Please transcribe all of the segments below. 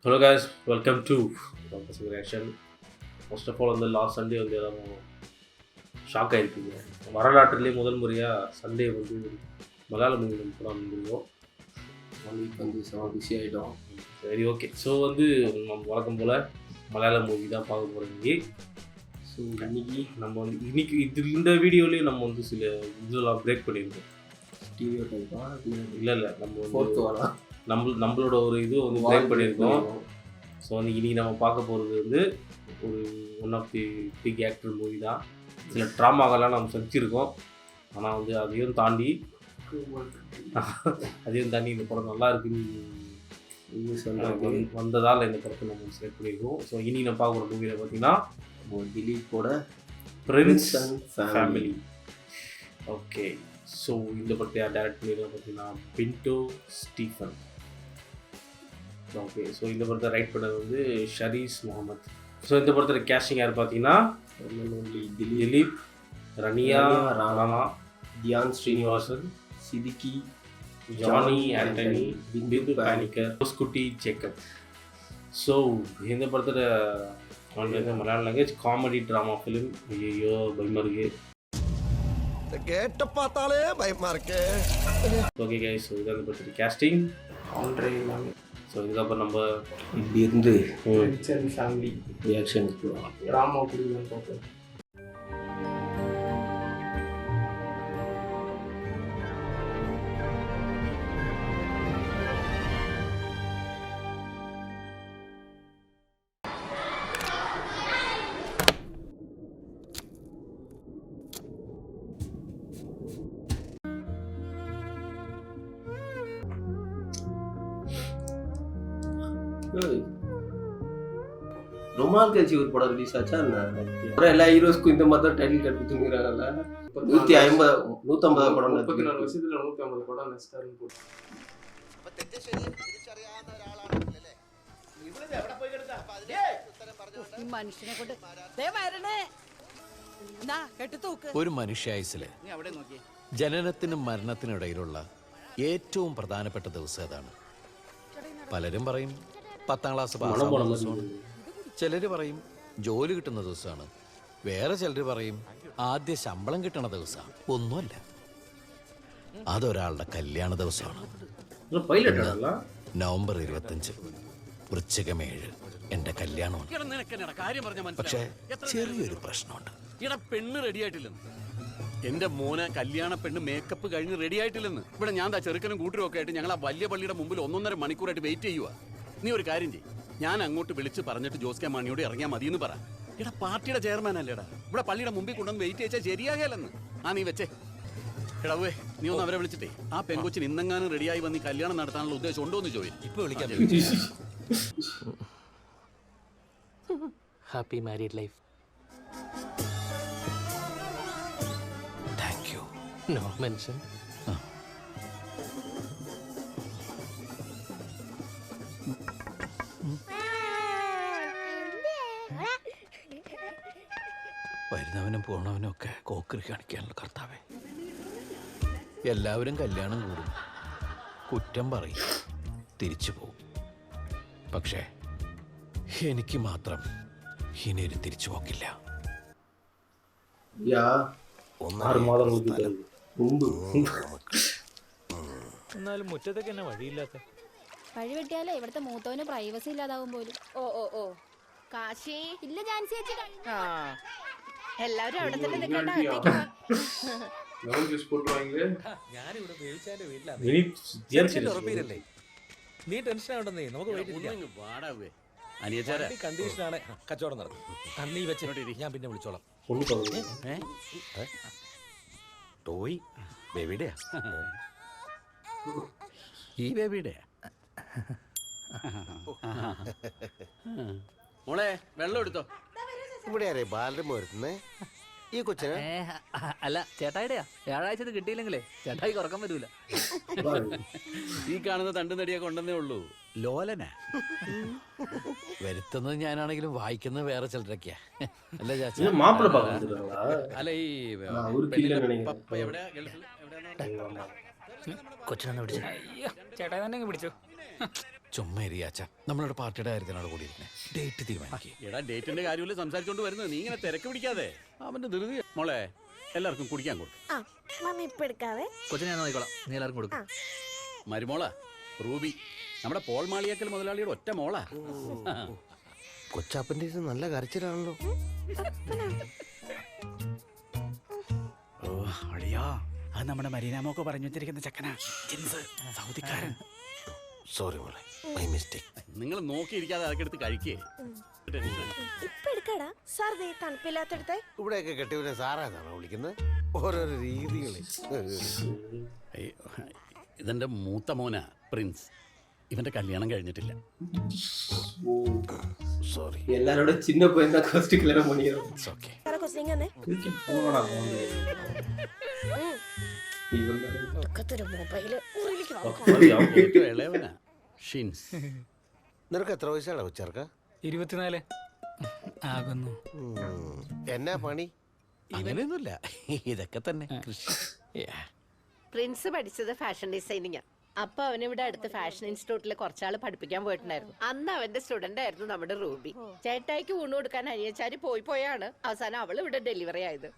Hello guys, welcome to Campus Reaction. First of all, on the last Sunday வந்து எல்லாரும் shock ஆகிருப்பீங்க. வரலாற்றிலே முதல் முறையாக சண்டே வந்து மலையாள மூவி நம்ம படம் முடியும். 1 வீக் வந்து செம பிஸி ஆகிட்டோம். சரி, ஓகே. ஸோ வந்து நம்ம வழக்கம் போல் மலையாள மூவி தான் பார்க்க போகிறோம் இன்னைக்கு. ஸோ இன்னைக்கு நம்ம வந்து இன்னைக்கு இந்த வீடியோலேயும் நம்ம வந்து சில இதெல்லாம் பிரேக் பண்ணியிருக்கோம். டிவி டைப்பா இல்லை நம்ம ஃபோர்த் வந்து வாரா நம்மளோட ஒரு இது வந்து பிரேக் பண்ணியிருக்கோம். ஸோ வந்து இன்னைக்கு நம்ம பார்க்க போகிறது வந்து ஒரு one of the big actor movie தான். சில ட்ராமாக்கெல்லாம் நம்ம சந்திச்சிருக்கோம். ஆனால் வந்து அதையும் தாண்டி இந்த படம் நல்லா இருக்குன்னு வந்ததால் இந்த படத்தை நம்ம செலக்ட் பண்ணியிருக்கோம். ஸோ இனி நம்ம பார்க்க போகிற மூவியில் பார்த்தீங்கன்னா திலீப்போட Prince and Family. Okay, so இந்த படத்தை யார் டைரக்ட் பண்ணியிருக்கோம் பார்த்தீங்கன்னா பின்டோ ஸ்டீஃபன். ஓகே, ஸோ இந்த படத்தை ரைட் பண்ணது வந்து ஷரீஸ் முகமது. ஸோ இந்த படத்தில் கேஸ்டிங் யார் பார்த்தீங்கன்னா திலீப், ரனியா ராணா, தியான் ஸ்ரீனிவாசன், சிதிக்கி, ஜானி ஆண்டனி, பிந்து பானிக்கர், குட்டி ஜேக்கப். ஸோ இந்த படத்தில் மலையாள லாங்குவேஜ் காமெடி ட்ராமா ஃபிலிம். ஐயோ பயமாக இருக்கு, கேட்ட பார்த்தாலே பயமா இருக்கு. ஓகே கைஸ், ஸோ இதான் இந்த படத்தில் கேஸ்டிங். ஸோ இதுக்கப்புறம் நம்ம இப்படி இருந்து ஃபேமிலி ரியாக்ஷன் ட்ராமா கொடுக்கலான்னு பார்ப்போம். ரொமால் கட்சி ஒரு படம் ரிலீஸ் ஆச்சா என்ன? எல்லா ஹீரோஸ்க்கும் இந்த மாதிரி தான் டைட்டில் கட் கொடுத்துங்கிறாங்கல்ல. 150 படம் 34 வருஷத்துல 150 படம் நெஸ்டார்னு போட்டு ഒരു മനുഷ്യായുസില് ജനനത്തിനും മരണത്തിനും ഇടയിലുള്ള ഏറ്റവും പ്രധാനപ്പെട്ട ദിവസം ഏതാണ്? പലരും പറയും 10ാം ക്ലാസ് പാസ്സാവുന്ന ദിവസമാണ്, ചിലര് പറയും ജോലി കിട്ടുന്ന ദിവസമാണ്, വേറെ ചിലര് പറയും ആദ്യ ശമ്പളം കിട്ടണ ദിവസമാണ്. ഒന്നുമല്ല, അതൊരാളുടെ കല്യാണ ദിവസമാണ്. നവംബർ 25 വൃശ്ചികം 7 എന്റെ കല്യാണമാണ്. പക്ഷേ ചെറിയൊരു പ്രശ്നമുണ്ട്. പെണ്ണ് റെഡി ആയിട്ടില്ലെന്ന്. എന്റെ മോനെ കല്യാണ പെണ്ണ് മേക്കപ്പ് കഴിഞ്ഞ് റെഡി ആയിട്ടില്ലെന്ന്. ഇവിടെ ഞാൻ ചെറുക്കനും കൂട്ടരും ഒക്കെ ആയിട്ട് ഞങ്ങൾ ആ വലിയ പള്ളിയുടെ മുമ്പിൽ 1.5 മണിക്കൂറായിട്ട് വെയിറ്റ് ചെയ്യുക. നീ ഒരു കാര്യം ചെയ്യ്, ഞാൻ അങ്ങോട്ട് വിളിച്ച് പറഞ്ഞിട്ട് ജോസ് കെ മാണിയോട് ഇറങ്ങിയാൽ മതി എന്ന് പറ. എടാ പാർട്ടിയുടെ ചെയർമാൻ അല്ലേടാ, ഇവിടെ പള്ളിയുടെ മുമ്പിൽ കൊണ്ടുവന്ന് വെയിറ്റ് ചെയ്ച്ചാൽ ശരിയാകല്ലെന്ന്. നീ വെച്ചേ എടാവേ, നീ ഒന്ന് അവരെ വിളിച്ചിട്ടേ ആ പെങ്കൊച്ചിന് ഇന്നെങ്ങാനും റെഡിയായി വന്ന് കല്യാണം നടത്താനുള്ള ഉദ്ദേശം ഉണ്ടോ എന്ന് ചോദിച്ചു. ഇപ്പൊ വിളിക്കാം. Happy married life. Thank you. No mention. വരുന്നവനും പോണവനും ഒക്കെ കോക്കറി കാണിക്കാനുള്ള കർത്താവേ. എല്ലാവരും കല്യാണം കൂടും, കുറ്റം പറയും, തിരിച്ചു പോകും. പക്ഷേ എനിക്ക് മാത്രം ഇനിയൊരു തിരിച്ചു പോക്കില്ല. എന്നാലും മുറ്റത്തേക്ക് തന്നെ വഴിയില്ലാത്ത വഴി വെട്ടിയാലേ ഇവിടുത്തെ മൂത്തവന് പ്രൈവസി ഇല്ലാതാവും പോലും. ഓ കാശി ഇല്ല ജാൻസി എല്ലാവരും അവിടെ തന്നെ നിൽക്കണ്ട. ഞാനിവിടെ വേവിച്ചാന്റെ വീട്ടിലാണ്. ഉറപ്പില്ലേ? നീ ടെൻഷൻ ആവണ്ടെന്നേ, നമുക്ക് കണ്ടീഷനാണ് കച്ചവടം നടക്കും. നീ വെച്ച് ഞാൻ പിന്നെ വിളിച്ചോളാം. ടോയ് ബേബിയുടെയാ? ഈ ബേബിയുടെയാ? മോളെ വെള്ളം എടുത്തോ. ഇവിടെ ആരേ ബാലരമ വരുന്നേ? ഈ കൊച്ചിനെ അല്ല ചേട്ടായിടെയാ. വ്യാഴാഴ്ച കിട്ടിയില്ലെങ്കിലേ ചേട്ടായി കുറക്കം വരൂല. ഈ കാണുന്ന തണ്ടും തടിയൊക്കെ ഉണ്ടെന്നേ ഉള്ളൂ. ലോലനാ വരുത്തുന്നത് ഞാനാണെങ്കിലും വായിക്കുന്നത് വേറെ ചിലരൊക്കെയാ. അല്ല ചാച്ച, മാപ്പിള പാക്കുന്നില്ല. അല്ല ഈ പപ്പ എവിടെയാ? ഗൾഫിൽ എവിടെയാ? കൊച്ചിനൊന്ന് പിടിച്ചു. ചേട്ടായി തന്നെ പിടിച്ചു. ചുമ്മാ ഇരിയാച്ച നമ്മളുടെ പാർട്ടിയുടെ കാര്യത്തിനാണ് കൂടി ഡേറ്റ് തീരുമാനിക്കുക. എടാ ഡേറ്റിന്റെ കാര്യമില്ല സംസാരിച്ചോണ്ട് വരുന്നത്, നീ ഇങ്ങനെ തിരക്ക് പിടിക്കാതെ. അവന്റെ ധൃതി. മോളെ എല്ലാവർക്കും കുടിക്കാൻ കൊടുക്കും. കൊച്ചിനെ ഞാൻ നോക്കിക്കോളാം, നീ എല്ലാവർക്കും കൊടുക്കും. മരുമോളാ റൂബി, നമ്മുടെ പോൾ മാളിയേക്കൽ മുതലാളിയുടെ ഒറ്റ മോളാ. കൊച്ചാപ്പൻ്റെ ഇത് നല്ല കരച്ചിലാണല്ലോ. ഓ അളിയോ, അത് നമ്മുടെ മരീനാമൊക്കെ പറഞ്ഞു വെച്ചിരിക്കുന്ന ചെക്കനാ, ജിൻസ്, സൗദിക്കാരൻ. സോറി മോളെ, മൈ മിസ്റ്റേക്ക്. നിങ്ങൾ നോക്കിയിരിക്കാതെ അതൊക്കെ എടുത്ത് കഴിക്കേ. ഇവിടെയൊക്കെ കെട്ടിയവനെ സാറാന്നാണോ വിളിക്കുന്നത്? ഓരോരോ രീതികള്. ഇതെന്റെ മൂത്ത മോനാ പ്രിൻസ്. ഇവന്റെ കല്യാണം കഴിഞ്ഞിട്ടില്ല. സോറി. எல்லாரோட சின்ன பையன் தான் ஃபர்ஸ்ட் கல்யாணம் பண்ணிடுறோம். It's okay. ഇളയവനാ ഷിൻസ്. നിനക്ക് എത്ര വയസ്സാണ് കൊച്ചേർക്ക? 24 ആകുന്നു. എന്നാ പണി? അങ്ങനെയൊന്നുമില്ല, ഇതൊക്കെ തന്നെ കൃഷി. പ്രിൻസ് പഠിച്ചത് ഫാഷൻ ഡിസൈനിങ്ങാ. അപ്പൊ അവനിവിടെ അടുത്ത് ഫാഷൻ ഇൻസ്റ്റിറ്റ്യൂട്ടിൽ കുറച്ചാള് പഠിപ്പിക്കാൻ പോയിട്ടുണ്ടായിരുന്നു. അന്ന് അവന്റെ സ്റ്റുഡന്റ് ആയിരുന്നു നമ്മുടെ റൂബി. ചേട്ടായിക്ക് ഊണ് കൊടുക്കാൻ അനിയച്ചാരി പോയാണ് അവസാനം അവൾ ഇവിടെ ഡെലിവറി ആയത്.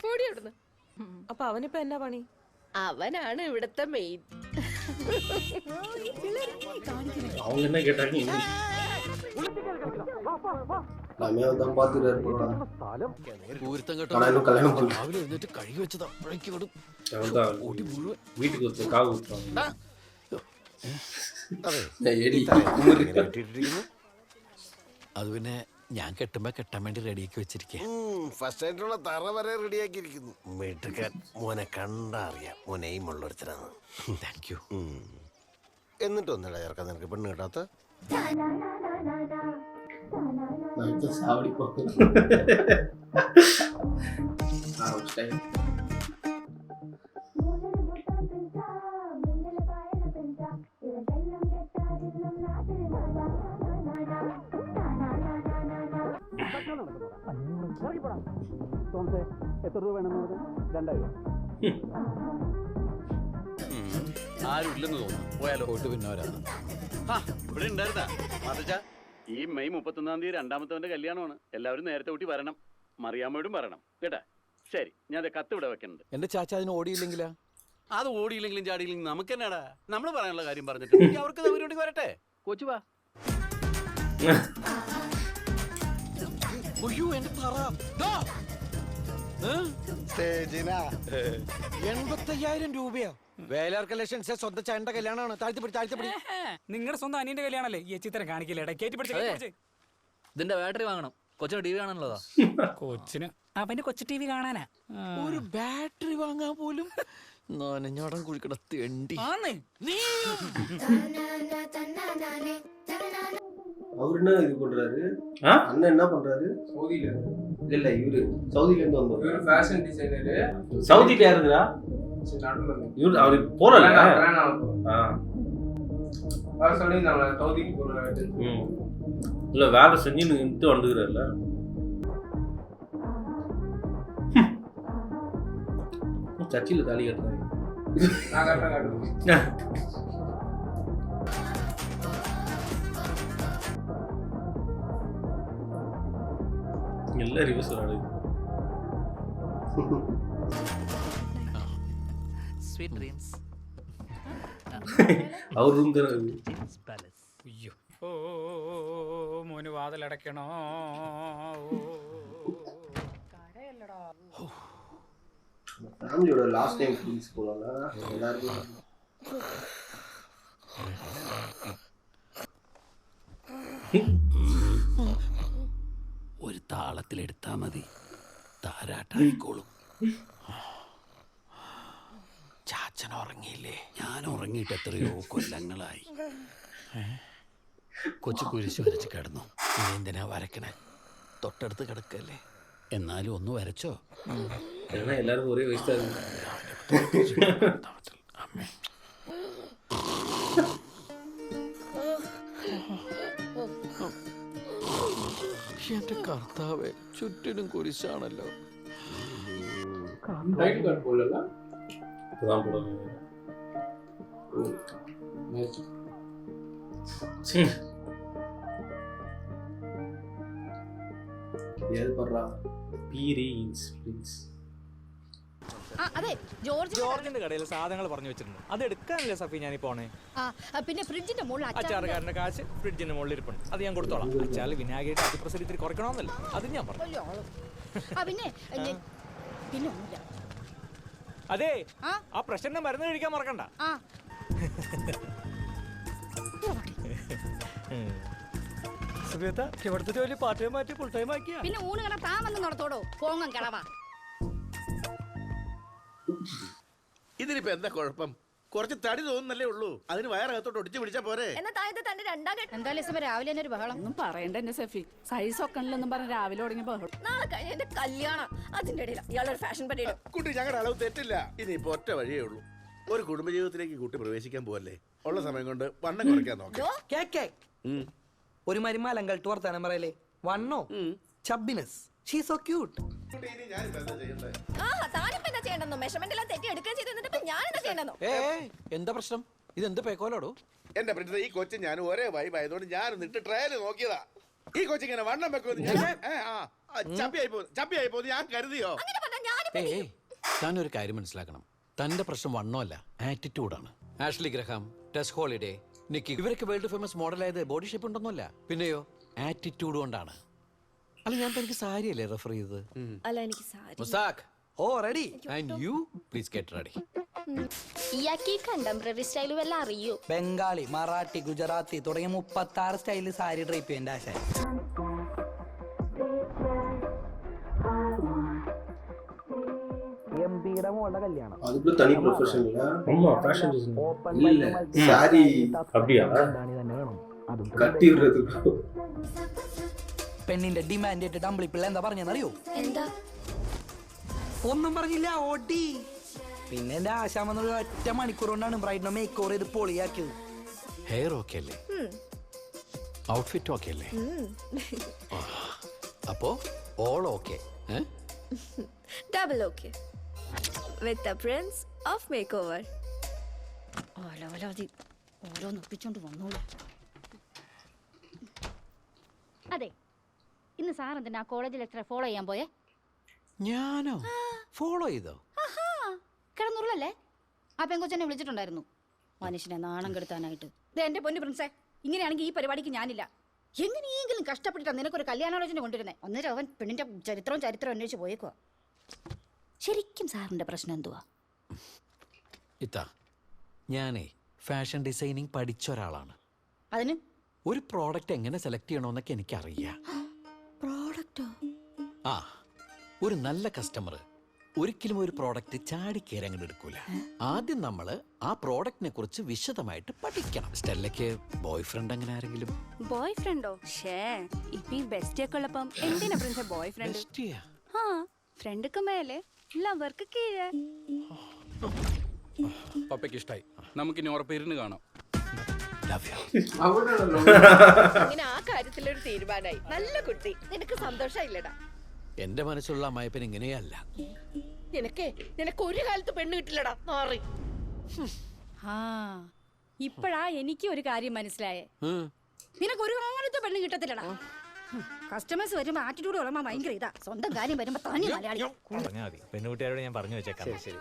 പോടി അവിടുന്ന്. അപ്പൊ അവനിപ്പോ എന്നാ പണി? അവനാണ് ഇവിടുത്തെ മെയിൻ. அவங்க என்ன கேட்டாங்க? പൂരത്തം കേട്ടോ രാവിലെ എഴുന്നേറ്റ് കഴുകി വെച്ചത് അപ്പോഴേക്കും வீட்டுக்கு வச்சு காவு ஊற்றுவாங்க. അത് പിന്നെ ഞാൻ കെട്ടുമ്പോ കെട്ടാൻ വേണ്ടി റെഡിയാക്കി വെച്ചിരിക്കുക. ഫസ്റ്റ് ആയിട്ടുള്ള തറ വരെ റെഡിയാക്കിയിരിക്കുന്നു. വീട്ടുകാർ മോനെ കണ്ടറിയാം, മോനെ എയിമുള്ളൊരുത്തരാണ്. Thank you. എന്നിട്ടൊന്നല്ല ചേർക്കാൻ നിനക്ക് പെണ്ണ് കിട്ടാത്ത? சாவடி போக்கு. എത്ര രൂപ വേണമെന്ന് പറഞ്ഞു? 2000. ആരും ഇല്ലെന്ന് തോന്നുന്നു. പോയാലോ? പോയിട്ട് പിന്നെ വരാം. ഇവിടെ ഉണ്ടായിരുന്നാ മാതച്ചാ? ഈ മെയ് 31-ാം തീയതി രണ്ടാമത്തവന്റെ കല്യാണമാണ്. എല്ലാവരും നേരത്തെ കൂട്ടി വരണം. മറിയാമ്മയോടും പറയണം കേട്ടാ. ശരി, ഞാൻ കത്ത് ഇവിടെ വെക്കുന്നുണ്ട്. എന്റെ ചാച്ച അതിന് ഓടിയില്ലെങ്കിലാ? അത് ഓടിയില്ലെങ്കിലും ചാടിയില്ലെങ്കിലും നമുക്ക് എന്നാടാ? നമ്മൾ പറയാനുള്ള കാര്യം പറഞ്ഞിട്ട് അവർക്ക് സൗകര്യം വരട്ടെ. കൊച്ചു വാ. അയ്യോ എന്റെ തറ. 85,000 രൂപയോ? വേലാർ കളക്ഷൻസ് സ്വന്തം ചേട്ടന്റെ കല്യാണമാണ്. താഴ്ത്തിപ്പിടി. നിങ്ങളുടെ സ്വന്തം അനിയന്റെ കല്യാണല്ലേ? ഈ ചിത്രം കാണിക്കില്ലേടാ? കേറ്റി പിടിച്ച്. ഇതിന്റെ ബാറ്ററി വാങ്ങണം, കൊച്ചിന് ടി വി കാണാനുള്ളതാ. കൊച്ചിന് അവന്റെ കൊച്ചു ടി വി കാണാനാ. ഒരു ബാറ്ററി വാങ്ങാൻ പോലും നനഞ്ഞോടം കുഴിക്കട തെണ്ടി. அவர் என்ன இது பண்றாரு? அண்ணன் என்ன பண்றாரு? சவுதியில இல்ல இவரு சவுதில இருந்து வந்தவர். இவரு ஃபேஷன் டிசைனர். சவுதில யாருடா? நடுவுல இவரு அவரு போறல. அவர் சொல்லி நம்ம சவுதிக்கு போறாரு. இல்ல வேலை செஞ்சு இட்டு வந்துக்கிறாருல. சர்ச்சில் தாலி கட்டுறாரு. நான் கட்டுறேன். எல்லாம் ரிவர்ஸ் ஆடுது. Sweet dreams. அவர் ரூம் தான அது. അയ്യോ, ഓ മോന് വാതിലടയ്ക്കണോ? ஃபேமிலியோட லாஸ்ட் டைம் ப்ளீஸ் போலாம்ல எல்லாரும். ഒരു താളത്തിലെടുത്താ മതി, താരാട്ടായിക്കോളും. ചാച്ചൻ ഉറങ്ങിയില്ലേ? ഞാൻ ഉറങ്ങിയിട്ട് എത്രയോ കൊല്ലങ്ങളായി. കൊച്ചു കുരിശ് വരച്ച് കിടന്നു. നീ എന്തിനാ വരക്കണേ? തൊട്ടടുത്ത് കിടക്കല്ലേ? എന്നാലും ഒന്ന് വരച്ചോ. ஏன்னா எல்லாருக்கும் ஒரே வயசு தான் இருக்கு. എന്റെ കർത്താവേ, ചുറ്റിനും കുരിശാണല്ലോ. டைட்டில் கார்டு போடல. இப்பதான் போடுவாங்க. ഏത് പറ പീരീൻസ് പ്രിൻസ്. അതെ ജോർജ് ജോർജിന്റെ കടയിൽ സാധനങ്ങൾ പറഞ്ഞു വെച്ചിട്ടുണ്ട്. അത് എടുക്കാനല്ലേ സഫി ഞാനീ പോണേ. പിന്നെ ഫ്രിഡ്ജിന്റെ മുകളിൽ അച്ചാറുകാരന്റെ കാശ് ഫ്രിഡ്ജിന്റെ മുകളിൽ ഇരിപ്പുണ്ട്. അത് ഞാൻ കൊടുത്തോളാം. അച്ചാല് വിനാഗിരിയുടെ അതിപ്രസരം ഇത്തിരി കുറയ്ക്കണമെന്നല്ലേ അത് ഞാൻ പറഞ്ഞു. പിന്നെ പിന്നെ ഒന്നുമില്ല. അതെ ആ പ്രശ്നം മരുന്ന് കഴിക്കാൻ മറക്കണ്ട. ഇവിടുത്തെ ജോലി പാർട്ട് ടൈം മാറ്റി ഫുൾ ടൈം ആക്കിയ പിന്നെ ഊണ് കട താൻ വന്ന് നടത്തോടോ പോങ്ങം കിളവാ. ഇതിനിപ്പോ എന്താ കുഴപ്പം? കുറച്ച് തടി തോന്നുന്നല്ലേ ഉള്ളൂ, അതിന് വയറകത്തോട്ട് ഒടിച്ചു പിടിച്ചാ പോരെ. എന്തായാലും രാവിലെ തന്നെ ഒരു ബഹളം. ഒന്നും പറയണ്ട എന്റെ സഫി. സൈസ് ഒക്കെ ഉണ്ടെന്നും പറഞ്ഞ് രാവിലെ തുടങ്ങിയ ബഹളം. നാളെ കഴിഞ്ഞ എന്റെ കല്യാണം, അതിന്റെ ഇടയിൽ ഇയാളൊരു ഫാഷൻ പരിപാടി. കുട്ടി ഞങ്ങളുടെ അളവ് തെറ്റില്ല. ഇനിയിപ്പോ ഒറ്റ വഴിയേ ഉള്ളൂ. ഒരു കുടുംബജീവിതത്തിലേക്ക് കുട്ടി പ്രവേശിക്കാൻ പോവല്ലേ, ഉള്ള സമയം കൊണ്ട് വണ്ണം കുറയ്ക്കാൻ നോക്കാം. ഒരു മരുമാലം കൾട്ട് വർത്താനം പറയലേ. വണ്ണോ ചബ്ബിനെസ്. She so cute. എന്താ പ്രശ്നം? ഇതെന്ത് പേക്കോലോടോ? എന്റെ പ്രിൻസ്, ഈ കൊച്ചു ഞാൻ ഒരേ വൈബ് ആയതുകൊണ്ട് ഞാൻ നിട്ട് ട്രയൽ നോക്കിയതാ. ഈ കൊച്ചിങ്ങനെ വണ്ണം വെക്കുമെന്ന് ചപ്പിയായി പോയി ഞാൻ കരുതിയോ? താനൊരു കാര്യം മനസ്സിലാക്കണം. തന്റെ പ്രശ്നം വണ്ണമല്ല, ആറ്റിറ്റ്യൂഡാണ്. ആഷ്ലി ഗ്രഹാം, ടെസ് ഹോളിഡേ, നിക്കി, ഇവരൊക്കെ വേൾഡ് ഫേമസ് മോഡലായത് ബോഡി ഷേപ്പ് ഉണ്ടെന്നല്ല, പിന്നെയോ ആറ്റിറ്റ്യൂഡ് കൊണ്ടാണ്. അല്ല, ഞാൻ തനിക്ക് സാരിയല്ലേ റെഫർ ചെയ്തത്? അല്ല, എനിക്ക് സാരി. മുസാഖ്, oh ready. And you please get ready. ഇയാൾക്ക് ഈ കണ്ടംപററി സ്റ്റൈൽ വല്ല അറിയോ? ബംഗാളി, മറാഠി, ഗുജറാത്തി തുടങ്ങിയ 36 സ്റ്റൈലിൽ സാരി ഡ്രൈപ്പ് ചെയ്യേണ്ട ആശ. എംപിയുടെ മോളുടെ കല്യാണം. அதுக்கு தனி ப்ரொஃபஷன் இல்ல. ஆமா, ஃபேஷன் டிசைனர். இல்ல, சாரி அப்படியா? കട്ടി വിടുறதுக்கு. പെണ്ണിന്റെ ഡിമാൻഡ് ആയിട്ട് ഡംബ്ലി പിള്ള എന്താ പറഞ്ഞറിയോ? എന്താ? ഒന്നും പറഞ്ഞില്ല, ഓടി. പിന്നെ എന്റെ ആശാമെന്ന ഒറ്റ മണിക്കൂർ കൊണ്ടാണ് ബ്രൈഡിനെ മേക്ക് ഓവർ ചെയ്ത് പൊളിയാക്കിയത്. ഹെയർ ഓക്കെ അല്ലേ? ഔട്ട്ഫിറ്റ് ഓക്കെ അല്ലേ? അപ്പോ all okay? Double okay with the Prince of make over. ഓരോന്ന് ഒപ്പിച്ചോണ്ട് വന്നോളൂ. അതെ, ഇന്ന് സാർ എന്തിനാ കോളേജ് ലെക്ചറെ ഫോളോ ചെയ്യാൻ പോയേ? ഞാനോ? ഫോളോ ചെയ്തോ? കിടന്നുള്ളല്ലേ? ആ പെങ്കൊച്ചെന്നെ വിളിച്ചിട്ടുണ്ടായിരുന്നു, മനുഷ്യനെ നാണം കെടുത്താനായിട്ട്. ഇത് എന്റെ പൊന്നു പ്രിൻസേ, ഇങ്ങനെയാണെങ്കിൽ ഈ പരിപാടിക്ക് ഞാനില്ല. എങ്ങനെയെങ്കിലും കഷ്ടപ്പെട്ടിട്ടാ നിനക്കൊരു കല്യാണാലോചന കൊണ്ടുവരുന്നേ. ഒന്നര അവൻ പെണ്ണിന്റെ ചരിത്രം അന്വേഷിച്ച് പോയേക്കുവാ. ശരിക്കും സാറിന്റെ പ്രശ്നം എന്തുവാ? ഇത്താ, ഞാനേ ഫാഷൻ ഡിസൈനിങ് പഠിച്ച ഒരാളാണ്. അതിന് ഒരു പ്രോഡക്റ്റ് എങ്ങനെ സെലക്ട് ചെയ്യണമെന്നൊക്കെ എനിക്കറിയാം. പ്രോഡക്റ്റോ? ആ, ഒരു നല്ല കസ്റ്റമർ ഒരിക്കലും ഒരു പ്രോഡക്റ്റ് ചാടിക്കേറി അങ്ങോട്ട് എടുക്കൂല. ആദ്യം നമ്മൾ ആ പ്രോഡക്റ്റിനെ കുറിച്ച് വിശദമായിട്ട് പഠിക്കണം. സ്റ്റെല്ലയ്ക്ക് ബോയ് ഫ്രണ്ട് അങ്ങനെ ആരെങ്കിലും? ബോയ് ഫ്രണ്ടോ? ഇപ്പൊ ഈ ബെസ്റ്റ് ഒക്കെ ഉള്ളപ്പം എന്തിനാ പ്രിൻസ് ബോയ് ഫ്രണ്ട്? ഫ്രണ്ട്ക്ക് മേലെ ലവർക്ക് കീഴേ. പപ്പയ്ക്ക് ഇഷ്ടായി. നമുക്കിനി ഉറപ്പിരുന്ന് കാണാം. അങ്ങനെ ആ കാര്യത്തിലൊരു തീരുമാനമായി. നല്ല കുട്ടി, നിനക്ക് സന്തോഷമില്ലടാ? എന്റെ മനസ്സിലുള്ള അമ്മായപ്പൻ ഇങ്ങനെയല്ല. നിനക്ക് ഒരു കാലത്ത് പെണ്ണ് കിട്ടില്ലടാ, മാറി. ഇപ്പഴാ എനിക്ക് ഒരു കാര്യം മനസ്സിലായേ. നിനക്ക് ഒരു കാലത്ത് പെണ്ണ് കിട്ടത്തില്ലടാ. കസ്റ്റമേഴ്സ് വരുമ്പോ ആറ്റിറ്റ്യൂഡ് ഉള്ളമ്മ ഭയങ്കര ഇതാ. സ്വന്തം കാര്യം വരുമ്പോ തന്നെ മലയാളി. പെണ്ണുകുട്ടിയാരോട് ഞാൻ പറഞ്ഞു വെച്ചേക്കാം. ശരി,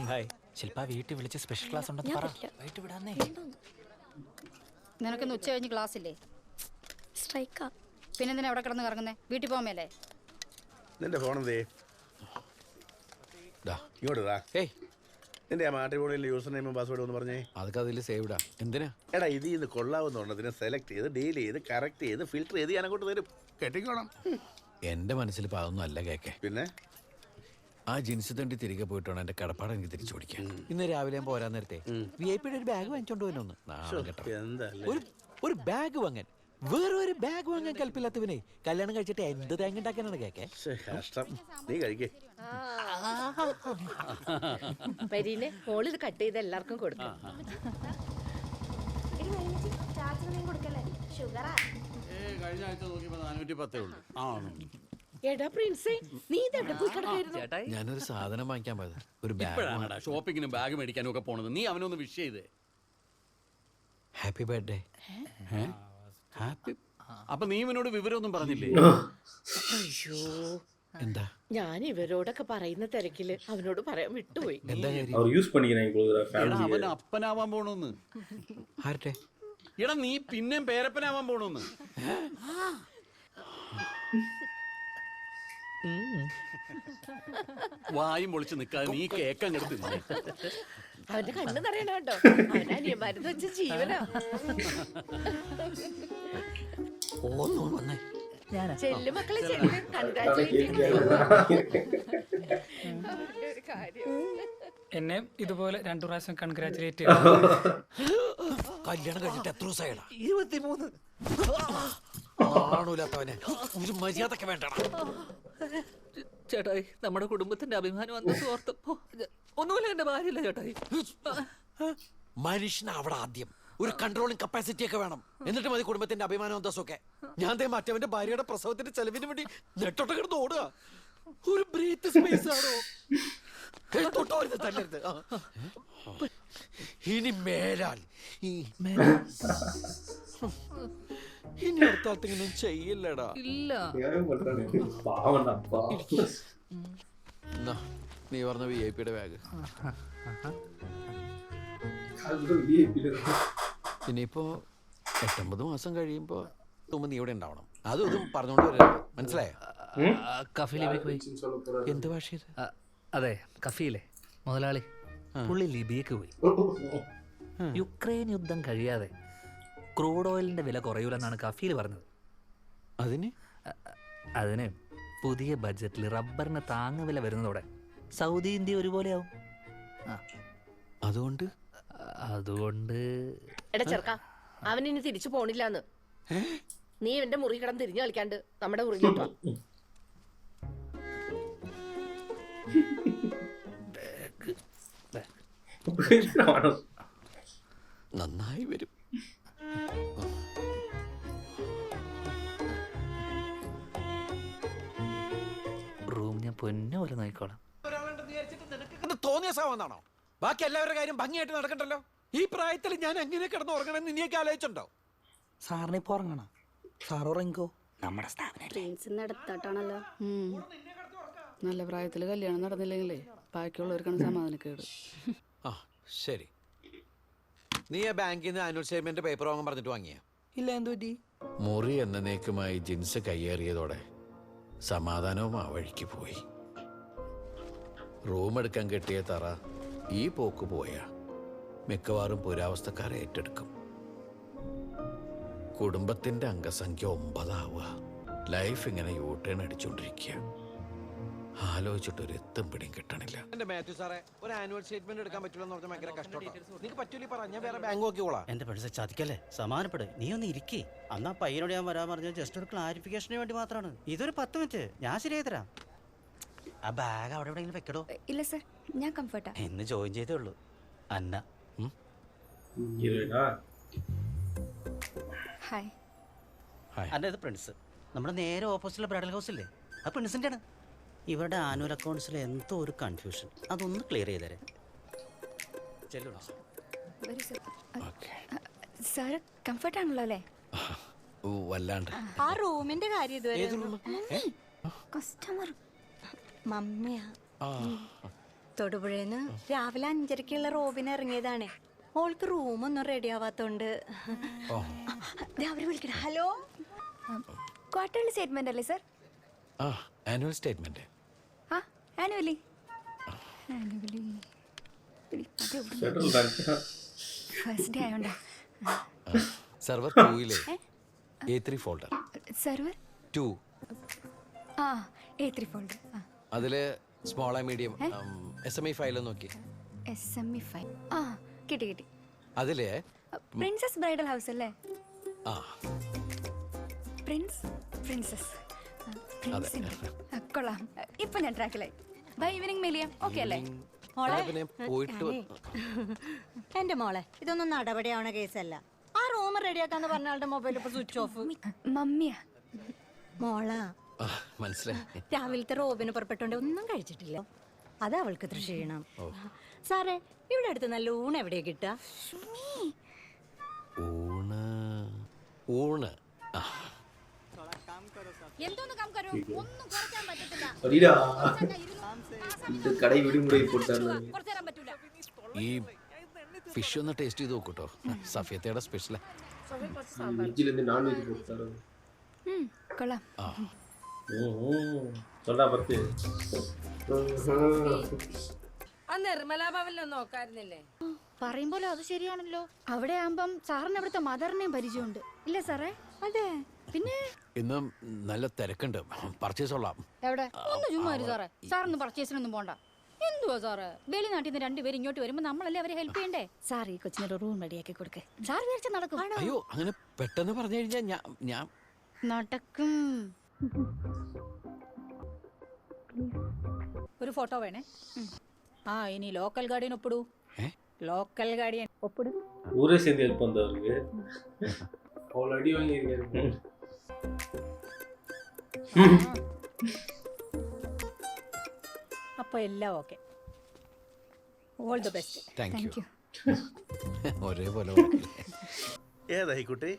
ബൈ. ശില്പ വീട്ടിൽ വിളിച്ച് സ്പെഷ്യൽ ക്ലാസ് ഉണ്ടെന്ന് പറ. വൈകിട്ട് വിടാന്നേ. നിനക്കിന്ന് ഉച്ച കഴിഞ്ഞ് ക്ലാസ് ഇല്ലേ? സ്ട്രൈക്കാ. പിന്നെന്തിനാ എവിടെ കിടന്ന് കറങ്ങുന്നേ? വീട്ടിൽ പോകാൻ മേലേ? നിന്റെ ഫോണെന്തേ? ഇങ്ങോട്ട് നിന്റെ ആ മാട്രിമോണിയിലെ യൂസർ നെയിമും പാസ്വേഡും ഒന്ന് പറഞ്ഞേ. അതൊക്കെ അതിൽ സേവ്ഡാ. എന്തിനാ? എടാ, ഇത് കൊള്ളാവുന്നതിനെ സെലക്ട് ചെയ്ത് ഡീൽ ചെയ്ത് കറക്റ്റ് ചെയ്ത് ഫിൽറ്റർ ചെയ്ത് ഞാൻ അങ്ങോട്ട് തരും. കെട്ടിക്കോണം. എന്റെ മനസ്സിൽ ഇപ്പൊ അതൊന്നും അല്ല കേക്കെ. പിന്നെ ആ ജിൻസ് തണ്ടി തിരികെ പോയിട്ടാണ് എന്റെ കടപ്പാട് എനിക്ക് തിരിച്ചു പിടിക്കാൻ. ഇന്ന് രാവിലെ ഞാൻ പോരാൻ നേരത്തെ VIP-യുടെ ഒരു ബാഗ് വാങ്ങിച്ചോണ്ട് പോയെന്ന്. ഒരു ബാഗ് വാങ്ങാൻ, വേറെ ഒരു ബാഗ് വാങ്ങാൻ കൽപ്പില്ലാത്തവനെ കല്യാണം കഴിച്ചിട്ട് എന്ത് തേങ്ങ ഉണ്ടാക്കാനാണ് കേക്കെ? നീ കഴിക്കേ. മോളിത് കട്ട് ചെയ്ത് എല്ലാവർക്കും കൊടുക്കും. കഴിഞ്ഞ ആഴ്ച നോക്കിയപ്പോ 410 ഉള്ളൂ. എടാ പ്രിൻസേ, നീ ഇതെവിടെ പോയി കിടക്കായിരുന്നു? ഞാനൊരു സാധനം വാങ്ങിക്കാൻ പോയത്. ഒരു ഇപ്പോഴാണ് ഷോപ്പിങ്ങിനും ബാഗ് മേടിക്കാനും ഒക്കെ പോണത്. നീ അവനൊന്ന് വിഷ് ചെയ്തേ. Happy birthday. ഹാപ്പി. അപ്പൊ നീ ഇവനോട് വിവരമൊന്നും പറഞ്ഞില്ലേ? അയ്യോ, എന്താ ഞാൻ ഇവരോടൊക്കെ പറയുന്ന തിരക്കില് അവനോട് പറയാൻ വിട്ടുപോയി. എന്താ കാര്യം? அவர் யூஸ் பண்ணிக்கிறாங்க എടാ, ஃபேமிலி. അവൻ അപ്പനാവാൻ പോണോന്ന്. ആരുടെ? എടാ, നീ പിന്നെയും പേരപ്പനാവാൻ പോണോന്ന്. വായും പൊളിച്ച് നിൽക്കാതെ നീ കേക്കങ്ങ് എടുത്ത് തിന്നെ. അവന്റെ കണ്ണ് നിറയണ കേട്ടോ. അവൻ അനിയന്മാരെന്ന് വെച്ച ജീവനാ. ചെല്ലു മക്കളെ ചെല്ലു. എന്നെ ഇതുപോലെ 2 പ്രാവശ്യം കൺഗ്രാറ്റുലേറ്റ് കല്യാണം കഴിഞ്ഞിട്ട് എത്ര ദിവസമായിടാ? 23. ആണൂലാത്തവനെ ഒരു മര്യാദക്ക് വേണ്ടടാ. ചേട്ടായി, നമ്മുടെ കുടുംബത്തിന്റെ അഭിമാനം അന്ന് ഓർത്തപ്പോ ഒന്നുമില്ല, എന്റെ ഭാര്യയല്ല ചേട്ടായി. മനുഷ്യന് അവിടെ ആദ്യം ഒരു കൺട്രോളിംഗ് കപ്പാസിറ്റി ഒക്കെ വേണം. എന്നിട്ട് മതി കുടുംബത്തിന്റെ അഭിമാനം അന്തസ്സൊക്കെ. ഞാൻ മറ്റവന്റെ ഭാര്യയുടെ പ്രസവത്തിന്റെ ചെലവിന് വേണ്ടി നെട്ടോട്ട് കിടന്ന് ഓടുക. ഒരു ബ്രീത്ത് സ്പേസ് ആണോ? തല്ലരുത്. ഇനി മേലാൽ ഇനി അടുത്താട്ടിങ്ങനെ ചെയ്യില്ലടാ. ഇല്ല. നീ പറഞ്ഞ VIP-യുടെ ബാഗ്. ഇനിയിപ്പോ 8-9 മാസം കഴിയുമ്പോ നീ ഇവിടെ ഉണ്ടാവണം. അതും പറഞ്ഞോണ്ട് വരരുത്, മനസ്സിലായോ? കഫീലേക്ക് പോയി. എന്ത് ഭാഷ? അതെ, കഫീലെ മുതലാളി പുള്ളി ലിബിയക്ക് പോയി. യുക്രൈൻ യുദ്ധം കഴിയാതെ ക്രൂഡ് ഓയിലിന്റെ വില കുറയൂലെന്നാണ് കഫീൽ പറഞ്ഞത്. അതിന് പുതിയ ബഡ്ജറ്റിൽ റബ്ബറിന് താങ്ങുവില വരുന്നതോടെ സൗദി ഇന്ത്യ ഒരുപോലെയാവും. അതുകൊണ്ട് എടാ ചെറുക്ക, അവനിനി തിരിച്ചു പോണില്ലാന്ന്. നീ എന്റെ മുറി കിടന്ന് തിരിഞ്ഞു കളിക്കാണ്ട് നമ്മുടെ മുറിയിലിട്ടോ. നന്നായി വരും. റൂം ഞാൻ പൊന്നു പോലെ നോക്കിക്കോളാം. തോന്നിയ സാവന്നാണോ? ബാക്കി എല്ലാവരുടെ കാര്യം ഭംഗിയായിട്ട് നടക്കണ്ടല്ലോ. ഈ പ്രായത്തിൽ ഞാൻ എങ്ങനെ കിടന്ന് ഉറങ്ങണമെന്ന് നീയൊക്കെ ആലോചിച്ചുണ്ടോ? സാറിന് ഇപ്പൊ ഉറങ്ങണം. സാർ ഉറങ്ങിക്കോ. നമ്മുടെ സ്ഥാപനത്താണല്ലോ. നല്ല പ്രായത്തിൽ കല്യാണം നടന്നില്ലെങ്കിലേ ബാക്കിയുള്ളവർക്കാണ് സമാധാനക്കേട്. ആ ശരി. നീ ആ ബാങ്കിൽ നിന്ന് ആനുവൽ സ്റ്റേറ്റ്മെന്റ് പേപ്പർ വാങ്ങാൻ പറഞ്ഞിട്ട് വാങ്ങിയ? ഇല്ല. എന്ത് പറ്റി? മുറി എന്നേക്കുമായി ജിൻസ് കയ്യേറിയതോടെ സമാധാനവും ആ വഴിക്ക് പോയി. റൂം എടുക്കാൻ കെട്ടിയ തറ ഈ പോക്ക് പോയാ മിക്കവാറും പുരാവസ്ഥക്കാരെ ഏറ്റെടുക്കും. കുടുംബത്തിന്റെ അംഗസംഖ്യ 9 ആവുക. ലൈഫ് ഇങ്ങനെ യൂട്ടേൺ അടിച്ചോണ്ടിരിക്കുക. ആലോചിച്ചിട്ടൊരു എത്തും പിടിയും കിട്ടണില്ല. എന്റെ മാത്യു സാറേ, ഒരു ആനുവൽ സ്റ്റേറ്റ്മെന്റ് എടുക്കാൻ പറ്റില്ലെന്ന് പറഞ്ഞാൽ ഭയങ്കര കഷ്ടമാണ്. നിങ്ങൾക്ക് പറ്റൂലി പറഞ്ഞാൽ വേറെ ബാങ്ക് നോക്കിക്കോളാം. എന്റെ പെണ്ണ് ചതിക്കല്ലേ, സമാനപ്പെട്. നീ ഒന്ന് ഇരിക്കേ. അന്നാ പയ്യനോട് ഞാൻ വരാൻ പറഞ്ഞത് ജസ്റ്റ് ഒരു ക്ലാരിഫിക്കേഷന് വേണ്ടി മാത്രമാണ്. ഇതൊരു 10 മിനിറ്റ് ഞാൻ ശരിയായി തരാം. ആ ബാഗ് അവിടെ എവിടെയെങ്കിലും വെക്കടോ? ഇല്ല സർ, ഞാൻ കംഫർട്ടാ. ഇന്ന് ജോയിൻ ചെയ്തേ ഉള്ളൂ. അന്ന ഹായ്. അന്ന ഇത് പ്രിൻസ്. നമ്മുടെ നേരെ ഓപ്പോസിറ്റുള്ള ബ്രൈഡൽ ഹൗസ് ഇല്ലേ, ആ പ്രിൻസിൻ്റെ ആണ്. ഇവരുടെ ആനുവൽ അക്കൗണ്ട്സിൽ എന്തോ ഒരു കൺഫ്യൂഷൻ, അതൊന്ന് ക്ലിയർ ചെയ്തേരെ. സാർ കംഫർട്ടാണല്ലോ അല്ലേ? വല്ലാണ്ട്. ആ റൂമിന്റെ കാര്യം ഇതുവരെ കസ്റ്റമർ മമ്മിയാ. തൊടുപുഴന്ന് രാവിലെ 5:30 റോബിന് ഇറങ്ങിയതാണേ. ഓൾക്ക് റൂമൊന്നും റെഡി ആവാത്തോണ്ട് അവര് വിളിക്കണം. ഹലോ, ക്വാർട്ടർലി സ്റ്റേറ്റ്മെന്റ് അല്ലേ സർ? Annual statement. ആ ആനുവലി ഫസ്റ്റ് ഡേ ആയോണ്ടാ. സെർവർ 2-ലെ A3 ഫോൾഡർ. സെർവർ 2. ആ A3 ഫോൾഡർ. അതില് small and medium SME file നോക്കി. SME file. ആ കിട്ടി കിട്ടി. അതില് പ്രിൻസസ് ബ്രൈഡൽ ഹൗസ് അല്ലേ? ആ പ്രിൻസസ് കൊള്ളാം. ഇപ്പൊ ഞാൻ ട്രാക്കിലായി. ബൈ ഈവനിങ് മെലിയ. ഓക്കെ അല്ലേ മോളെ? എന്റെ മോളെ, ഇതൊന്നും നടപടിയാവണ കേസല്ല. ആ റൂം റെഡിയാക്കാന്ന് പറഞ്ഞ ആളുടെ മൊബൈൽ ഇപ്പൊ സ്വിച്ച് ഓഫ്. മമ്മിയാ. മോളാ, മനസ്സിലായി. രാവിലത്തെ റോബിന് പുറപ്പെട്ടോണ്ട് ഒന്നും കഴിച്ചിട്ടില്ല. അത് അവൾക്ക് ക്ഷീണം. സാറേ, ഇവിടെ അടുത്ത് നല്ല ഊണ് എവിടെയാ കിട്ടുക? ഊണ് ഊണ് ആ എന്തോന്ന് കാം കരോ ഒന്നും കുറയ്ക്കാൻ പറ്റത്തില്ല അടിടാ. ഇത് കടയിൽ വിടുമുறை പോട്ടാണ്. കുറച്ച് തരാൻ പറ്റൂല ഈ ഫിഷ് ഒന്ന് ടേസ്റ്റ് ചെയ്ത് നോക്കൂട്ടോ. സഫിയത്തയുടെ സ്പെഷ്യലാ. വെജിൽ നിന്ന് നോൺ വെജ് കൊടുത്താറ്. കൊള്ളാം. ആ തൊണ്ടാ പത്ത് ആ നിർമ്മലാ ഭവനിലൊന്നും നോക്കായിരുന്നില്ലേ? പറയുമ്പോലോ അത് ശരിയാണല്ലോ. അവിടെ ആകുമ്പം സാറിന് അവിടുത്തെ മദറിനെയും പരിചയമുണ്ട് ഇല്ലേ സാറേ? അതെ. പിന്നെ ഇന്ന് നല്ല തിരക്കുണ്ട്. പർച്ചേസ് കൊള്ളാം. എവിടെ ഒന്ന് ചുമ്മാ സാറേ. സാറൊന്നും പർച്ചേസിനൊന്നും പോണ്ട. എന്തുവാ സാറ് വെളിനാട്ടിൽ നിന്ന് രണ്ടുപേരും ഇങ്ങോട്ട് വരുമ്പോ നമ്മളല്ലേ അവരെ ഹെൽപ്പ് ചെയ്യണ്ടേ? സാർ ഈ കൊച്ചിനൊരു റൂം റെഡിയാക്കി കൊടുക്കേ. സാർ വിചാരിച്ച നടക്കും. അയ്യോ അങ്ങനെ പെട്ടെന്ന് പറഞ്ഞു കഴിഞ്ഞാൽ ഞാൻ നടക്കും. ഒരു ഫോട്ടോ വേണേ. ആ ഇനി ലോക്കൽ ഗാർഡിയൻ ഒപ്പിടൂ. ലോക്കൽ ഗാർഡിയൻ ഒപ്പിടൂ. ഊരേ சேர்ந்து ஹெல்ப் வந்தவருக்கு அவ்வளோ அடி வாங்கியிருக்காரு. അപ്പൊ എല്ലാം okay. All the best. Thank you. ഒരേപോലെ ഏതായി കുട്ടി?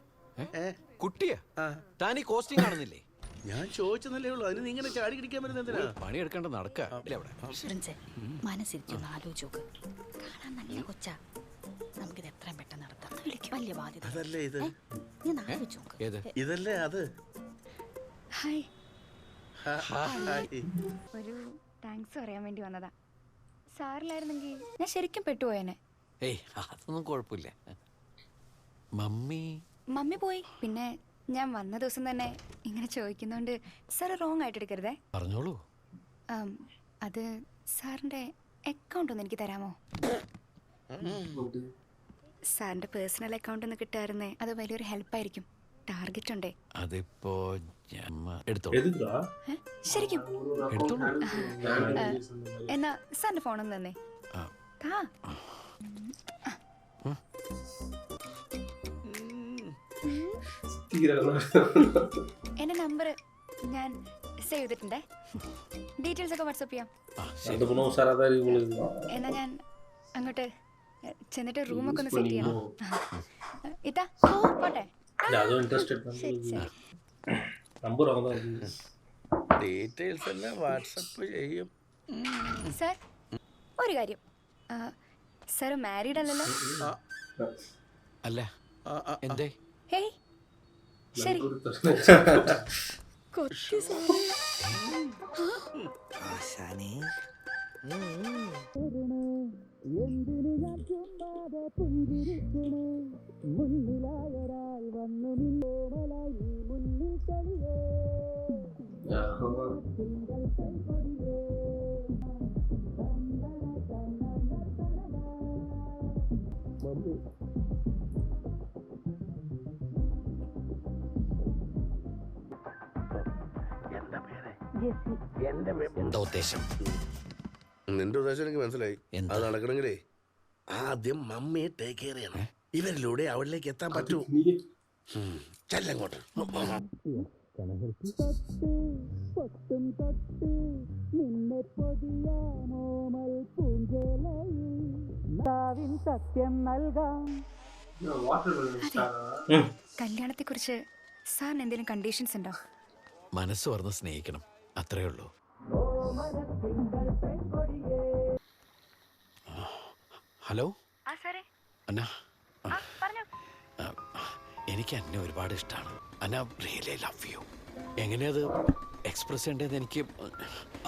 കുട്ടിയാ? താൻ ഈ കോസ്റ്റിംഗ് കാണുന്നില്ലേ? ഞാൻ ചോദിച്ചെന്നല്ലേ ഉള്ളൂ. അതിന് നീ ഇങ്ങനെ ചാടി കിടിക്കാൻ പറ്റുന്ന എന്തിനാ? പണിയെടുക്കേണ്ട നടക്കുക മനസ്സിരിച്ചൊന്ന് ആലോചിച്ചോക്ക്. കാണാൻ നല്ല കൊച്ചാ. നമുക്കിത് എത്രയും പെട്ടെന്ന് നടത്താം. വലിയ ബാധ്യത. അതല്ലേ ഇത്? ഇതല്ലേ അത്? ഹായ്. ഹായ്. ഒരു താങ്ക്സ് പറയാൻ വേണ്ടി വന്നതാ. സാറിലായിരുന്നെങ്കിൽ ഞാൻ ശരിക്കും പെട്ടുപോയേനെ. ഏയ് അതൊന്നും കുഴപ്പമില്ല. മമ്മി പോയി. പിന്നെ ഞാൻ വന്ന ദിവസം തന്നെ ഇങ്ങനെ ചോദിക്കുന്നോണ്ട് സാർ റോങ് ആയിട്ട് എടുക്കരുതേ. പറഞ്ഞോളൂ. അത് സാറിന്റെ അക്കൗണ്ട് ഒന്ന് എനിക്ക് തരാമോ? സാറിന്റെ പേഴ്സണൽ അക്കൗണ്ട് ഒന്ന് കിട്ടായിരുന്നേ അത് വലിയൊരു ഹെൽപ്പായിരിക്കും. ടാർഗറ്റ് ഉണ്ടേ. അതിപ്പോ ശരിക്കും എന്നാ സാറിന്റെ ഫോണൊന്ന് തന്നെ. എന്റെ നമ്പർ ഞാൻ സേവ് ചെയ്തിട്ടുണ്ടേ. ഡീറ്റെയിൽസ് ഒക്കെ വാട്സ്ആപ്പ് ചെയ്യാം. എന്നാ ഞാൻ അങ്ങോട്ട് ചെന്നിട്ട് റൂമൊക്കെ ഒന്ന് സെറ്റ് ചെയ്യണം. ഇതാ പോട്ടെ. ഡീറ്റെയിൽസ് എല്ലാം വാട്സപ്പ് ചെയ്യും. സാർ ഒരു കാര്യം, സാർ മാരീഡ് അല്ലല്ലോ? അല്ല. എന്തേ? ഹേയ് ശരി. എന്താ ഉദ്ദേശം? നിന്റെ ഉദ്ദേശം എനിക്ക് മനസ്സിലായി. അത് നടക്കണമെങ്കിലേ ആദ്യം മമ്മിയെ ടേക്ക് കെയർ ചെയ്യണം. ഇവരിലൂടെ അവളിലേക്ക് എത്താൻ പറ്റൂ. ചെല്ലങ്ങോട്ട്. കല്യാണത്തെ കുറിച്ച് സാറിന് എന്തെങ്കിലും കണ്ടീഷൻസ് ഉണ്ടോ? മനസ്സ് പറഞ്ഞ് സ്നേഹിക്കണം, അത്രേ ഉള്ളൂ. ഹലോ അന്ന, എനിക്ക് അന്നെ ഒരുപാട് ഇഷ്ടമാണ്. അന്ന റിയലി ലവ് യു. എങ്ങനെയത് എക്സ്പ്രസ് ചെയ്യേണ്ടത് എനിക്ക്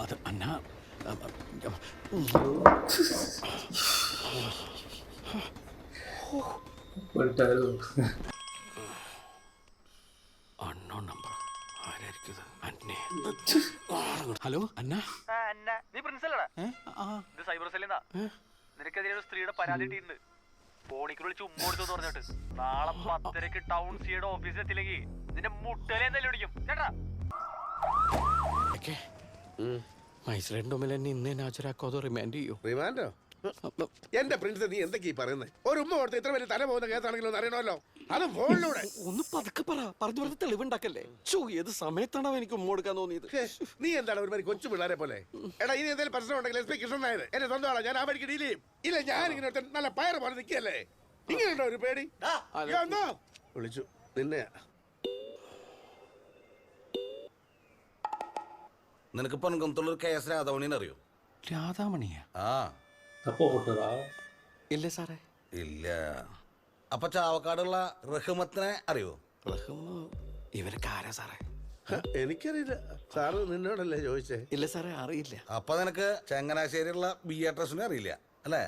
അത് അന്ന അണ്ണോ നമ്പർ ആരായിരിക്കും? ഹലോ അന്ന, നീ പ്രിൻസല്ലടാ? ഇത് സൈബർ സെല്ലിന്നാ. നിനക്കെതിരെ ഒരു സ്ത്രീയുടെ പരാതി ഇട്ടിട്ടുണ്ട്. ഫോണിക്ക് വിളിച്ച് ഉമ്മ കൊടുത്തു പറഞ്ഞിട്ട്. നാളെ 10:30 ടൗൺ സിയുടെ ഓഫീസിൽ എത്തില്ലെങ്കിൽ നിന്റെ മുട്ടലെ എന്തായാലും പിടിക്കും ചേട്ടാ. മൈസൂരിന്റെ മുമ്പിൽ എന്നെ ഇന്ന് നാച്ചുറാക്കോ റിമാൻഡ് ചെയ്യൂ. റിമാൻഡോ? എന്റെ പ്രിൻസ്, നീ എന്തൊക്കെയാ പറയുന്നത്? ഒരു ഉമ്മ കൊടുത്ത് ഇത്ര വലിയ തല പോകുന്ന കേസാണെങ്കിലും അറിയണമല്ലോ. അത് ഫോണിലൂടെ. ഒന്ന് പതുക്കെ പറഞ്ഞു പറഞ്ഞ തെളിവുണ്ടാക്കല്ലേ. ഏത് സമയത്താണോ എനിക്ക് ഉമ്മ കൊടുക്കാൻ തോന്നിയത്? നീ എന്താണ് ഒരുമാതിരി കൊച്ചു പിള്ളേരെ പോലെ? എടാ, ഇനി എന്തെങ്കിലും പ്രശ്നം ഉണ്ടെങ്കിൽ എസ് പി കൃഷ്ണൻ നായർ എന്റെ സ്വന്തം ആളാ. ഞാൻ ആ വഴിക്ക് ഡീൽ ചെയ്യും. ഇല്ല, ഞാൻ ഇങ്ങനെ നല്ല പയറ് പോലെ നിൽക്കുകയല്ലേ. ഇങ്ങനെയുണ്ടോ ഒരു പേടി? വിളിച്ചു നിന്നെയാ. നിനക്ക് പൊൻകുന്നത്തുള്ളൊരു കേസ് രാധാമണിനെ അറിയോ? രാധാമണിയാ? ആ ഇല്ല സാറേ. ഇല്ല. അപ്പൊ ചാവക്കാടുള്ള റഹ്മത്തിനെ അറിയോ? ഇവരൊക്കെ ആരാ സാറേ? എനിക്കറിയില്ല. സാറ് നിന്നോടല്ലേ ചോദിച്ചേ? ഇല്ല സാറേ, അറിയില്ല. അപ്പൊ നിനക്ക് ചങ്ങനാശ്ശേരിയുള്ള ബിയേട്രസിനെ അറിയില്ല അല്ലേ?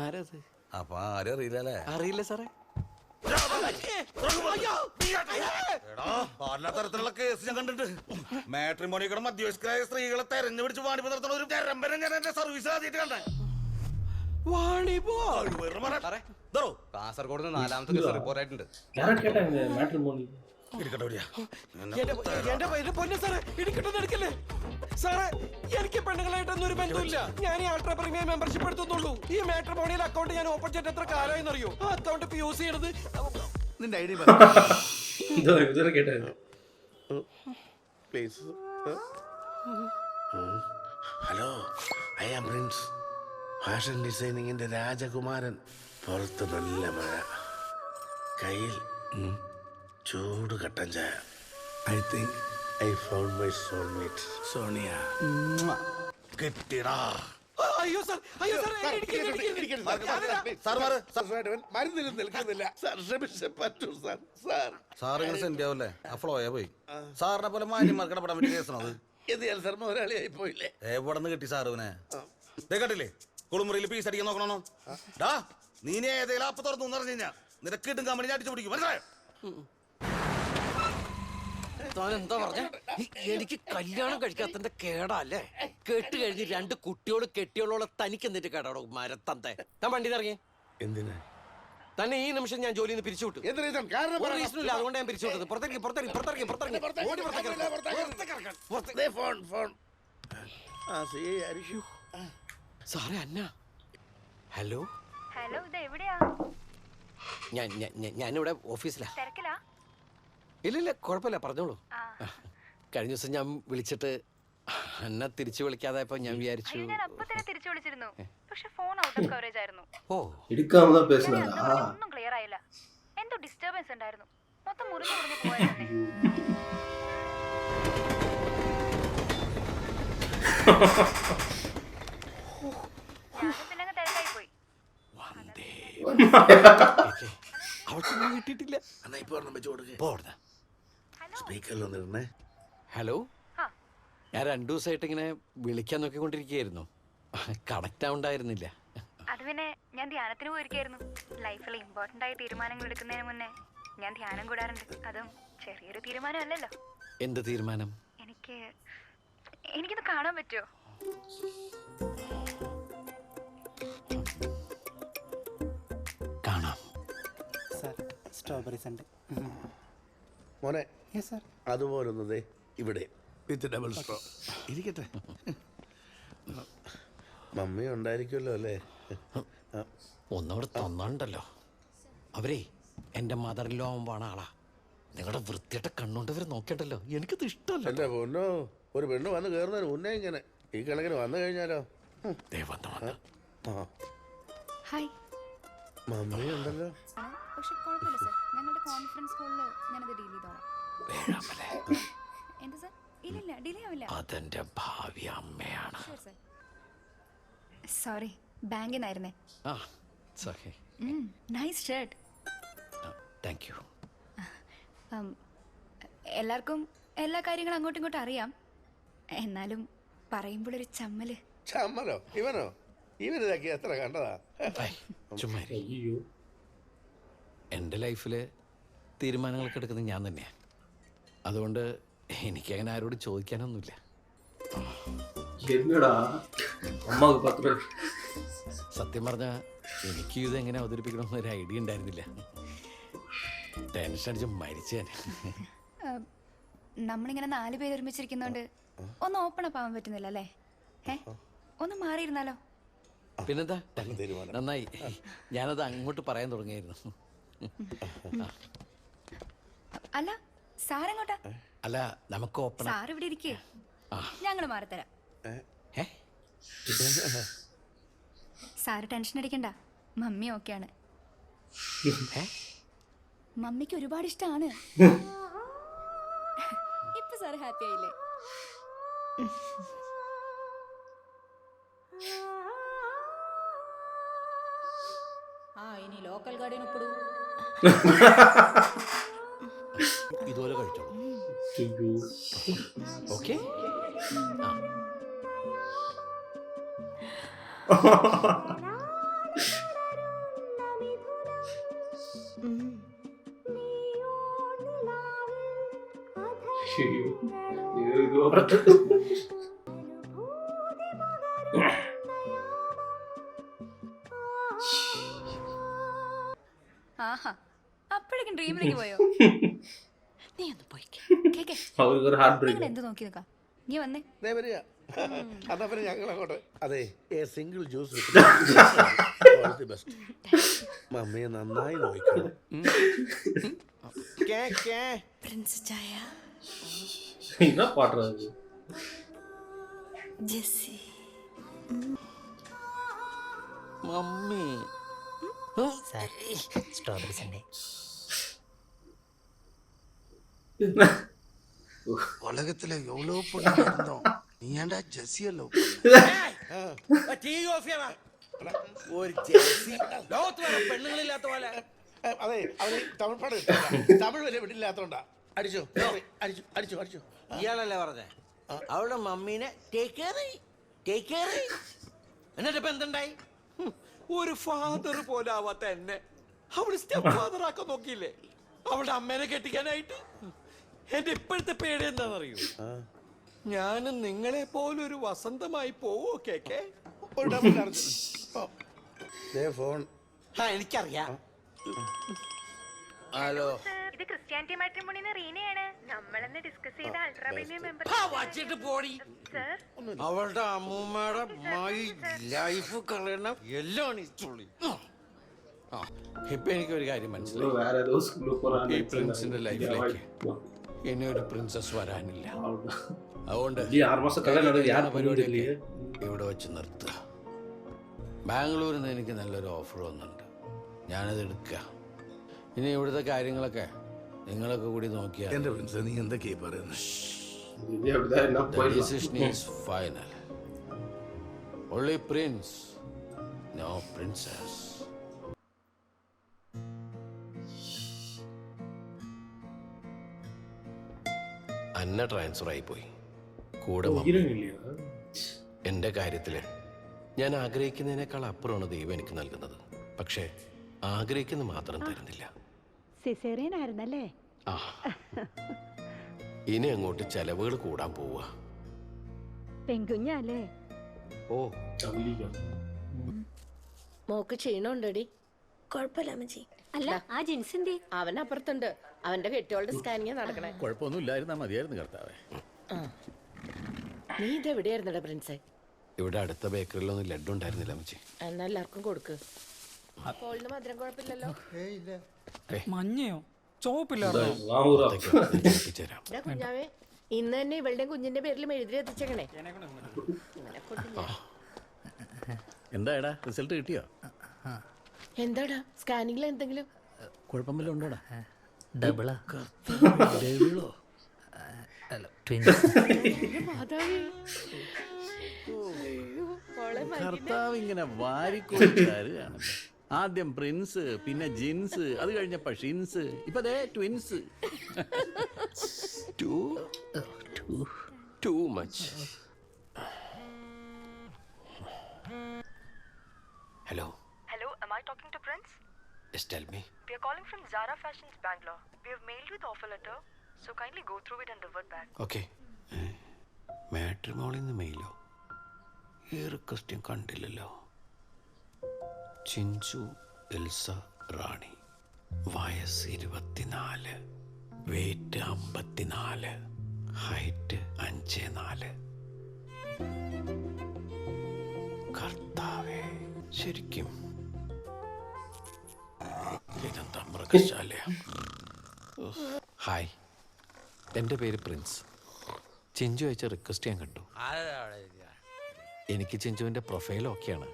ആരത്? അപ്പൊ ആരും അറിയില്ല അല്ലേ? അറിയില്ല സാറേ. പല തരത്തിലുള്ള കേസ് ഞാൻ കണ്ടിട്ട്. മാട്രിമോണിയുടെ മധ്യവയസ്കരായ സ്ത്രീകളെ തെരഞ്ഞു പിടിച്ച് വാണിപ്പ് നടത്തുന്ന ഒരു രമ്പരം ഞാൻ എന്റെ സർവീസ് ആദ്യമായിട്ട് കണ്ടേ. കാസർഗോഡ് 4ാമത്തെ കേസ് റിപ്പോർട്ട് ആയിട്ടുണ്ട്. സാറേ എനിക്ക് പെണ്ണുങ്ങളായിട്ടൊന്നും ഒരു ബന്ധമില്ല. ഞാൻ ഈ അൾട്രാ പ്രീമിയം മെമ്പർഷിപ്പ് എടുത്തുള്ളൂ. ഈ മാട്രിമോണിയൽ അക്കൗണ്ട് ഞാൻ ഓപ്പൺ ചെയ്തിട്ട് എത്ര കാലമായി അറിയോ? ആ അക്കൗണ്ട് ഇപ്പൊ യൂസ് ചെയ്യണത് നിന്റെ ID please. Hello, I am Prince. Fashion ഡിസൈനിങ്ങിന്റെ രാജകുമാരൻ. പുറത്ത് നല്ല മഴ, കയ്യിൽ ചൂട് കട്ടൻ ചായ. I think I found my soulmate Sonia. കിട്ടിടാ. അയ്യോ സാർ, അയ്യോ സാർ, മരുന്നിലും നിൽക്കുന്നില്ല. സാറിങ്ങനെ സെന്റ് ആവല്ലേ? ആ ഫ്ലോയാ പോയി. സാറിനെ പോലെ മാന്യന്മാർക്ക് ഇടപെടാൻ പറ്റിയ കേസാണത്. എന്ത് സാർ മുതലാളിയായി പോയില്ലേ? എവിടെ നിന്ന് കിട്ടി സാറിനെ? കേട്ടില്ലേ, കുളിമുറിയിൽ പീസ് അടിക്കാൻ നോക്കണോ? ഡാ, നീ ഏതെങ്കിലും അപ്പ് തുറന്നു പറഞ്ഞു കഴിഞ്ഞാ നിനക്ക് കിട്ടും കമ്പനി അടിച്ചു പിടിക്കും. മനസ്സിലായോ? എന്താ പറഞ്ഞ? എനിക്ക് കല്യാണം കഴിക്കാത്തന്റെ കേടാല്ലേ? കേട്ട് കഴിഞ്ഞ് 2 കുട്ടിയോട് കെട്ടിയോളോളം തനിക്ക് എന്നിട്ട് കേടാടോ മരത്തന്തേ. ഞാൻ വണ്ടി ഇറങ്ങി. എന്തിനാ തന്നെ ഈ നിമിഷം ഞാൻ ജോലിയിൽ നിന്ന് പിരിച്ചുവിട്ടു. ഒരു റീസണില്ല, അതുകൊണ്ട് ഞാൻ പിരിച്ചുവിട്ടത്. സാറേ അന്ന. ഹലോ ഹലോ, ഇത് എവിടെയാ? ഞാനിവിടെ ഓഫീസിലാ. ഇല്ല കുഴപ്പമില്ല, പറഞ്ഞോളൂ. കഴിഞ്ഞ ദിവസം ഞാൻ വിളിച്ചിട്ട് അന്ന തിരിച്ചു വിളിക്കാതായപ്പോ ഞാൻ വിചാരിച്ചു. തിരിച്ചു വിളിച്ചിരുന്നു, പക്ഷെ ഫോൺ ഔട്ട് ഓഫ് കവറേജ് ആയിരുന്നു. ഒന്നും ക്ലിയർ ആയില്ല. എന്തോ ഡിസ്റ്റർബൻസ് ഉണ്ടായിരുന്നു. മൊത്തം മുറിഞ്ഞു പോയായിരുന്നു. പിന്നെ തിരക്കായി പോയി. അവൾക്കൊന്നും കിട്ടിയിട്ടില്ല. ഹലോ, ഞാൻ 2 ദിവസമായിട്ട് ഇങ്ങനെ വിളിക്കാൻ നോക്കിക്കൊണ്ടിരിക്കുകയായിരുന്നു. കണക്റ്റ് ആവുണ്ടായിരുന്നില്ല. അത് പിന്നെ ഞാൻ ധ്യാനത്തിന് പോയിരിക്കായിരുന്നു. ലൈഫിൽ ഇമ്പോർട്ടന്റ് ആയ തീരുമാനങ്ങൾ എടുക്കുന്നതിന് മുന്നേ ഞാൻ ധ്യാനം കൂടാറുണ്ട്. അതും ചെറിയൊരു തീരുമാനം അല്ലല്ലോ. എന്ത് തീരുമാനം? എനിക്കിത് കാണാൻ പറ്റുമോ? കാണാം. സ്ട്രോബെറി സണ്ട് മോനെ. അതുപോലൊന്നതേ ഇവിടെ വിത്ത് ഡബിൾ സ്ട്രോ ഇരിക്കട്ടെ. മമ്മി ഉണ്ടായിരിക്കുമല്ലോ അല്ലേ? ഒന്നോട് തന്നുണ്ടല്ലോ. അവരേ എന്റെ മദർ ലോ ആവുമ്പോണ് ആളാ. നിങ്ങളുടെ വൃത്തിയായിട്ട് കണ്ണുകൊണ്ട് ഇവർ നോക്കിയിട്ടല്ലോ. എനിക്കത് ഇഷ്ടമല്ല. എന്റെ പൊന്നോ, ഒരു പെണ്ണ് വന്ന് കയറുന്നതിന് മുന്നേ ഇങ്ങനെ ഈ കണക്കിന് വന്നു കഴിഞ്ഞാലോ? മമ്മി ഉണ്ടല്ലോ. പക്ഷെ കുഴപ്പമില്ല സർ, ഞങ്ങളുടെ കോൺഫറൻസ് കോളിൽ ഞാനത് ഡീൽ ചെയ്തോളാം. എന്താ സർ? ഇല്ലില്ല, ഡിലേ ആവില്ല. അതെന്റെ ഭാവി അമ്മയാണ്. സോറി, ബാങ്കിൽ നിന്നായിരുന്നേ. Nice shirt. Thank you. എല്ലാവർക്കും എല്ലാ കാര്യങ്ങളും അങ്ങോട്ടും ഇങ്ങോട്ടും അറിയാം. എന്നാലും പറയുമ്പോഴൊരു ചമ്മല്. ചമ്മലോ? ഇവനോ? ഇവനിതാക്കി എത്ര കണ്ടതാ? എൻ്റെ ലൈഫിൽ തീരുമാനങ്ങളൊക്കെ എടുക്കുന്നത് ഞാൻ തന്നെയാണ്. അതുകൊണ്ട് എനിക്കങ്ങനെ ആരോട് ചോദിക്കാനൊന്നുമില്ല. സത്യം പറഞ്ഞാൽ എനിക്ക് ഇത് എങ്ങനെ അവതരിപ്പിക്കണമെന്നൊരു ഐഡിയ ഉണ്ടായിരുന്നില്ല. ടെൻഷൻ അടിച്ച് മരിച്ചാൻ. നമ്മളിങ്ങനെ 4 പേര് ഒരുമിച്ചിരിക്കുന്നോണ്ട് ഒന്ന് ഓപ്പൺ അപ്പ് ആവാൻ പറ്റുന്നില്ല അല്ലേ? ഒന്ന് മാറിയിരുന്നാലോ? പിന്നെന്താ, നന്നായി. ഞാനത് അങ്ങോട്ട് പറയാൻ തുടങ്ങിയായിരുന്നു. അല്ല, സാറെങ്ങോട്ടാ? അല്ല, നമുക്ക് ഓപ്പൺ. സാർ ഇവിടെ ഇരിക്കേ, ഞങ്ങൾ മാറിത്തരാം. സാറ് ടെൻഷൻ അടിക്കണ്ട, മമ്മി ഓക്കെയാണ്. മമ്മിക്ക് ഒരുപാട് ഇഷ്ടമാണ്. ഇപ്പൊ സാർ ഹാപ്പി ആയില്ലേ? ഇനി ലോക്കൽ ഗാർഡിയൻ ഒപ്പിടൂ. ഇതുപോലെ കഴിച്ചോളൂ. ഓക്കെ. ആഹാ, അപ്പോഴേക്കും ഡ്രീമിലേക്ക് പോയോ? നീ ഒന്ന് പോയി എന്ത് നോക്കി നിൽക്കാം. നീ വന്നേ. അതെ സിംഗിൾ ജ്യൂസ് മമ്മിയെ നന്നായി നോക്കണം. പ്രിൻസ് ചായ என்ன பாடுறது? Jessie mummy strawberry Sunday. உலகத்துல எவ்வளவு பொண்ணு இருந்தோம், நீ ஏன்டா ஜெஸ்ஸிய லவ் ഒരു ജെസ്സി ലോകത്ത് വേറെ പെണ്ണുങ്ങളില്ലാത്ത പോലെ. അതെ അവന് തമിഴ് പാട് തമിഴ് വരെ വിട്ടില്ലാത്തോണ്ടാ. അടിച്ചോ അടിച്ചു അടിച്ചു അടിച്ചു. ഇയാളല്ലേ പറഞ്ഞേ അവളുടെ മമ്മീനെ ടേക്ക് കെയർ എന്നിട്ട് ഇപ്പൊ എന്തുണ്ടായി? ഒരു ഫാദർ പോലെ ആവാത്ത എന്നെ അവള് സ്റ്റെപ്പ് ഫാദർ ആക്കാൻ നോക്കിയില്ലേ അവളുടെ അമ്മേനെ കെട്ടിക്കാനായിട്ട്. എന്റെ ഇപ്പോഴത്തെ പേടി എന്താണെന്നറിയൂ? ഞാനും നിങ്ങളെ പോലൊരു വസന്തമായി പോവോ കേക്കെ? എനിക്കറിയാം. ഹലോ, ഇത് ക്രിസ്ത്യാനിറ്റി മാട്രിമോണിന്ന് റീനയാണ്. നമ്മളന്ന് ഡിസ്കസ് ചെയ്ത അൾട്രാ പ്രീമിയം മെമ്പർ. വച്ചിട്ട് പോടി. അവളുടെ അമ്മൂമ്മയുടെ മൈ ലൈഫ് കളയണ എല്ലാം ഇഷ്ടമുള്ളി. ഇപ്പൊ എനിക്കൊരു കാര്യം മനസ്സിലായി. ഈ പ്രിൻസിന്റെ ലൈഫിലേക്ക് ഇനി ഒരു പ്രിൻസസ് വരാനില്ല. അതുകൊണ്ട് പരിപാടി ഇവിടെ വെച്ച് നിർത്തുക. ബാംഗ്ലൂരിൽ നിന്ന് എനിക്ക് നല്ലൊരു ഓഫർ വന്നിട്ടുണ്ട്. ഞാനത് എടുക്കുക. ഇനി ഇവിടുത്തെ കാര്യങ്ങളൊക്കെ നിങ്ങളൊക്കെ കൂടി നോക്കിയാൽ എന്റെ പ്രിൻസ് നീ എന്തൊക്കെയാ പറയുന്നത്? The decision is final. Only prince, no princess. Anna transfer ആയിപ്പോയി. കൂടെ എൻ്റെ കാര്യത്തില് ഞാൻ ആഗ്രഹിക്കുന്നതിനേക്കാൾ അപ്പുറമാണ് ദൈവം എനിക്ക് നൽകുന്നത്. പക്ഷേ ആഗ്രഹിക്കുന്ന മാത്രം തരുന്നില്ല. സിസേറിയൻ ആയിരുന്നല്ലേ? ആ, ഇനി അങ്ങോട്ട് ചെലവുകൾ കൂടാൻ പോവുക. പെൺകുഞ്ഞല്ലേ? ഓ, മോക്ക് ക്ഷീണമുണ്ടടി? കുഴപ്പമില്ല അമ്മച്ചി. അല്ല, ആ ജിൻസിന്റെ അവൻ അപ്പുറത്തുണ്ട്. അവന്റെ കെട്ടിയോളുടെ സ്കാനിങ് നടക്കണേ. കുഴപ്പമൊന്നുമില്ലായിരുന്നാ മതിയായിരുന്നു കർത്താവേ. നീ ഇതെവിടെയായിരുന്നടാ പ്രിൻസേ? ഇവിടെ അടുത്ത ബേക്കറിയിലൊന്നും ലഡ്ഡു ഉണ്ടായിരുന്നില്ല അമ്മച്ചി. എന്നാ എല്ലാവർക്കും കൊടുക്ക്. പോളിന് മധുരം കുഴപ്പമില്ലല്ലോ? മഞ്ഞയോ ചോപ്പില്ല. കുഞ്ഞാവേ, ഇന്ന് തന്നെ ഇവളുടെ കുഞ്ഞിന്റെ പേരിൽ എഴുതി എത്തിച്ചേക്കണേ. എന്താടാ റിസൾട്ട് കിട്ടിയോ? എന്താടാ സ്കാനിങ്ങിൽ എന്തെങ്കിലും കുഴപ്പം വല്ലതും ഉണ്ടോടാ? ഡബിളോ കർത്താവ് ഇങ്ങനെ വാരിക്കൊടുക്കാണ്. ആദ്യം പ്രിൻസ്, പിന്നെ ജിൻസ്, അത് കഴിഞ്ഞപ്പോ ഷിൻസ്, ഇപ്പൊ ദേ twins. Too much. Hello. Hello, am I talking to Prince? Yes, tell me. We are calling from Zara Fashions, Bangalore. We have mailed you the offer letter, so kindly go through it and revert back. Okay. മാട്രിമോണിന്ന് മെയിലോ? ഈ request ഞാൻ കണ്ടില്ലല്ലോ. Chinchu Elsa റാണി, വയസ്സ് 24, wait 54, height 5'4". കർത്താവേ, ശരിക്കും ഇതെന്താ മൃഗശാലയാ? Hi, എൻ്റെ പേര് Prince. Chinchu അയച്ച റിക്വസ്റ്റ് ഞാൻ കണ്ടു. എനിക്ക് ചിഞ്ചുവിൻ്റെ പ്രൊഫൈൽ ഓക്കെയാണ്.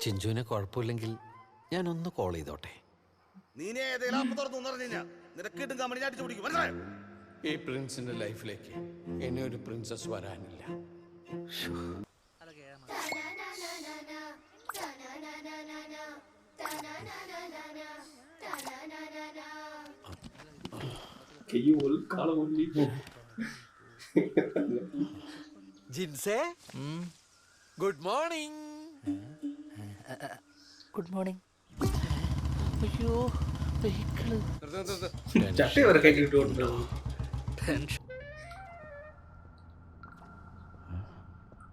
ചിഞ്ചുവിനെ കുഴപ്പമില്ലെങ്കിൽ ഞാനൊന്ന് കോൾ ചെയ്തോട്ടെ? നീനെ ഏതെങ്കിലും അപ്പൊ തുറന്നു പറഞ്ഞു നിനക്ക് കിട്ടും കമ്പനി അടിച്ചു പിടിക്കും മനസ്സിലായോ? ഈ പ്രിൻസിന്റെ ലൈഫിലേക്ക് എന്നെ ഒരു പ്രിൻസസ് വരാനില്ല. ജിൻസേ ഗുഡ് മോർണിംഗ്. Good morning. അയ്യോ വെഹിക്കിള് ചട്ടി വരെ കൈ കിട്ടുമോ?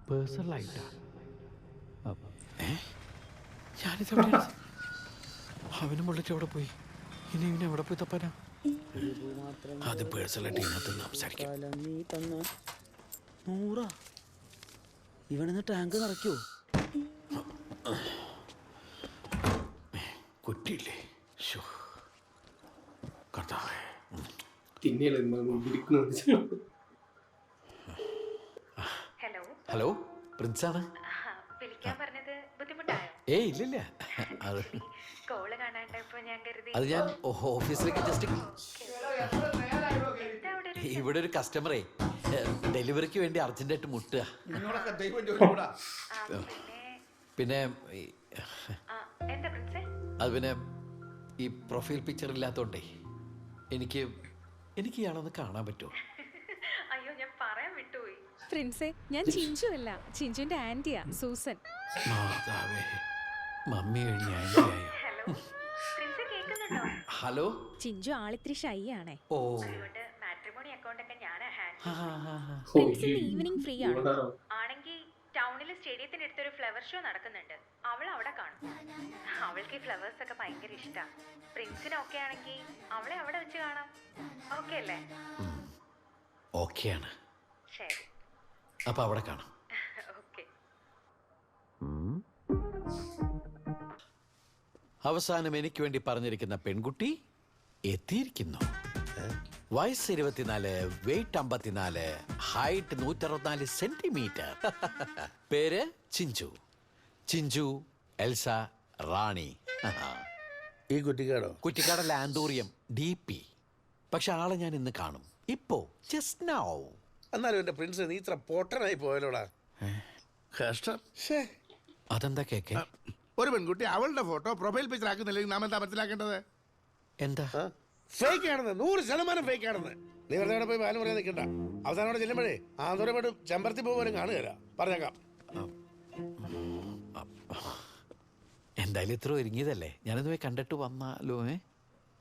പേഴ്സണലായിട്ടാ അവനും വിളിച്ച് എവിടെ പോയി? ഇനി ഇവനെ എവിടെ പോയി തപ്പാനാ? അത് പേഴ്സണലായിട്ട് ഇതിനകത്ത് സംസാരിക്കാം. 100 ഇവനിന്ന് ടാങ്ക് നിറയ്ക്കോ? കുറ്റിയില്ലേ? കർത്താവേ. ഹലോ പ്രിൻസാണ്. വിളിക്കാൻ പറഞ്ഞത് ബുദ്ധിമുട്ടായോ? ഏയ് ഇല്ലില്ല. അത് കോള് കാണാണ്ടപ്പോ ഞാൻ കരുതി അത് ഞാൻ ഓഫീസിലേക്ക് ജസ്റ്റ് ഇവിടെ ഒരു കസ്റ്റമറേ ഡെലിവറിക്ക് വേണ്ടി അർജന്റായിട്ട് മുട്ടുക. പിന്നെ എന്താ പ്രിൻസേ? അത് പിന്നെ ഈ പ്രൊഫൈൽ പിക്ചർ ഇല്ലാത്തോണ്ടേ എനിക്ക് ഇയാളൊന്ന് കാണാൻ പറ്റുമോ? അയ്യോ ഞാൻ പറയാൻ വിട്ടുപോയി. പ്രിൻസേ ഞാൻ ചിഞ്ചു അല്ല, ചിഞ്ചുവിന്റെ ആന്റിയാ സൂസൻ. മമ്മി ഞാൻ പ്രിൻസേ കേൾക്കുന്നുണ്ടോ? ഹലോ. ചിഞ്ചു ആളിത്തിരി ഷൈ ആണേ. ഓ മാട്രിമോണി അക്കൗണ്ട് ഒക്കെ ഞാനാ പ്രിൻസിന് ഈവനിങ് ഫ്രീ ആണ്. ആണെങ്കിൽ ടൗണിലെ സ്റ്റേഡിയത്തിന്റെ അടുത്തൊരു ഫ്ലവർ ഷോ നടക്കുന്നുണ്ട്. അവൾ അവിടെ കാണും. അവൾക്ക് ഈ ഫ്ലവേഴ്സ് ഒക്കെ ഭയങ്കര ഇഷ്ടാ. പ്രിൻസിന് ഓക്കെ ആണെങ്കിൽ അവളെ അവിടെ വെച്ച് കാണാം. ഓക്കെ അല്ലേ? ഓക്കെയാണ്. ശരി അപ്പൊ അവിടെ കാണാം. ഓക്കെ. അവസാനം എനിക്ക് വേണ്ടി പറഞ്ഞിരിക്കുന്ന പെൺകുട്ടി എത്തിയിരിക്കുന്നു. വയസ്സ് 24, വെയിറ്റ് 54, ഹൈറ്റ് 164 സെന്റിമീറ്റർ. പേര് ചിഞ്ചു എൽസ റാണി. ഈ കുറ്റിക്കാട് ലാന്തൂറിയം DP. പക്ഷെ ആളെ ഞാൻ ഇന്ന് കാണും. ഇപ്പോ ജസ്റ്റ് നൗ. എന്നാലും എന്റെ പ്രിൻസ് നീ ഇത്ര പൊട്ടനായി പോയല്ലോടാ. കഷ്ടം. അതെന്താ കേക്ക്? ഒരു പെൺകുട്ടി അവളുടെ ഫോട്ടോ പ്രൊഫൈൽ പിക്ചർ ആക്കുന്നില്ലെങ്കിൽ നാം എന്താ മനസ്സിലാക്കേണ്ടത്? എന്താ ഫേക്ക് ആണെന്ന്, 100% ഫേക്ക് ആണെന്ന്. നീ വെറുതെ അവിടെ പോയി പാലും പറയാൻ നിൽക്കണ്ട. അവസാനം അവിടെ ചെല്ലുമ്പോഴേ ആന്തോരമായിട്ട് ചെമ്പരത്തി പോലും കാണുകയില്ല. പറഞ്ഞേക്കാം. എന്തായാലും ഇത്ര ഒരുങ്ങിയതല്ലേ, ഞാനത് പോയി കണ്ടിട്ട് വന്നാലോ?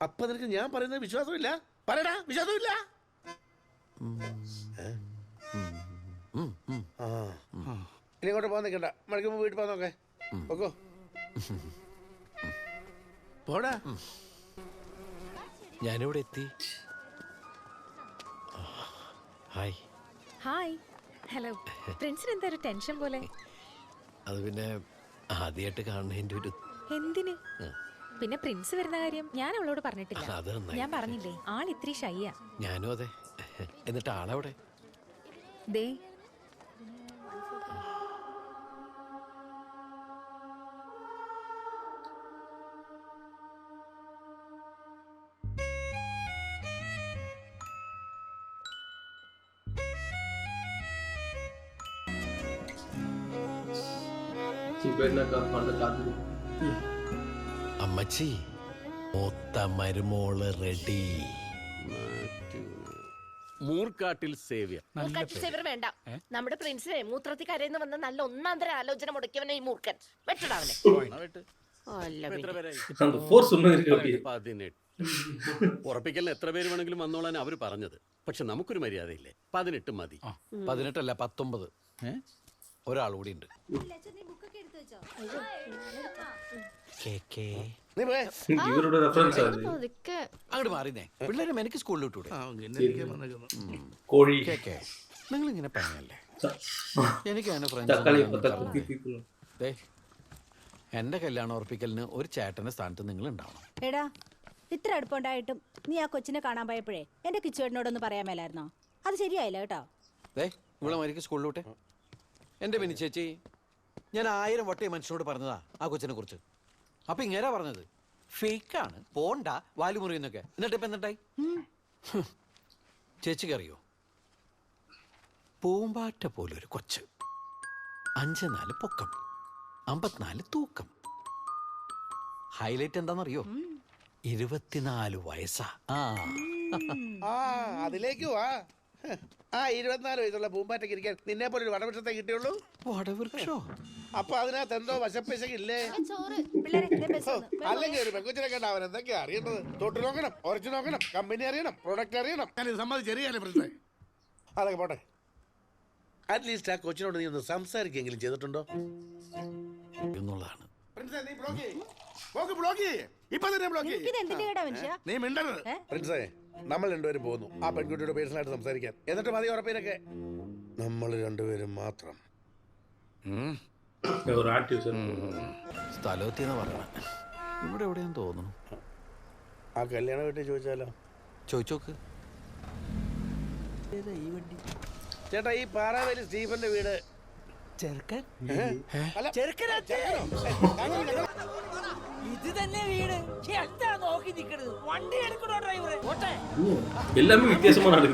അപ്പൊ നിനക്ക് ഞാൻ പറയുന്നത് വിശ്വാസമില്ല? പറയടാ, വിശ്വാസമില്ല. ഇനി ഇങ്ങോട്ട് പോകാൻ നിൽക്കണ്ട. മണിക്കുമ്പോ വീട്ടിൽ പോകാൻ നോക്കേ. ഓക്കോ പോടാ. ഞാനിവിടെ എത്തി. ഹായ്. ഹായ്. ഹലോ. പ്രിൻസിന് എന്താ ഒരു ടെൻഷൻ പോലെ? അത് പിന്നെ ആദ്യമായിട്ട് കാണുന്നതിന്റെ ഒരു. എന്തിന്? പിന്നെ പ്രിൻസ് വരുന്ന കാര്യം ഞാൻ അവളോട് പറഞ്ഞിട്ടില്ല. ഞാൻ പറഞ്ഞില്ലേ ആൾ ഇത്തിരി ഷൈയാ. ഞാനും അതെ. എന്നിട്ട് ആളെവിടെ? ദേ അമ്മച്ചി മൂത്ത മരുമോള് റെഡി. മൂർക്കാട്ടിൽ സേവ്യർ. മൂർക്കാട്ടിൽ സേവ്യർ വേണ്ട. നമ്മുടെ പ്രിൻസിനെ മൂത്രത്തിൽ കരയെന്ന് വന്ന നല്ല ഒന്നാന്തര ആലോചന മുടക്കിയവനെ ഈ മൂർഖൻ വെട്ടിടാവനെ. 18. ഉറപ്പിക്കലിന് എത്ര പേര് വേണമെങ്കിലും വന്നോളാൻ അവര് പറഞ്ഞത്. പക്ഷെ നമുക്കൊരു മര്യാദയില്ലേ. 18 മതി. 18 അല്ല 19. ഒരാൾ കൂടി ഉണ്ട്. അങ്ങോട്ട് മാറിന്നേ. പിള്ളേരും എനിക്ക് സ്കൂളിൽ വിട്ടൂടെ? നിങ്ങൾ ഇങ്ങനെ പറഞ്ഞല്ലേ. എനിക്ക് അങ്ങനെ ഫ്രണ്ട്സ്. എന്റെ കല്യാണം ഉറപ്പിക്കലിന് ഒരു ചേട്ടന്റെ സ്ഥാനത്ത് നിങ്ങൾ ഉണ്ടാവണം. എടാ ഇത്ര അടുപ്പുണ്ടായിട്ടും നീ ആ കൊച്ചിനെ കാണാൻ പോയപ്പോഴേ എന്റെ കിച്ചുവേട്ടനോടൊന്ന് പറയാൻ മേലായിരുന്നോ? അത് ശരിയായില്ല കേട്ടോ. ഇവിടെ മരിക്ക് സ്കൂളിൽ വിട്ടെ. എന്റെ പിന്നെ ചേച്ചി, ഞാൻ 1000 വട്ടം മനുഷ്യനോട് പറഞ്ഞതാ ആ കൊച്ചിനെ കുറിച്ച്. അപ്പൊ ഇങ്ങേരാ പറഞ്ഞത് ഫേക്കാണ്, പോണ്ട, വാലുമുറിയെന്നൊക്കെ. എന്നിട്ട് ഇപ്പം എന്നിട്ടായി? ചേച്ചിക്ക് അറിയോ, പൂമ്പാറ്റ പോലൊരു കൊച്ച്, 5'4" പൊക്കം, 54 തൂക്കം. ഹൈലൈറ്റ് എന്താണെന്നറിയോ, 24 വയസ്സാ. അതിലേക്ക് വാ. 24 വയസ്സുള്ള പൂമ്പാറ്റയ്ക്ക് ഇരിക്കാൻ നിന്നെ പോലെ ഒരു വടവൃക്ഷത്തെ കിട്ടിയുള്ളൂ. വടവൃക്ഷോ? അപ്പൊ അതിനകത്ത് എന്തോ വശപ്പശകില്ലേ? അല്ലെങ്കിൽ ഒരു പെങ്കുച്ചിനെ കണ്ട അവൻ എന്തൊക്കെയാ അറിയേണ്ടത്? തൊട്ട് നോക്കണം, ഉറച്ചു നോക്കണം, കമ്പനി അറിയണം, പ്രൊഡക്റ്റ് അറിയണം. ഞാൻ സമ്മതിച്ചറിയാലേ പ്രശ്നം. അതൊക്കെ പോട്ടെ. അറ്റ്ലീസ്റ്റ് ആ കൊച്ചിനോട് നീ ഒന്ന് സംസാരിക്കെങ്കിലും ചെയ്തിട്ടുണ്ടോ എന്നുള്ളതാണ്. നീ മിണ്ടരുത് പ്രിൻസേ. നമ്മൾ രണ്ടുപേരും പോകുന്നു ആ പെൺകുട്ടിയുടെ പേഴ്സണലായിട്ട് സംസാരിക്കാൻ. എന്നിട്ട് മതി ഉറപ്പിനൊക്കെ. നമ്മൾ രണ്ടുപേരും മാത്രം. സ്ഥലത്തെന്ന് പറഞ്ഞ ഇവിടെ എവിടെയെന്ന് തോന്നുന്നു. ആ കല്യാണ വീട്ടിൽ ചോദിച്ചാലോ? ചോദിച്ചോക്ക്. ഈ വണ്ടി ചേട്ടാ, ഈ പാറാവേലി സ്റ്റീഫന്റെ വീട്. ചെറുക്കൻ ഇത് തന്നെ വീട്. എന്താ നോക്കി നിക്കണത്? വണ്ടി എടുക്കണോ ഡ്രൈവറെ? എല്ലാമേ വ്യത്യാസമാണ്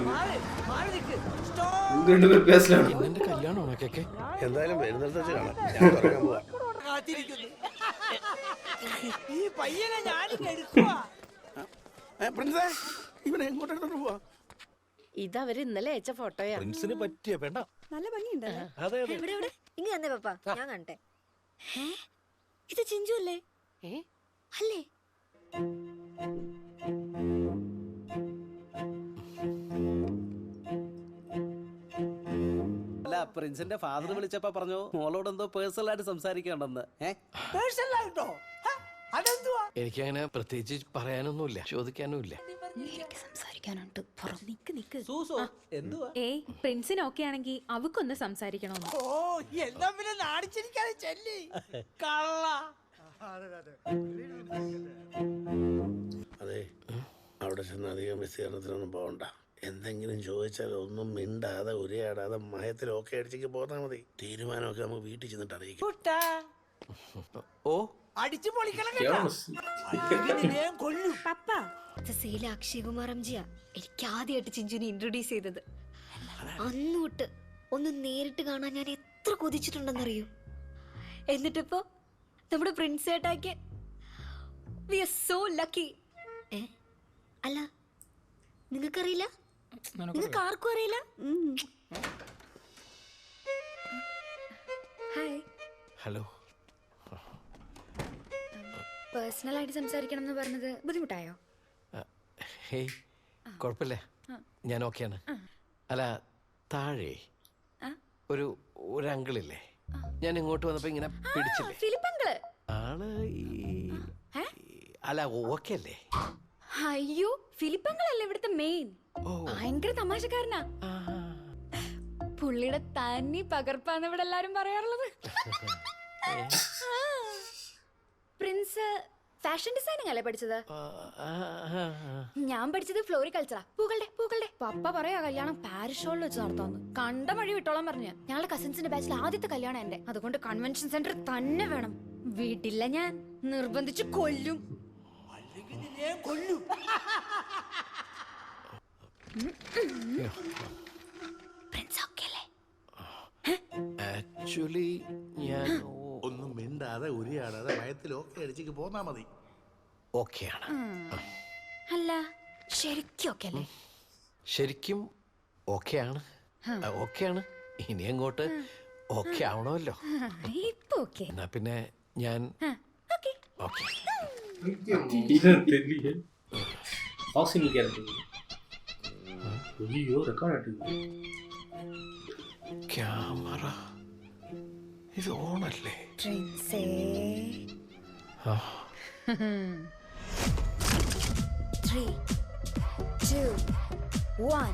എന്റെ കല്യാണമാണോ കേക്കെ? എന്തായാലും വരുന്നിടത്ത് വെച്ച് കാണാം. ഞാൻ തുടങ്ങാൻ പോവാ. ഈ പയ്യനെ ഞാനും എടുക്കുവാ. പ്രിൻസേ, ഇവനെ എങ്ങോട്ട് എടുത്തോണ്ട് പോവാ? ഇതവര് ഇന്നലെ അയച്ച ഫോട്ടോയാ. പ്രിൻസിന് പറ്റിയ വേണ്ട. നല്ല ഭംഗിയുണ്ടല്ലേ? എവിടെ എവിടെ ഇങ്ങനെ തന്നെ പപ്പ, ഞാൻ കണ്ടേ. ഇത് ചിഞ്ചു അല്ലേ? അല്ലേ? അല്ല, പ്രിൻസിന്റെ ഫാദർ വിളിച്ചപ്പോ പറഞ്ഞു മോളോട് എന്തോ പേഴ്സണൽ ആയിട്ട് സംസാരിക്കണ്ടെന്ന്. എനിക്കങ്ങനെ പ്രത്യേകിച്ച് പറയാനൊന്നുമില്ല, ചോദിക്കാനുമില്ല. സംസാരിക്കാനുണ്ട്. ഏയ് പ്രിൻസിന് ഓക്കെ ആണെങ്കിൽ അവക്കൊന്ന് സംസാരിക്കണമെന്ന്. ഓ, എന്നാ പിന്നെ നാടിച്ചിരിക്കാതെ ചെല്ലി കള്ള. അതെ, അവിടെ ചെന്ന് അധികം വിസ്തീർണത്തിനൊന്നും പോകണ്ട. എന്തെങ്കിലും ചോദിച്ചാൽ ഒന്നും മിണ്ടാതെ ഉരയാടാതെ മയത്തിൽ ഓക്കെ അടിച്ചേക്ക് പോന്നാൽ മതി. തീരുമാനമൊക്കെ നമുക്ക് വീട്ടിൽ ചെന്നിട്ട് അറിയിക്കും. ഓ, അടിച്ചു പൊളിക്കണം. പപ്പ, അക്ഷയ് കുമാർ എംജിയാ എനിക്ക് ആദ്യമായിട്ട് ചിഞ്ചുനെ ഇൻട്രൊഡ്യൂസ് ചെയ്തത്. അന്നോട്ട് ഒന്ന് നേരിട്ട് കാണാൻ ഞാൻ എത്ര കൊതിച്ചിട്ടുണ്ടെന്നറിയൂ. എന്നിട്ടിപ്പോ നമ്മുടെ പ്രിൻസ് ഏട്ടാക്ക് വി ആർ സോ ലക്കി. അല്ല, നിങ്ങൾക്കറിയില്ല? നിങ്ങൾക്ക് ആർക്കും അറിയില്ല? ഹായ്. ഹലോ. പേഴ്സണൽ ആയിട്ട് സംസാരിക്കണം എന്ന് പറഞ്ഞത് ബുദ്ധിമുട്ടായോ? ഹേയ്, കുഴപ്പമില്ല, ഞാൻ ഓക്കെയാണ്. അല്ല, താഴെ ഒരു അങ്കിളില്ലേ, ഞാൻ ഇങ്ങോട്ട് വന്നപ്പോ ഇങ്ങനെ പിടിച്ചില്ലേ? ഫിലിപ്പങ്കിള് ആള് അല്ല, ഓക്കെ അല്ലേ? അയ്യോ, ഫിലിപ്പങ്കിളല്ലേ ഇവിടുത്തെ മെയിൻ. ഭയങ്കര തമാശക്കാരനാ. പുള്ളിയുടെ തനി പകർപ്പാന്ന് ഇവിടെ എല്ലാരും പറയാറുള്ളത്. പ്രിൻസ് ഫാഷൻ ഡിസൈനിങ് അല്ലേ പഠിച്ചത്? ഞാൻ പഠിച്ചത് ഫ്ലോറികൾച്ചറാ. പൂക്കളുടെ. പപ്പ പറയാ കല്യാണം പാരിഷ് ഹാളിൽ വെച്ച് നടത്താന്ന്. കണ്ട വഴി വിട്ടോളാൻ പറഞ്ഞു. ഞങ്ങളുടെ കസിൻസിന്റെ ബാച്ചിൽ ആദ്യത്തെ കല്യാണം എന്റെ. അതുകൊണ്ട് കൺവെൻഷൻ സെന്റർ തന്നെ വേണം. വീട്ടില്ല, ഞാൻ നിർബന്ധിച്ച് കൊല്ലും. ആക്ച്വലി ഞാൻ ഒന്നും മിണ്ടാതെ ഉരിയാടാതെ മയത്തിൽ ഓക്കെ അടിച്ചേക്ക് പോന്നാ മതി. ഓക്കെയാണ്. അല്ല, ശരിക്കും ഓക്കെ അല്ലേ? ശരിക്കും ഓക്കെയാണ്. ഓക്കെയാണ്. ഇനി അങ്ങോട്ട് ഓക്കെ ആവണമല്ലോ. എന്നാ പിന്നെ ഞാൻ ഓക്കെ. ക്യാമറ ഇത് ഓണല്ലേ? 3, 2, 1.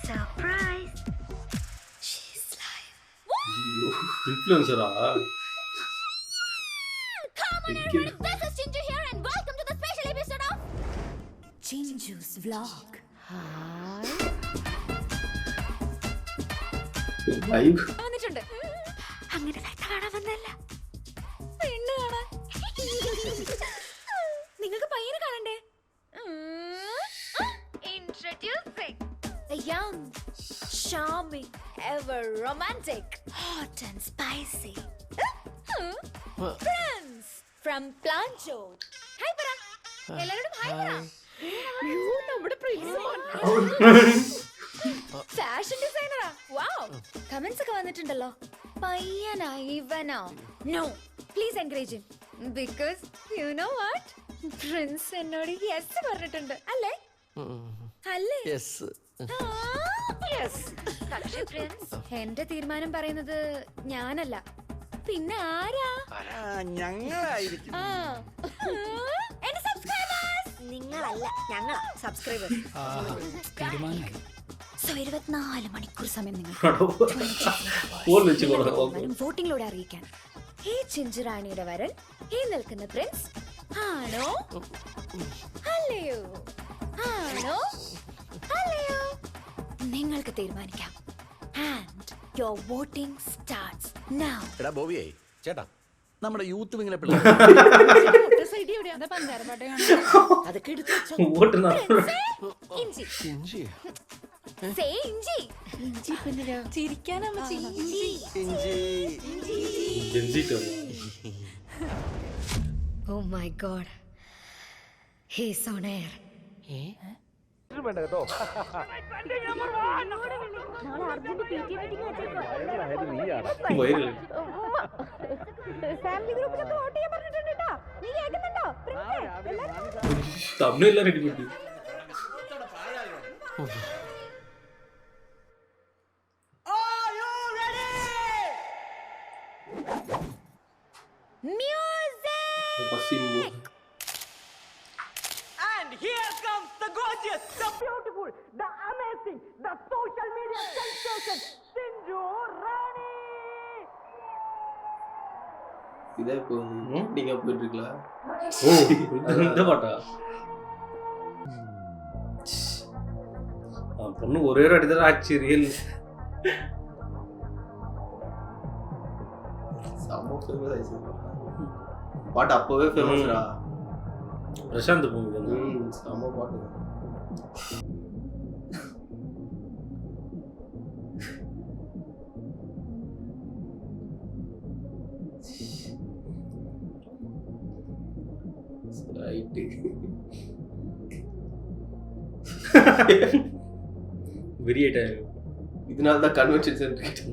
Surprise! She's live. Influencer. Come on, everybody. This is Chinju here, and welcome to the special episode of Chinju's Vlog. വന്നിട്ടുണ്ട്. അങ്ങനെ കാണാൻ വന്നല്ല, പെണ്ണ് കാണാൻ. നിങ്ങൾ Super romantic, hot and spicy. Prince from Plancho. Hi, Para. എല്ലാവരോടും hi പറ. നമ്മുടെ Prince fashion ഡിസൈനറാ. വാവ്. കമന്റ്സ് ഒക്കെ വന്നിട്ടുണ്ടല്ലോ. പയ്യനാ ഇവനാ? No. Please encourage him. Because you know what? Prince എന്നോട് യെസ് പറഞ്ഞിട്ടുണ്ട്. അല്ലേ? അല്ലേ? യെസ്. പക്ഷേ പ്രിൻസ്, എന്റെ തീരുമാനം പറയുന്നത് ഞാനല്ല, പിന്നെ ആരാ? ഞങ്ങളായിരിക്കും. എന്റെ സബ്സ്ക്രൈബേഴ്സ്. നിങ്ങളല്ല, ഞങ്ങളാ സബ്സ്ക്രൈബേഴ്സ്. സോ 24 മണിക്കൂർ സമയം നിങ്ങൾ വോട്ടിങ്ങിലൂടെ അറിയിക്കാൻ. ഈ ചിഞ്ചുറാണിയുടെ വരൻ ഈ നിൽക്കുന്ന പ്രിൻസ് ആണോ അല്ലയോ? ആണോ അല്ലയോ? നിങ്ങൾക്ക് തീരുമാനിക്കാം. And your voting starts now. എടാ ബോബിയേ, ചേട്ടാ നമ്മുടെ യൂത്ത് വിങ്ങിലെ oh my God, he's on air. തമിഴെല്ലാം റെഡി കിട്ടി. Music! And here comes the gorgeous, the beautiful, the amazing, the social media sensation, Sinju Rani! இதே இப்போ நீங்க போயிட்டு இருக்கலாம். இந்த பாட்டா பொண்ணு ஒரே ஒரு அடிதான் ஆச்சு. ரியல் செம்ம ஃபேமஸ் ஆயிடுச்சு பாட்டு. அப்பவே ஃபேமஸ்டா. பிரசாந்த் மூவி. செம்ம பாட்டு. ரைட்டு. வெரியேட்டா. இதனால தான் கன்வென்ஷன் சென்டர்.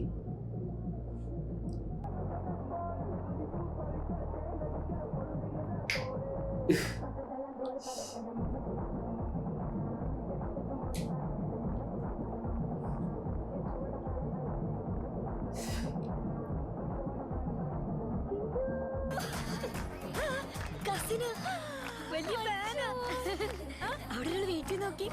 വലിയ ഫാനാ. അവിടെ ഒരു വെയിറ്റ് നോക്കി.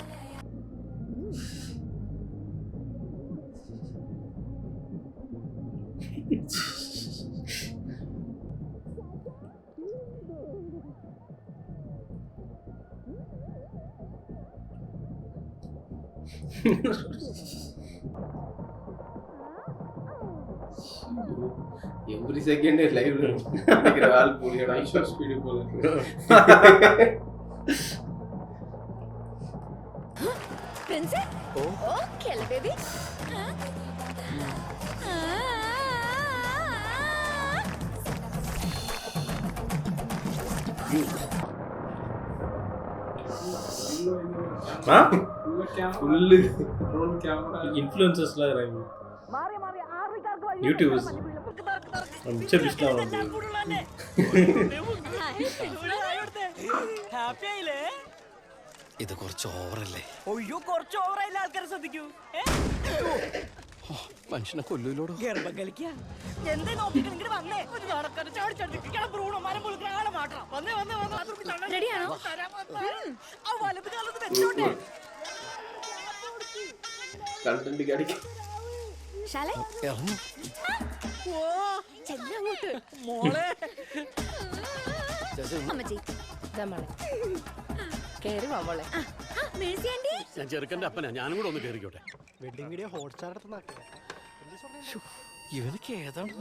எவ்ரி செகண்ட் லைவ்ல நிக்கிற ஆள் போலியோட ஐஷோ ஸ்பீடு போல. பிரின்ஸ் ஓகே ல பேபி. ஃபுல் இன்ஃப்ளூயன்சர்ஸ்லாம் இருக்காங்க. യൂട്യൂബേഴ്സ് മിച്ച ബിസിനസ് ഹാപ്പി ആയില്ലേ? ഇത് കുറച്ച് ഓവറല്ലേ? ഒയ്യോ, കുറച്ച് ഓവറായില്ല. ആൾക്കാരെ ശ്രദ്ധിക്കൂ. മനുഷ്യനെ കൊല്ലൂലോട് ഗർഭം കളിക്കാ. എന്തേ നോക്കിട്ട് ഇങ്ങോട്ട് വന്നേ? ഒരു നടക്കാറ് ചാടിച്ചടിക്കാൻ ബ്രൂണോ മരം പോലുള്ള ആളെ മാറ്റണം. വന്നേ വന്നേ വന്നേ. റെഡിയാണോ? ആ വലത് കാലത്ത് വെച്ചോട്ടെ. കണ്ടന്റ് കടിക്കും. ശാലേ ഇറങ്ങും. ഓ ചെല്ലങ്ങോട്ട് മോളെ. അമ്മച്ചി നമ്മളെ കേറി വാ മോളെ. Mercy aunty. ഞാൻ ചെറുക്കൻ്റെ അപ്പനാ, ഞാനും കൂടെ ഒന്ന് കയറിക്കോട്ടെ. വെഡിങ് വീഡിയോ ഹോട്ട്സ്റ്റാർ ഇവനക്ക് ഏതാണ്?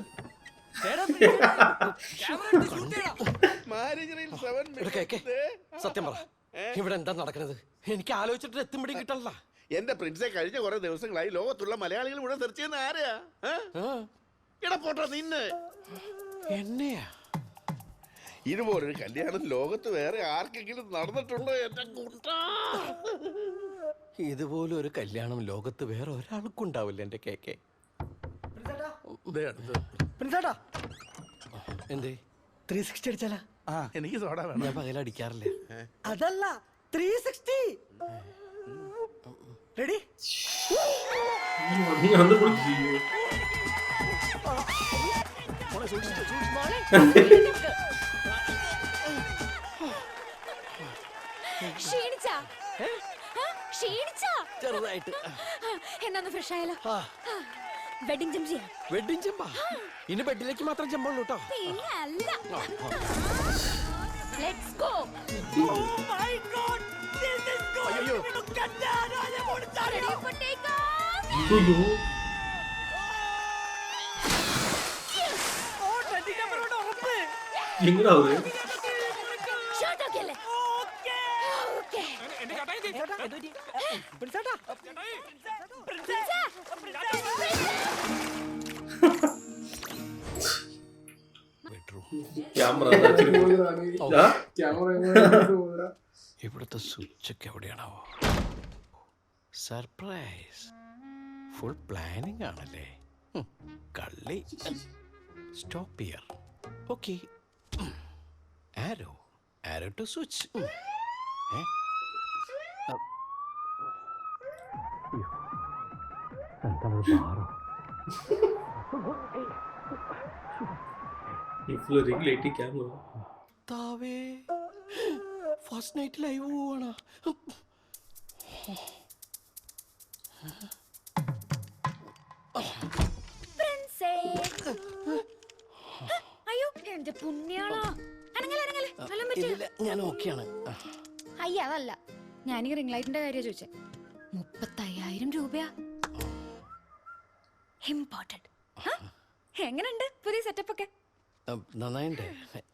സത്യം പറ, ഇവിടെ എന്താ നടക്കുന്നത്? എനിക്ക് ആലോചിച്ചിട്ട് എത്തുമ്പടി കിട്ടണല്ല. എന്റെ പ്രിൻസെ കഴിഞ്ഞ കുറെ ദിവസങ്ങളായി ലോകത്തുള്ള മലയാളികൾ മുഴുവൻ സെർച്ച് ചെയ്യുന്ന ആരെയാ? എടാ പോട്ടാ നിന്നെ. എന്നെയാ? ഇതുപോലൊരു കല്യാണം ലോകത്ത് വേറെ ആർക്കെങ്കിലും നടന്നിട്ടുണ്ടോ എന്റെ കൂട്ടാ? ഇതുപോലെ ഒരു കല്യാണം ലോകത്ത് വേറെ ഒരാൾക്കും ഉണ്ടാവില്ല എന്റെ കേക്കെ. എന്തേ 360 അടിച്ചാലാ? എനിക്ക് സോഡ വേണം. ഞാൻ പകലടിക്കാറില്ല. അതല്ല 360. റെഡി? ചെറുതായിട്ട്. എന്നാ ഫ്രഷ് ആയാലോ? വെഡിങ് ജംപ് ചെയ്യാം. വെഡിങ് ജമ്പാ? ഇനി ബെഡിലേക്ക് മാത്രം ജമ്പുള്ളൂ കേട്ടോ. പിന്നെ അല്ല. Let's go. Oh my God, this is going to be look at that. Ready for takeoff? Oh, 20 number ഓട് ഉറപ്പ്. Shot ഒക്കെ അല്ലേ? Okay. ഇവിടുത്തെ സ്വിച്ച് ഒക്കെ എവിടെയാണാവോ? സർപ്രൈസ്. ഫുൾ പ്ലാനിങ് ആണല്ലേ. കള്ളി. Stop here. ഓക്കെ. ആരോ to switch. First night live പോവാണ്. അയ്യോ എന്റെ പുണ്യാളാ. ഞാൻ ഓക്കെയാണ്. അയ്യ അതല്ല, ഞാനീ റിംഗ് ലൈറ്റിന്റെ കാര്യം ചോദിച്ചേ. 35,000 രൂപയാ. ഇമ്പോർട്ടന്റ്. എങ്ങനെയുണ്ട് പുതിയ സെറ്റപ്പ് ഒക്കെ? നന്നായിണ്ട്.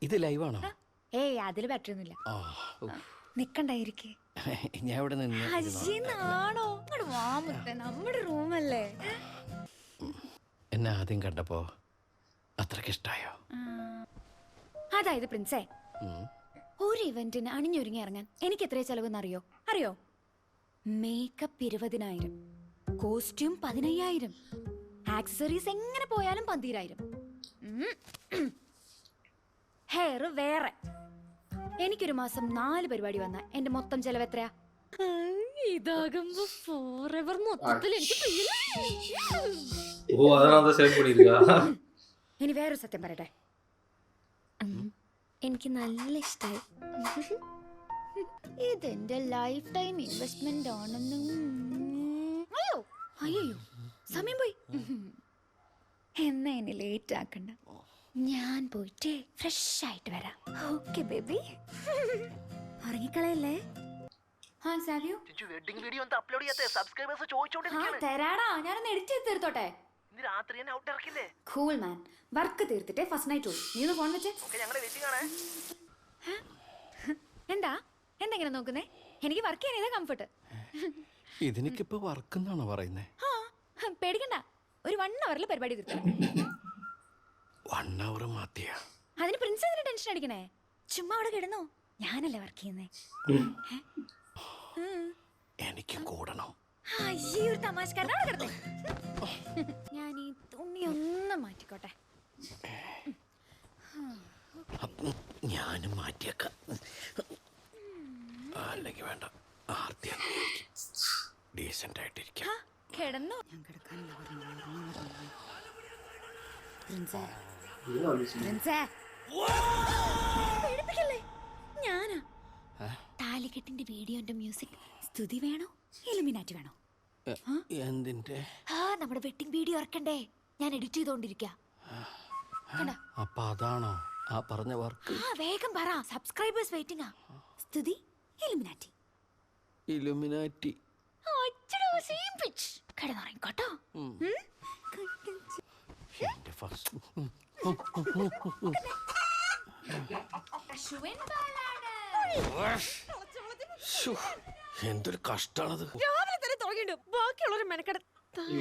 ഇത് ലൈവാണോ? ഏയ് അതില് ബാറ്ററി ഒന്നുമില്ല. നിക്കണ്ടായിരിക്കേ. ഞാൻ ഇവിടെ നിന്ന് അജിന്നാണോ? ഇങ്ങോട്ട് വാ മുത്തേ, നമ്മുടെ റൂമല്ലേ. എന്നെ ആദ്യം കണ്ടപ്പോ അത്രക്ക് ഇഷ്ടായോ? അതായത് പ്രിൻസേ, ഒരു ഇവന്റിന് അണിഞ്ഞൊരുങ്ങി ഇറങ്ങാൻ എനിക്ക് എത്രയാ ചെലവെന്ന് അറിയോ? മേക്കപ്പ് 20,000, കോസ്റ്റ്യൂം 15,000, ആക്സസറീസ് എങ്ങനെ പോയാലും 12,000, ഹെയർ വേറെ. എനിക്കൊരു മാസം 4 പരിപാടി വന്ന എന്റെ മൊത്തം ചെലവ് എത്രയാ? ഇതാകുമ്പോ ഫോറെവർ മൊത്തത്തിൽ എനിക്ക് ഇനി വേറൊരു സത്യം പറയട്ടെ, എനിക്ക് നല്ല ഇഷ്ടായി. ഇതെന്റെ ലൈഫ് ടൈം ഇൻവെസ്റ്റ്മെന്റ് ആണെന്നും. അയ്യോ സമയം പോയി. എന്നാ എന്നെ ലേറ്റ് ആക്കണ്ട, ഞാൻ പോയിട്ട് ഫ്രഷ് ആയിട്ട് വരാം. ഓക്കെ ബേബി, ഉറങ്ങിക്കളയല്ലേ. വെഡിങ് വീഡിയോ അപ്ലോഡ് ചെയ്യാത്ത സബ്സ്ക്രൈബേഴ്സ് ചോദിച്ചോണ്ടിരിക്കുകയാണ്. തരാടാ, ഞാനൊന്ന് എഡിറ്റ് ചെയ്ത് തീർത്തോട്ടെ. ഇന്ന് രാത്രി തന്നെ ഔട്ട് ഇറക്കില്ലേ? കൂൾ മാൻ, വർക്ക് തീർത്തിട്ടേ ഫസ്റ്റ് നൈറ്റ് ഉള്ളൂ. നീ ഒന്ന് ഫോൺ വെച്ചേ. ഞങ്ങളെ വെയിറ്റിംഗ് ആണ്. എന്താ എന്തെങ്കിലും നോക്കുന്നേ? എനിക്ക് വർക്ക് ചെയ്യാൻ ഇതാ കംഫർട്ട്. ഇതിനിക്കിപ്പോ വർക്ക് എന്നാണോ പറയുന്നേ? പേടിക്കണ്ട, ഒരു 1 hour പരിപാടി തീർക്കാം. 1 hour മതിയാ? അതിന് പ്രിൻസ് എന്തിനാ ടെൻഷൻ അടിക്കണേ? ചുമ്മാ അവിടെ കിടന്നോ, ഞാനല്ലേ വർക്ക് ചെയ്യുന്നേ. എനിക്ക് കൂടണം. അയ്യേ, ഒരു തമാശക്കാരനാണ് കിടന്നേ. ഞാൻ ഈ തുണി ഒന്ന് മാറ്റിക്കോട്ടെ. ഞാനും മാറ്റിയേക്കാം. അല്ലെങ്കിൽ വേണ്ട, ആർത്തിയാണ് ഡീസന്റ് ആയിട്ടിരിക്കാം. കിടന്നോ? ഞാൻ കിടക്കാനില്ല. ഞാനാ താലികെട്ടിന്റെ വീഡിയോന്റെ മ്യൂസിക് സ്തുതി വേണോ ഇലുമിനാറ്റി വേണോ? എന്തിന്റെ? നമ്മുടെ വെഡിങ് വീഡിയോ ഇറക്കണ്ടേ, ഞാൻ എഡിറ്റ് ചെയ്തോണ്ടിരിക്കാ. അപ്പൊ അതാണോ ആ പറഞ്ഞ വർക്ക്? വേഗം പറ, സബ്സ്ക്രൈബേഴ്സ് വെയിറ്റിംഗ്. സ്തുതി ഇലുമിനാറ്റി. ഇലുമിനാറ്റി കിടന്നുറങ്ങിക്കോട്ടോ. എന്തൊരു കഷ്ടാണത്. രാവിലെ തന്നെ തുടങ്ങിയിട്ട് ബാക്കിയുള്ളവരെ മെനക്കെട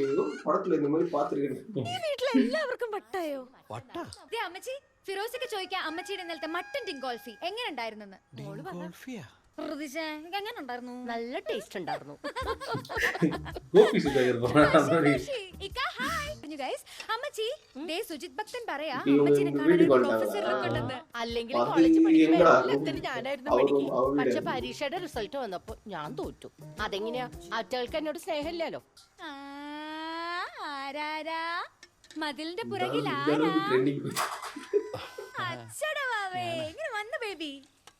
ഏതോ പടത്തില് இந்த மாதிரி പാത്തിരിക്കുന്നു. ഈ വീട്ടിലെ എല്ലാവർക്കും വട്ടായോ? വട്ടാ? ദേ അമ്മച്ചി, ഫിറോസിക്ക് ചോദിക്കാം അമ്മച്ചിയുടെ ഇന്നലത്തെ മട്ടൻ ടിങ്കോൾഫി എങ്ങനെ ഉണ്ടായിരുന്നെന്ന്. മോള് പറഞ്ഞു. ഋതിജേ, എങ്ങനെ ഉണ്ടായിരുന്നു? നല്ല ടേസ്റ്റ് ഉണ്ടായിരുന്നു. അമ്മച്ചി, ദേ സുജിത് ഭക്തൻ പറയാ ഈ അമ്മച്ചിനെ വീട്ടിൽ കാണാൻ കൊണ്ടുവന്നാ. പ്രൊഫസർ ലുക്ക് ഉണ്ടെന്ന്. അല്ലെങ്കിൽ അത് കോളേജ് പഠിക്കുമ്പോൾ എങ്ങടാ? എല്ലാത്തിനും ഞാനായിരുന്നു അവരും പഠിക്കുക. അവിടെ. പക്ഷെ പരീക്ഷയുടെ റിസൾട്ട് വന്നപ്പോ ഞാൻ തോറ്റു. അതെങ്ങനെയാ? അറ്റകൾക്ക് എന്നോട് സ്നേഹമില്ലല്ലോ. ആ, ആരാരാ? മതിലിന്റെ പുറകിൽ ഇതാണ് ആരാ? ട്രെൻഡിങ് പോയി. അച്ചടാ വാവേ, ഇങ്ങനെ വന്ന ബേബി.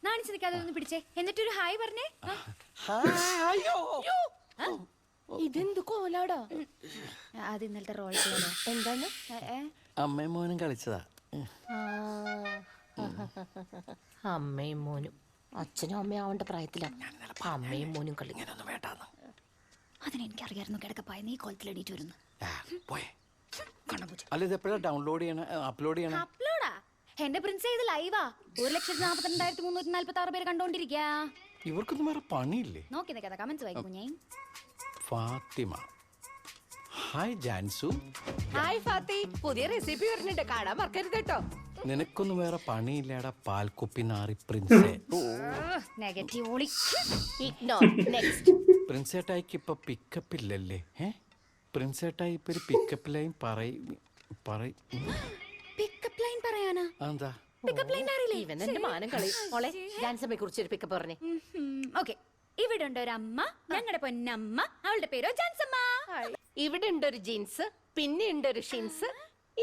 നാണിച്ച് നിൽക്കാതെ ഒന്ന് പിടിച്ചേ, എന്നിട്ടൊരു ഹായ് പറഞ്ഞേ. ഇതെന്ത് കോലാടാ? അത് ഇന്നലത്തെ റോൾ പ്ലേയാ. എന്താണ്? അമ്മയും മോനും കളിച്ചതാ. അമ്മയും മോനും. അച്ഛനും അമ്മയും ആവേണ്ട പ്രായത്തിലാ അമ്മയും മോനും കളി. അതിനെനിക്കറിയായിരുന്നു കിടക്കപ്പായ നീ കോലത്തിൽ എണീറ്റ് വരുന്നു. അല്ല ഇത് എപ്പോഴാ ഡൗൺലോഡ് ചെയ്യണ അപ്ലോഡ് ചെയ്യണ? അപ്ലോഡാ? എന്റെ പ്രിൻസ് ഇത് ലൈവാ. 1,42,346 പേര് കണ്ടോണ്ടിരിക്കാ. ഇവർക്കൊന്നും വേറെ പണിയില്ലേ? നോക്കി നിൽക്കാതെ കമന്റ്സ് വായിക്കും ഞാൻ. ഫാത്തിമ, ഹായ് ജാൻസു. ഹായ് ഫാത്തി, പുതിയ റെസിപ്പി വരുന്നുണ്ട്, കാണാൻ മറക്കരുത് കേട്ടോ. നിനക്കൊന്നും വേറെ പണിയില്ലേടാ പാൽക്കുപ്പി നാറി പ്രിൻസേ. നെഗറ്റീവ് ഓളി. ഇഗ്നോർ. നെക്സ്റ്റ്. പ്രിൻസേട്ടായിക്ക് ഇപ്പൊ പിക്കപ്പ് ഇല്ലല്ലേ? പ്രിൻസേട്ടായി ഇപ്പൊ ഒരു പിക്കപ്പ് ലൈൻ പിക്കപ്പ് ലൈൻ പറയാനാ? എന്താ പിക്കപ്പ് ലൈൻ അറിയില്ലേ? ഇവൻ എന്റെ മാനം കളി. മോളെ ജാൻസമ്മയെ കുറിച്ച് ഒരു പിക്കപ്പ് പറഞ്ഞേ. ഓക്കെ, ഇവിടെ ഉണ്ട് ഒരു അമ്മ, ഞങ്ങളുടെ പൊന്നമ്മ, അവളുടെ പേരോ ജാൻസമ്മ. ഇവിടെ ഉണ്ട് ഒരു ജീൻസ്, പിന്നെ ഉണ്ട് ഒരു ഷിൻസ്,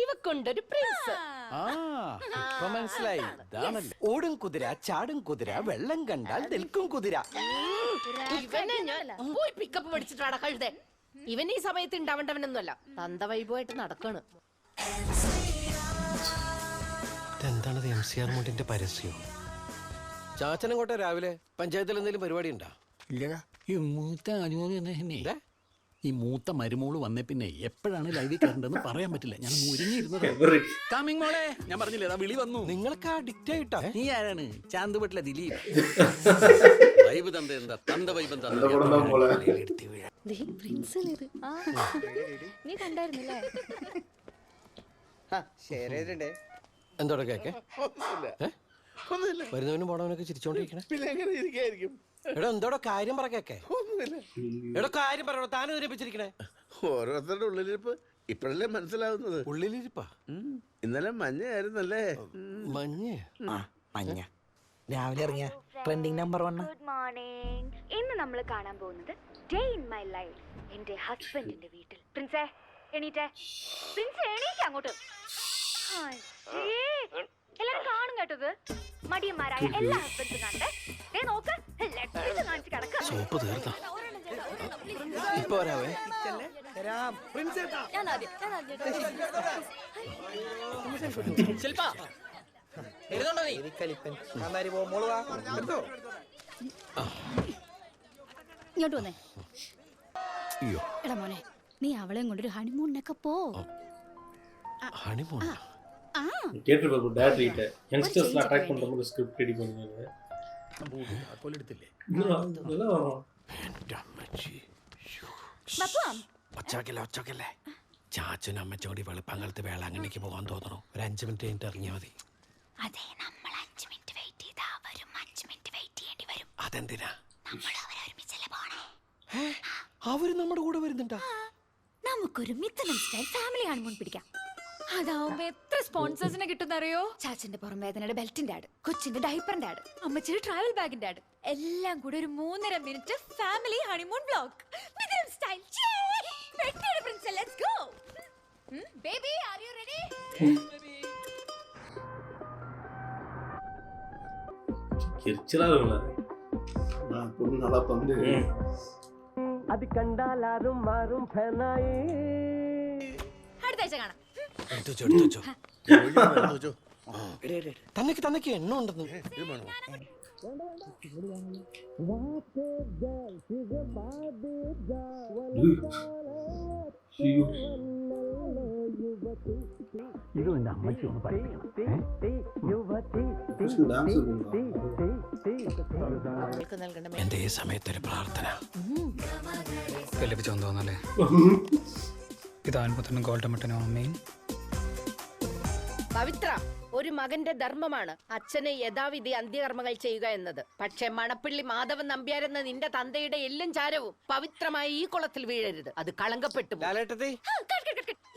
ഇവക്കുണ്ടൊരു പ്രിൻസ്. ഇപ്പൊ മനസ്സിലായി. ഇതാണല്ലേ ഓടും കുതിര, ചാടും കുതിര, വെള്ളം കണ്ടാൽ നിൽക്കും കുതിര. ഇവനെ ഞാൻ പോയി പിക്കപ്പ് പഠിച്ചിട്ടാണ് കഴുതേ. ഇവൻ ഈ സമയത്ത് ഉണ്ടാവേണ്ടവനൊന്നുമല്ല, തന്ത വൈബുമായിട്ട് നടക്കാണ്. എന്താണ് MCR മുണ്ടിന്റെ പരസ്യം? ചാച്ചനും കോട്ടെ രാവിലെ പഞ്ചായത്തിൽ എന്തെങ്കിലും പരിപാടി ഉണ്ടോ? ഇല്ലടാ, ഈ മൂത്ത അനുമതി ഈ മൂത്ത മരുമോള് വന്നേ പിന്നെ എപ്പോഴാണ് ലൈവിൽ കയറേണ്ടതെന്ന് പറയാൻ പറ്റില്ല. ഞാൻ ഒരുങ്ങിയിരുന്നത്. കാമിങ് മോളെ, ഞാൻ പറഞ്ഞില്ലേ അതാ വിളി വന്നു. നിങ്ങൾക്ക് അഡിക്റ്റ് ആയിട്ടാ? നീ ആരാണ്? ചാന്തുപെട്ടിലെ ദിലീപ്. വൈബ് തന്ത എന്താ തന്ത വൈബ് നീ കണ്ടായിരുന്നില്ലേ? എന്തോടെ കേക്കെ? വരുന്നവനും പോണവനൊക്കെ ചിരിച്ചോണ്ടിരിക്കണേ. എടോ എന്തോടെ കാര്യം പറ കേക്കെ. എടോ കാര്യം പറയണോ? താനും ഇതിരിപ്പിച്ചിരിക്കണേ. ഓരോരുത്തരുടെ ഉള്ളിലിരിപ്പ് ഇപ്പഴല്ലേ മനസ്സിലാവുന്നത്. ഉള്ളിലിരിപ്പാ? ഇന്നലെ മഞ്ഞയായിരുന്നല്ലേ? മഞ്ഞ മഞ്ഞ രാവിലെ ഇറങ്ങിയ ട്രെൻഡിങ് നമ്പർ 1. Good morning. ഇന്ന് നമ്മൾ കാണാൻ പോകുന്നത് ഡേ ഇൻ മൈ ലൈഫ് എന്റെ ഹസ്ബൻഡിന്റെ വീട്ടിൽ. പ്രിൻസേ എണീറ്റേ. പ്രിൻസ് എണീറ്റ് അങ്ങോട്ട്. എല്ലാരും കാണും കേട്ടത്. മടിയന്മാരായ എല്ലാ ഹസ്ബൻഡും കണ്ടേ. ദേ നോക്ക്, ലെറ്റേഴ്സ് കാണിച്ച് കിടക്കാം. സോപ്പ് തീർത്താ ഇപ്പൊ വരാവേ. ഇങ്ങോട്ട് വന്നേ. അയ്യോ എടാ മോനെ, നീ അവളെയും കൊണ്ടൊരു ഹണിമൂണിനൊക്കെ പോ. ഹണിമൂൺ கேட்டிருப்பேன் டேரக்டர் யங்ஸ்டர்ஸ் அட்ராக்ட் பண்ற மாதிரி ஸ்கிரிப்ட் ரெடி பண்ணுவாங்க. കൊല്ലെടുത്തില്ലേ? நல்லா வரும். ഒച്ചവെക്കല്ലേ. ചാച്ചനും അമ്മച്ചും കൂടി വെളുപ്പങ്കാലത്ത് വേളാങ്കണ്ണിക്ക് പോകാൻ തോന്നണു. ഒരു 5 മിനിറ്റ് കഴിഞ്ഞിട്ട് ഇറങ്ങിയാൽ മതി. അതെ, നമ്മൾ 5 മിനിറ്റ് വെയിറ്റ് ചെയ്താ അവരും 5 മിനിറ്റ് വെയിറ്റ് ചെയ്യേണ്ടി വരും. അതെന്തിനാ? നമ്മൾ അവരെ ഒരുമിച്ചല്ലേ പോണേ. അവര് നമ്മുടെ കൂടെ വരുന്നുണ്ടാ? നമുക്കൊരു മിഥുനം സ്റ്റൈൽ ഫാമിലി ഹണിമൂൺ പിടിക്കാം. അതാവുമ്പോ എത്ര സ്പോൺസേഴ്സിനെ കിട്ടുന്നറിയോ? ചാച്ചന്റെ പുറം വേദനയുടെ ബെൽറ്റിന്റെ ആഡ്, കൊച്ചിന്റെ ഡൈപ്പറിന്റെ ആഡ്, അമ്മച്ചിയുടെ ട്രാവൽ ബാഗിന്റെ ആഡ്, എല്ലാം കൂടെ ഒരു 3.5 minute family honeymoon vlog. Mithunam style. വെട്ടിയുടെ Prince, let's go. Baby, are you ready? கிரிச்சலாதுங்களா? நான் பொண்ணு நல்லா பந்து. അത് കണ്ടാലാരും മാറും ഫനായി. അടുത്ത ആഴ്ച കാണാം. തന്നേക്ക് എണ്ണ ഉണ്ടെന്ന്. ഇത് നിന്റെ അമ്മച്ചി ഒന്ന് പഠിപ്പിക്കണം. എന്റെ ഈ സമയത്തൊരു പ്രാർത്ഥന. ലഭിച്ചോന്ന് തോന്നല്ലേ ഇതാൻപത്തൊന്നും ഗോൾഡ് മട്ടനോ അമ്മയും. പവിത്ര, ഒരു മകന്റെ ധർമ്മമാണ് അച്ഛനെ യഥാവിധി അന്ത്യകർമ്മങ്ങൾ ചെയ്യുക എന്നത്. പക്ഷെ മണപ്പള്ളി മാധവൻ നമ്പ്യാരെന്ന നിന്റെ തന്തയുടെ എല്ലും ചാരവും പവിത്രമായി ഈ കുളത്തിൽ വീഴരുത്. അത് കളങ്കപ്പെട്ടു.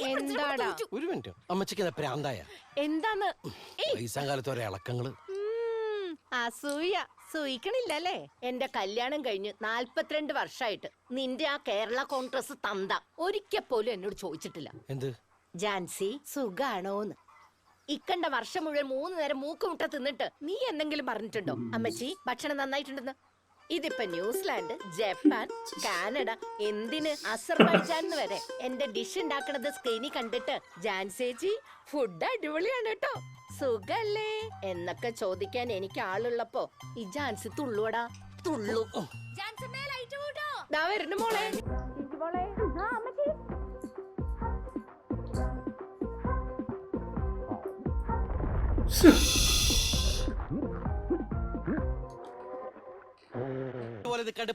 എന്താടാ? ഒരു മിനിറ്റ്, അമ്മച്ചിക്ക് പ്രാന്തായ എന്താന്ന്? വയസ്സാകാലത്ത് ഒരേ ഇളക്കങ്ങള്. അസൂയ സൂയിക്കണില്ലല്ലേ? എന്റെ കല്യാണം കഴിഞ്ഞ് 42 വർഷമായിട്ട് നിന്റെ ആ കേരള കോൺഗ്രസ് തന്ത ഒരിക്കൽ പോലും എന്നോട് ചോദിച്ചിട്ടില്ല എന്ത് ജാൻസി സുഖാണോന്ന്. ഇക്കണ്ട വർഷം മുഴുവൻ 3 നേരം മൂക്കുമുട്ട തിന്നിട്ട് നീ എന്തെങ്കിലും പറഞ്ഞിട്ടുണ്ടോ അമ്മച്ചി ഭക്ഷണം നന്നായിട്ടുണ്ടെന്ന്? ഇതിപ്പോ ന്യൂസിലാൻഡ്, ജപ്പാൻ, കാനഡ, എന്തിന് അസർബൈജാൻ വരെ എന്റെ ഡിഷ് ഉണ്ടാക്കണത് സ്ക്രീനിൽ കണ്ടിട്ട് ജാൻസേച്ചി ഫുഡ് അടിപൊളിയാണ് കേട്ടോ, സുഖല്ലേ എന്നൊക്കെ ചോദിക്കാൻ എനിക്ക് ആളുള്ളപ്പോ ഈ ജാൻസി തുള്ളുവടാ തുള്ളു. വരുന്നു മോളെ.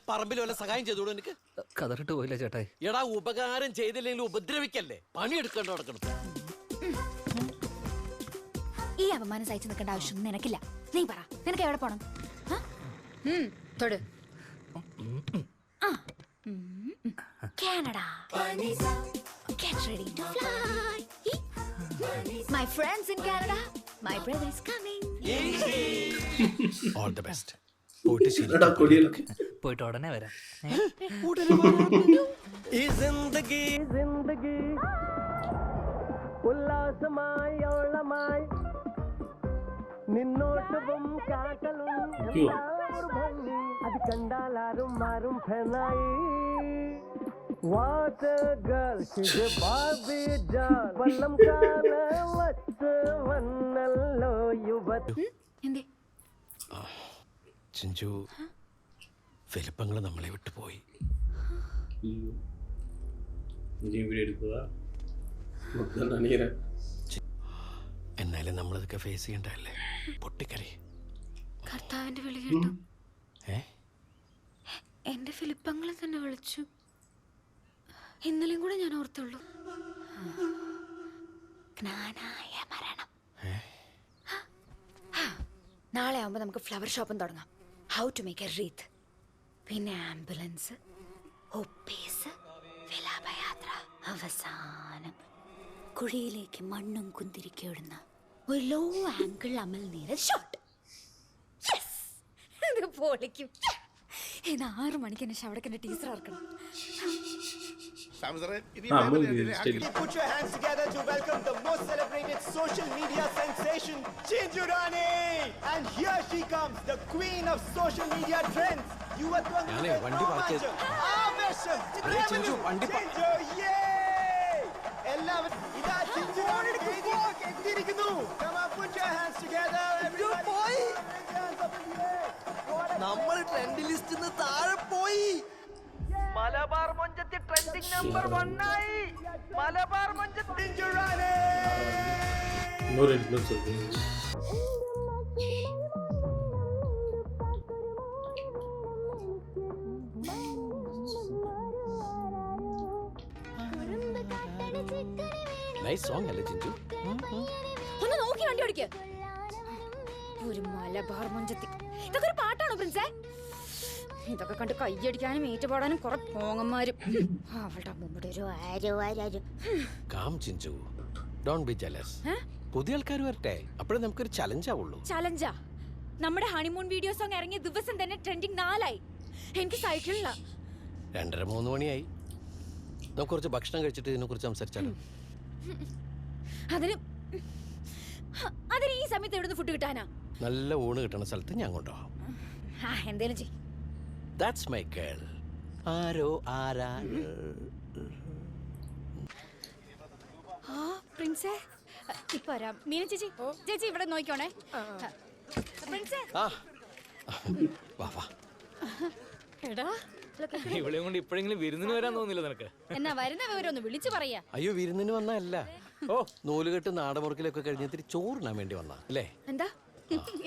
പറമ്പിൽ വല്ല സഹായം ചെയ്തോളൂ എനിക്ക്. കതറിട്ട് പോയില്ല ചേട്ടായി. എടാ, ഉപകാരം ചെയ്തില്ലെങ്കിൽ ഉപദ്രവിക്കല്ലേ, പണിയെടുക്കേണ്ട നടക്കണം. ഈ അപമാനം സഹിച്ചു നിൽക്കേണ്ട ആവശ്യം നിനക്കില്ല. നീ പറ, നിനക്ക് എവിടെ പോണം? തൊട്. Canada. Get ready to fly. My friends in Canada. My brother is coming. All the best. പോയിട്ട് ഉടനെ വരാം. ഉല്ലാസമായി നിന്നോട്ടവും കാട്ടലും ഭംഗി അത് കണ്ടാലാരും മാറും ഫെനായി. What a girl, she's a Barbie doll. വള്ളം കാല വച്ച് വന്നല്ലോ യുവതി. ചിഞ്ചു, വലിപ്പങ്ങൾ നമ്മളെ വിട്ടുപോയി. എന്നാലും നമ്മളതൊക്കെ ഫേസ് ചെയ്യണ്ടല്ലേ. പൊട്ടിക്കറി കർത്താവിന്റെ വിളി കേട്ടു. എന്റെ ഫിലിപ്പങ്ങളെ തന്നെ വിളിച്ചു. ഇന്നലെയും കൂടെ ഞാൻ ഓർത്തുള്ളൂ. ജ്ഞാനായ മരണം. നാളെ ആവുമ്പോ നമുക്ക് ഫ്ലവർ ഷോപ്പും തുടങ്ങാം. How to make a wreath, പിന്നെ ആംബുലൻസ്, ഒപ്പീസ്, വിലാപയാത്ര, അവസാനം കുഴിയിലേക്ക് മണ്ണും കുന്തിരിക്കിടുന്ന ഒരു low angle Amal Neerad shot. ഇത് പൊളിക്കും. ഇന്ന് 6 മണിക്ക് എന്നെ ഷവടക്കന്റെ ടീച്ചർ ആർക്കണം. Put your hands together to welcome the most celebrated social media sensation, Chinju Rani! And here she comes, the queen of social media trends. You are the Chinju, yay! Everyone, ida Chinju Rani എത്തിയിരിക്കുന്നു. Come on, put your hands together. നമ്മൾ trend ലിസ്റ്റിന്ന് താഴെ പോയി. Malabar Monchathi trending number 1 ആയി. Malabar Monchathi Chinju Rani! Nice song അല്ലേ ചിഞ്ചു? ഒന്ന് നോക്കി വണ്ടി ഓടിക്ക്. ഒരു മലബാർ മൊഞ്ചത്തി. ഇതൊക്കെ ഒരു പാട്ടാണോ പ്രിൻസേ? ഇതൊക്കെ കണ്ട് കയ്യടിക്കാനും ഏറ്റുപാടാനും കുറെ പോങ്ങന്മാരും. അവളുടെ അമ്മൂടെ ഒരു ആരോ. Calm Chinju, don't be jealous. പുതിയ ആൾക്കാർ വരട്ടെ, അപ്പോഴേ നമുക്കൊരു ചലഞ്ച് ആവുള്ളൂ. ചലഞ്ചാ? നമ്മുടെ ഹണിമൂൺ വീഡിയോ സോങ് ഇറങ്ങിയ ദിവസം തന്നെ ട്രെൻഡിങ് 4 ആയി. എനിക്ക് സൈക്കിളില്ല. 2:30-3 മണിയായി. നമുക്ക് കുറച്ച് ഭക്ഷണം കഴിച്ചിട്ട് ഇതിനെ കുറിച്ച് സംസാരിച്ചാലോ? അതിന് ഈ സമയത്ത് എവിടുന്ന് ഫുഡ് കിട്ടാനാ? നല്ല ഊണ് കിട്ടുന്ന സ്ഥലത്ത് ഞാൻ കൊണ്ടുപോകാം. എന്തേലും ചെയ്. That's my girl. ആരോ ആരാ. പ്രിൻസേ ഇപ്പൊ വരാം. മീന ചേച്ചി, ചേച്ചി ഇവിടെ നോക്കിക്കോണേ. പ്രിൻസേ വാ വാ. എടാ, ഇവളെയും കൊണ്ട് ഇപ്പോഴെങ്കിലും വിരുന്നിന് വരാൻ തോന്നില്ല നിനക്ക്? എന്നാ വരുന്ന വിവരം ഒന്ന് വിളിച്ചു പറയാ. അയ്യോ, വിരുന്നിന് വന്നല്ല, ഓ നൂലുകെട്ട് നാടമുറുക്കിലൊക്കെ കഴിഞ്ഞിട്ട് ചോറിനാൻ വേണ്ടി വന്നാ അല്ലേ? എന്താ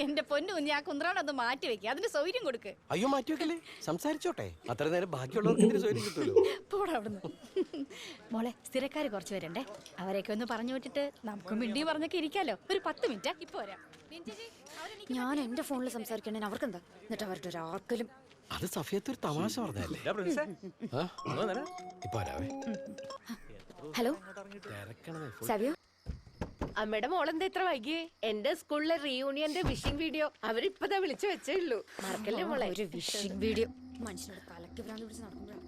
എന്റെ പൊന്നു കുഞ്ഞ് ആ കുന്ത്രാടൊന്ന് മാറ്റി വെക്കുക, അതിന് സൗകര്യം കൊടുക്ക്. അയ്യോ മാറ്റി വെക്കല്ലേ, സംസാരിച്ചോട്ടെ. അത്ര നേരം ബാക്കിയുള്ളവർക്ക് ഇതിന് സൗകര്യം കിട്ടുമല്ലോ. പോടാ അവിടുന്ന്. മോളെ സ്ഥിരക്കാര് കുറച്ച് വരണ്ടേ, അവരെയൊക്കെ ഒന്ന് പറഞ്ഞു വിട്ടിട്ട് നമുക്ക് മിണ്ടി പറഞ്ഞൊക്കെ ഇരിക്കാലോ. ഒരു 10 മിനിറ്റ് ഇപ്പൊ വരാം. ഞാൻ എന്റെ ഫോണിൽ സംസാരിക്കണേ അവർക്കെന്താ, എന്നിട്ട് അവരുടെ ഒരാൾക്കലും. അത് സഫിയത്ത് ഒരു തമാശ പറഞ്ഞല്ലേ? ഇപ്പൊ വരാവേ. ഹലോ സവ്യോ, അമ്മയുടെ മോളെന്താ ഇത്ര വൈകിയേ? എന്റെ സ്കൂളിലെ റീയൂണിയന്റെ വിഷിംഗ് വീഡിയോ അവരിപ്പതാ വിളിച്ചു വെച്ചേ ഉള്ളൂ. മറക്കല്ലേ മോളെ? ഒരു വിഷിംഗ് വീഡിയോ മനുഷ്യനോട് തലക്ക് ഭ്രാന്ത് പിടിച്ച് നടക്കുമ്പോഴാണ്.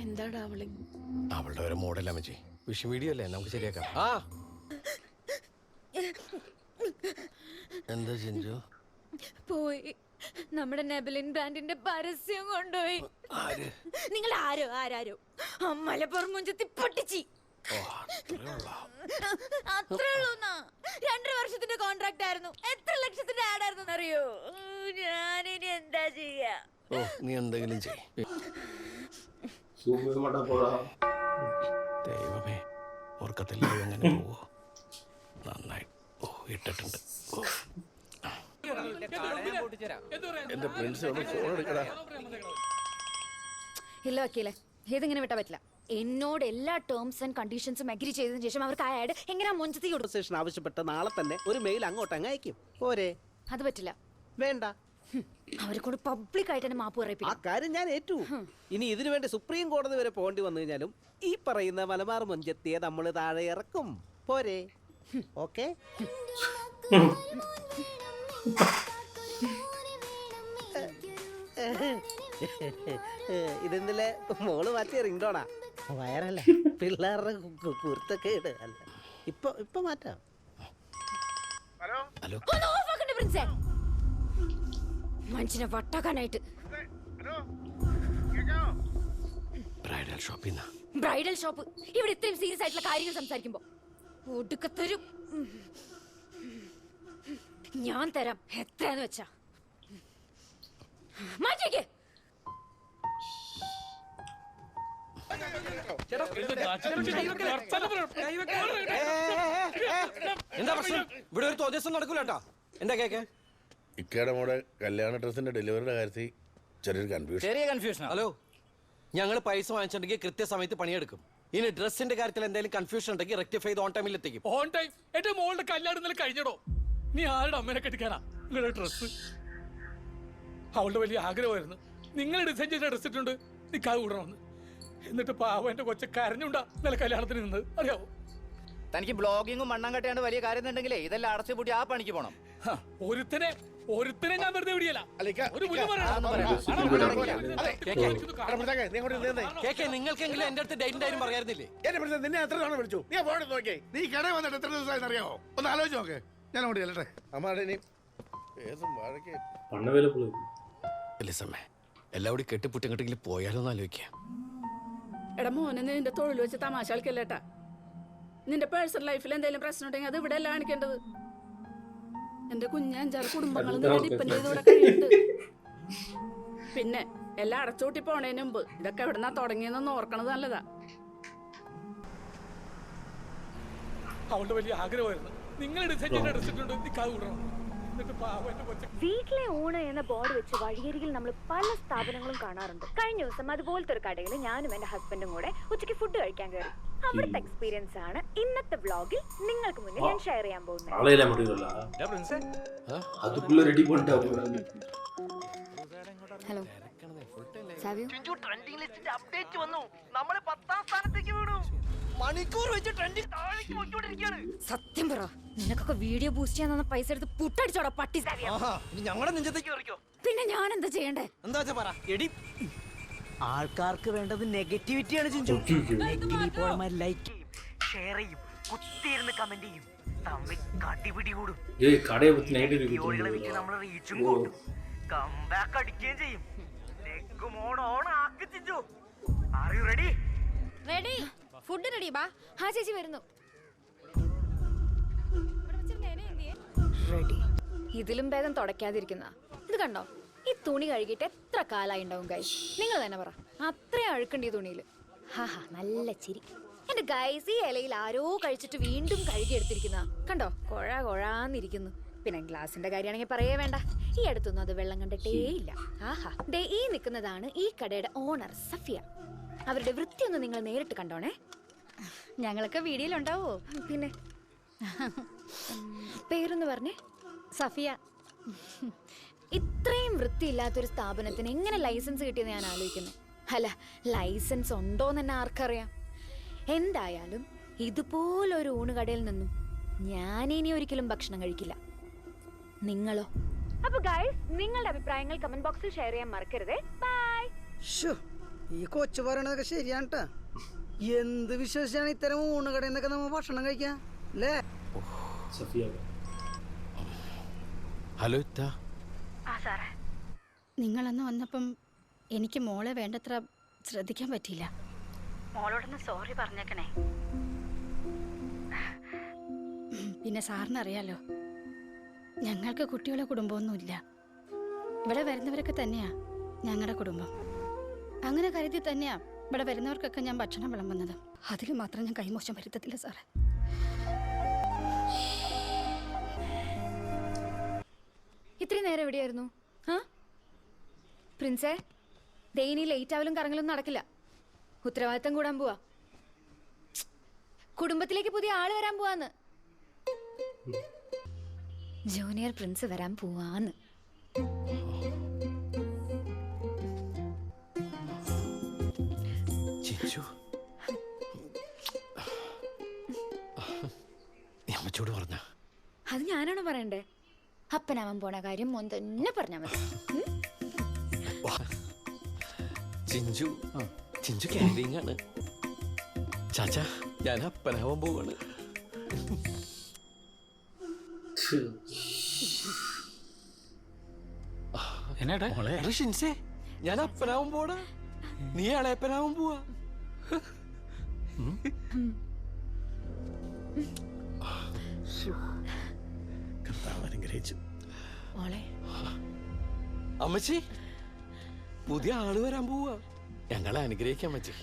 എന്താണ് അവള്? അവളുടെ ഒരു മോഡൽ അമ്മച്ചി. വിഷ് വീഡിയോ അല്ലേ, നമുക്ക് ശരിയാക്കാം. ആ എന്താ ചിഞ്ചു? പോയി നമ്മുടെ നെബലിൻ ബ്രാൻഡിന്റെ പരസ്യം കൊണ്ടുപോയി. നിങ്ങൾ ആരോ മലപ്പുറം മുഞ്ചത്തി പൊട്ടിച്ചി. അത്രേ ഉള്ളൂന്നാ. 2 വർഷത്തിന്റെ കോൺട്രാക്ട് ആയിരുന്നു. എത്ര ലക്ഷത്തിന്റെ ആഡ് ആയിരുന്നു അറിയോ? ഞാനിനി എന്താ ചെയ്യാ? ഓ നീ എന്തെങ്കിലും ചെയ്. ദൈവമേ ഓർക്കത്തില്ല അങ്ങനെ പോവോ? നന്നായി. ഓ ഇട്ടിട്ടുണ്ട്. എന്റെ ഫ്രണ്ട്സിനോട് ഫോൺ എടുക്കടാ. ഇല്ല വക്കീലെ, ഇതിങ്ങനെ വിട്ടാ പറ്റില്ല. എന്നോട് എല്ലാ ടേംസ് ആൻഡ് കണ്ടീഷൻസും അഗ്രി ചെയ്തതിനു ശേഷം അവർക്ക് ആഡ് എങ്ങനെയാ മുൻചത്തി കൊടുക്കും ആവശ്യപ്പെട്ട നാളെ തന്നെ ഒരു മെയിൽ അങ്ങോട്ട് അങ്ങ് അയക്കും. പോരെ? അത് പറ്റില്ല. വേണ്ട, അവരെ കൊണ്ട് പബ്ലിക് ആയിട്ട് തന്നെ മാപ്പ് പറയിപ്പിക്കും. ആ കാര്യം ഞാൻ ഏറ്റു. ഇനി ഇതിനു വേണ്ടി സുപ്രീം കോടതി വരെ പോകേണ്ടി വന്നു കഴിഞ്ഞാലും ഈ പറയുന്ന മലബാർ മുഞ്ചത്തിയെ നമ്മൾ താഴെ ഇറക്കും. പോരെ? ഓക്കെ. ഇതെന്തിലെ മോള് മാറ്റിയ റിംഗ്ടോണാ? വയറല്ലേ പിള്ളേരുടെ കുർത്തൊക്കെ ഇട്. അല്ല ഇപ്പൊ മാറ്റാം. മനുഷ്യനെ വട്ടാക്കാനായിട്ട്. ബ്രൈഡൽ ഷോപ്പിൽ ബ്രൈഡൽ ഷോപ്പ് ഇവിടെ ഇത്രയും സീരിയസ് ആയിട്ടുള്ള കാര്യങ്ങൾ സംസാരിക്കുമ്പോ ഒടുക്കത്തൊരു ഞാൻ തരാം. എത്രയാന്ന് വെച്ചാ മാറ്റിയേക്ക്. എന്താ പ്രശ്നം? ഇവിടെ ഒരു തോന്നിയസം നടക്കൂലട്ടാ. എന്താ കേക്ക്? ഇക്കയുടെ മോടെ കല്യാണ ഡ്രസ്സിന്റെ ഡെലിവറിയുടെ കാര്യത്തിൽ ചെറിയ കൺഫ്യൂഷൻ. ഹലോ, ഞങ്ങൾ പൈസ വാങ്ങിച്ചിട്ടുണ്ടെങ്കിൽ കൃത്യസമയത്ത് പണിയെടുക്കും. ഇനി ഡ്രസ്സിന്റെ കാര്യത്തിൽ എന്തെങ്കിലും കൺഫ്യൂഷൻ ഉണ്ടെങ്കിൽ റെക്ടിഫൈ ചെയ്ത് ഓൺ ടൈമിൽ എത്തിക്കും. On time? എന്റെ മോളുടെ കല്യാണം ഇന്നലെ കഴിഞ്ഞടോ. നീ ആരുടെ അമ്മേനെ കെട്ടിക്കാനാ നിങ്ങളുടെ ഡ്രസ്സ്? അവളുടെ വലിയ ആഗ്രഹമായിരുന്നു നിങ്ങൾ ഡിസൈൻ ചെയ്ത ഡ്രസ് ഇട്ടുണ്ട് നിക്കാതെ കൂടണമെന്ന്. എന്നിട്ട് പാവം എന്റെ കൊച്ച കരഞ്ഞുണ്ടാ ഇന്നലെ കല്യാണത്തിന് നിന്നത് അറിയാവോ? തനിക്ക് ബ്ലോഗിങ്ങും മണ്ണം കെട്ടേണ്ട വലിയ കാര്യം ഉണ്ടെങ്കിലേ ഇതെല്ലാം അടച്ചു പൂട്ടി ആ പണിക്ക് പോണം. ഒരുത്തനെ ഞാൻ വെറുതെ വിടിയല്ല. നിങ്ങൾക്കെങ്കിലും എന്റെ അടുത്ത് ഡേറ്റിന്റെ കാര്യം പറയാറുന്നില്ലേ? നിന്നെ എത്ര തവണ വിളിച്ചു? നീ ഫോണിൽ നോക്കിയേ. നീ കടയിൽ വന്നിട്ട് എത്ര ദിവസമായി അറിയാമോ? ഒന്ന് ആലോചിച്ച് നോക്കേ. ഞാൻ അങ്ങോട്ട് ചെല്ലട്ടെ. എല്ലാം കൂടി കെട്ടിപ്പുട്ടി എങ്ങോട്ടെങ്കിലും പോയാലോ എന്ന് ആലോചിക്കാം. എടാ മോനെ, നിന്റെ തൊഴിൽ വെച്ച് തമാശ കളിക്കല്ലേട്ടാ. നിന്റെ പേഴ്സണൽ ലൈഫിൽ എന്തെങ്കിലും പ്രശ്നം ഉണ്ടെങ്കിൽ അത് ഇവിടെ അല്ല കാണിക്കേണ്ടത്. എന്റെ കുഞ്ഞ് 5-6 കുടുംബങ്ങളും ഡിപ്പെൻഡ് ചെയ്തോടെ കഴിയുന്നുണ്ട്. പിന്നെ എല്ലാം അടച്ചുകൂട്ടി പോണേന് മുമ്പ് ഇതൊക്കെ എവിടെന്നാ തുടങ്ങിയെന്ന് ഓർക്കണത് നല്ലതാ. അവളുടെ വലിയ ആഗ്രഹമായിരുന്നു നിങ്ങൾ ഡിസൈൻ ചെയ്ത ഡ്രസ് ഇട്ടുണ്ട് നിക്കാതെ കൂടണമെന്ന്. വീട്ടിലെ ഊണ് എന്ന ബോർഡ് വെച്ച് വഴിയരികിൽ നമ്മൾ പല സ്ഥാപനങ്ങളും കാണാറുണ്ട്. കഴിഞ്ഞ ദിവസം അതുപോലത്തെ ഒരു കടയിൽ ഞാനും എന്റെ ഹസ്ബൻഡും കൂടെ ഉച്ചയ്ക്ക് ഫുഡ് കഴിക്കാൻ കയറി. അവിടുത്തെ എക്സ്പീരിയൻസ് ആണ് ഇന്നത്തെ വ്ളോഗിൽ നിങ്ങൾക്ക് മുന്നിൽ ഞാൻ ഷെയർ ചെയ്യാൻ പോകുന്നത്. ഹലോ സാവിയോ, അപ്ഡേറ്റ് വന്നു. നമ്മൾ 10ാം സ്ഥാനത്തേക്ക് വീണു. മണിക്കൂർ വെച്ച് ട്രെൻഡിൽ താഴേക്ക് പോയിക്കൊണ്ടിരിക്കുകയാണ്. സത്യം പറ, നിനക്കൊക്കെ വീഡിയോ ബൂസ്റ്റ് ചെയ്യാൻ തന്ന പൈസ എടുത്ത് പുട്ടടിച്ചോടാ പട്ടി. ഞങ്ങളുടെ നെഞ്ചത്തേക്ക് കയറിക്കോ. പിന്നെ ഞാൻ എന്താ ചെയ്യണ്ടേ? എന്താ പറ. എടി, ആൾക്കാർക്ക് വേണ്ടത് നെഗറ്റിവിറ്റിയാണ് ചിഞ്ചു. നെഗറ്റീവ് ലൈക്ക് ചെയ്യും, ഷെയർ ചെയ്യും, കുത്തിയിരുന്ന് കമന്റ് ചെയ്യും. തമ്മിൽ കടിപിടി കൂടും. വീഡിയോകളെ വെച്ച് നമ്മൾ റീച്ചും കൂട്ടും, കംബാക്ക് അടിക്കുകയും ചെയ്യും. ലെഗ് മോഡ് ഓൺ ആക്കി Chinchu. R you ready? Ready. Food ready. ബാ. ഹാ ചേച്ചി വരുന്നു. റെഡി. ഇതിലും ഭേദം തുടയ്ക്കാതിരിക്കുന്ന. ഇത് കണ്ടോ, ഈ തുണി കഴുകിയിട്ട് എത്ര കാലായി ഉണ്ടാവും ഗൈസ്? നിങ്ങൾ തന്നെ പറ. അത്രയും അഴുക്കണ്ട ഈ തുണിയിൽ. ഹാ ഹാ, നല്ല ചിരി. എന്റെ ഗൈസ് ഈ ഇലയിൽ ആരോ കഴിച്ചിട്ട് വീണ്ടും കഴുകിയെടുത്തിരിക്കുന്ന കണ്ടോ, കൊഴാന്നിരിക്കുന്നു. പിന്നെ ഗ്ലാസിന്റെ കാര്യമാണെങ്കിൽ പറയേ വേണ്ട, ഈ അടുത്തൊന്നും അത് വെള്ളം കണ്ടിട്ടേ ഇല്ല. ആഹാ, ദേ ഈ നിൽക്കുന്നതാണ് ഈ കടയുടെ ഓണർ സഫിയ. അവരുടെ വൃത്തിയൊന്ന് നിങ്ങൾ നേരിട്ട് കണ്ടോണേ. ഞങ്ങളൊക്കെ വീഡിയോയിലുണ്ടാവോ? പിന്നെ പേരൊന്ന് പറഞ്ഞേ. സഫിയ. ഇത്രയും വൃത്തിയില്ലാത്തൊരു സ്ഥാപനത്തിന് എങ്ങനെ ലൈസൻസ് കിട്ടിയെന്ന് ഞാൻ ആലോചിക്കുന്നത്. അല്ല, ലൈസൻസ് ഉണ്ടോന്ന് തന്നെ ആർക്കറിയാം. എന്തായാലും ഇതുപോലൊരു ഊണുകടയിൽ നിന്നും ഞാനിനി ഒരിക്കലും ഭക്ഷണം കഴിക്കില്ല. നിങ്ങളോ? അപ്പൊ ഗൈസ്, നിങ്ങളുടെ അഭിപ്രായങ്ങൾ കമന്റ് ബോക്സിൽ ഷെയർ ചെയ്യാൻ മറക്കരുതേ. ബൈ. ഈ കൊച്ചു പറയണതൊക്കെ ശരിയാണ് ട്ടാ. എന്ത് വിശ്വസിച്ചാണ് ഇത്തരം ഊണുകടയിൽ നിന്നൊക്കെ നമ്മൾ ഭക്ഷണം കഴിക്കാം അല്ലേ? ഹലോ. നിങ്ങളന്ന് വന്നപ്പം എനിക്ക് മോളെ വേണ്ടത്ര ശ്രദ്ധിക്കാൻ പറ്റിയില്ല. മോളോടൊന്ന് സോറി പറഞ്ഞേക്കണേ. പിന്നെ സാറിനറിയാലോ, ഞങ്ങൾക്ക് കുട്ടികളെ കുടുംബമൊന്നുമില്ല. ഇവിടെ വരുന്നവരൊക്കെ തന്നെയാ ഞങ്ങളുടെ കുടുംബം. അങ്ങനെ കരുതി തന്നെയാ ഇവിടെ വരുന്നവർക്കൊക്കെ ഞാൻ ഭക്ഷണം വിളമ്പുന്നത്. അതിൽ മാത്രം ഞാൻ കൈമോശം വരുത്തത്തില്ല സാറേ. ഇത്രയും നേരം എവിടെയായിരുന്നു? പ്രിൻസേ, ദേ ഇനി ലേറ്റ് ആവലും കറങ്ങലൊന്നും നടക്കില്ല. ഉത്തരവാദിത്തം കൂടാൻ പോവാ. കുടുംബത്തിലേക്ക് പുതിയ ആള് വരാൻ പോവാന്ന്. ജൂനിയർ പ്രിൻസ് വരാൻ പോവാന്ന്. അമ്മച്ചോട് പറഞ്ഞ അത് ഞാനാണോ പറയണ്ടേ? അപ്പനാവാൻ പോണ കാര്യം മോൻ തന്നെ പറഞ്ഞാ മതി. ചിഞ്ചു ക്യാരിങ് ആണ്. ചാച്ചാ, ഞാൻ അപ്പനാവാൻ പോവാണ്. ഷിൻസേ, ഞാൻ അപ്പനാവും പോടാ, നീ ഇളയപ്പനാവും പോവാ. അമ്മച്ചി, പുതിയ ആള് വരാൻ പോവാ. ഞങ്ങളെ അനുഗ്രഹിക്കാം അമ്മച്ചി.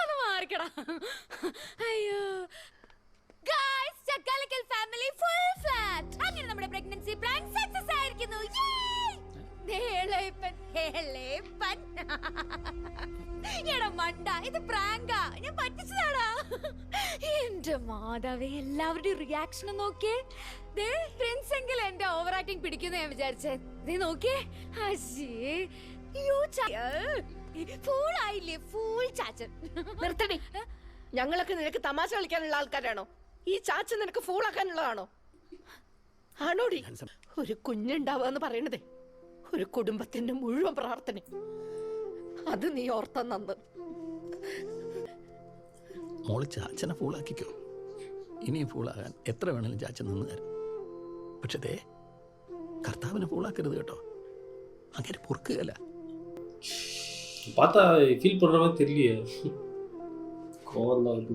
അത് മാറിക്കടാ. അയ്യോ guys, Chakkalakkal family full flat. അങ്ങനെ നമ്മുടെ പ്രഗ്നൻസി പ്ലാൻ സക്സസ് ആയിരിക്കുന്നു. എടാ മണ്ട, ഇത് പ്രാങ്കാ, ഞാൻ പറ്റിച്ചതാടാ. എന്റെ മാതാവേ, എല്ലാവരുടെയും റിയാക്ഷൻ നോക്കിയേ. പ്രിൻസ് എങ്കിൽ എന്റെ ഓവർ ആക്ടിങ് പിടിക്കുന്നു ഞാൻ വിചാരിച്ചേ. നോക്കിയേ. ഫൂളായില്ലേ, ഫൂൾ ചാച്ചൻ. നിർത്തടി. ഞങ്ങളൊക്കെ നിനക്ക് തമാശ കളിക്കാനുള്ള ആൾക്കാരാണോ? ഈ ചാച്ചൻ നിനക്ക് ഫൂളാക്കാനുള്ളതാണോ? ആണോടി? ഒരു കുഞ്ഞുണ്ടാവുക പറയണതേ ഒരു കുടുംബത്തിന്റെ മുഴുവൻ പ്രാർത്ഥന. അത് നീ ഓർത്ത നന്ന്. മോള് ചാച്ചനെ ഫൂളാക്കിക്കോ. ഇനിയും ഫൂളാകാൻ എത്ര വേണമെങ്കിലും ചാച്ചൻ നിന്ന് തരും. പക്ഷേ ദേ, കർത്താവിനെ ഫൂളാക്കരുത് കേട്ടോ. അങ്ങനെ പൊറുക്കുകയല്ല. பார்த்தா ஃபீல் பண்ற மாதிரி தெரியலையே. கோவம் தான் வருது.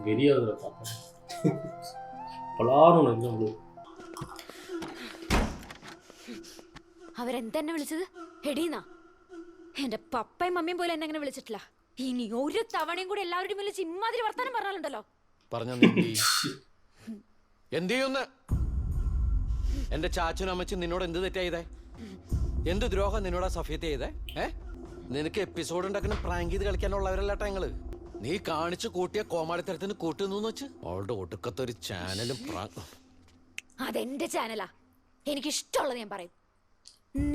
வெறியாகுற பார்த்தா പലാറും നമ്മള്. അവരെന്തെന്നെ വിളിച്ചത്? എടീന്നാ. എന്റെ പപ്പയും മമ്മിയും പോലും എന്നെ അങ്ങനെ വിളിച്ചിട്ടില്ല. ഇനി ഒരു തവണയും കൂടി എല്ലാവരുടെയും വിളിച്ച് ഇമ്മാതിരി വർത്താനം പറഞ്ഞാലുണ്ടല്ലോ. എന്ത് ചെയ്യുന്ന എന്റെ ചാച്ചനും അമ്മച്ചും നിന്നോട് എന്ത് തെറ്റാ ചെയ്തേ? എന്ത് ദ്രോഹം നിന്നോടാ സഫിയത്ത് ചെയ്തേ? നിനക്ക് എപ്പിസോഡ് ഉണ്ടാക്കുന്ന പ്രാങ്ക് ചെയ്ത് കളിക്കാനുള്ളവരല്ലാട്ടാ ഞങ്ങള്. നീ കാണിച്ചു കൂട്ടിയ കോമാളിത്തരത്തിന് കൂട്ടുന്നു വെച്ച് അവളുടെ ഒടുക്കത്തൊരു ചാനലും അതെന്റെ ചാനലാ. എനിക്ക് ഇഷ്ടമുള്ളത് ഞാൻ പറയും.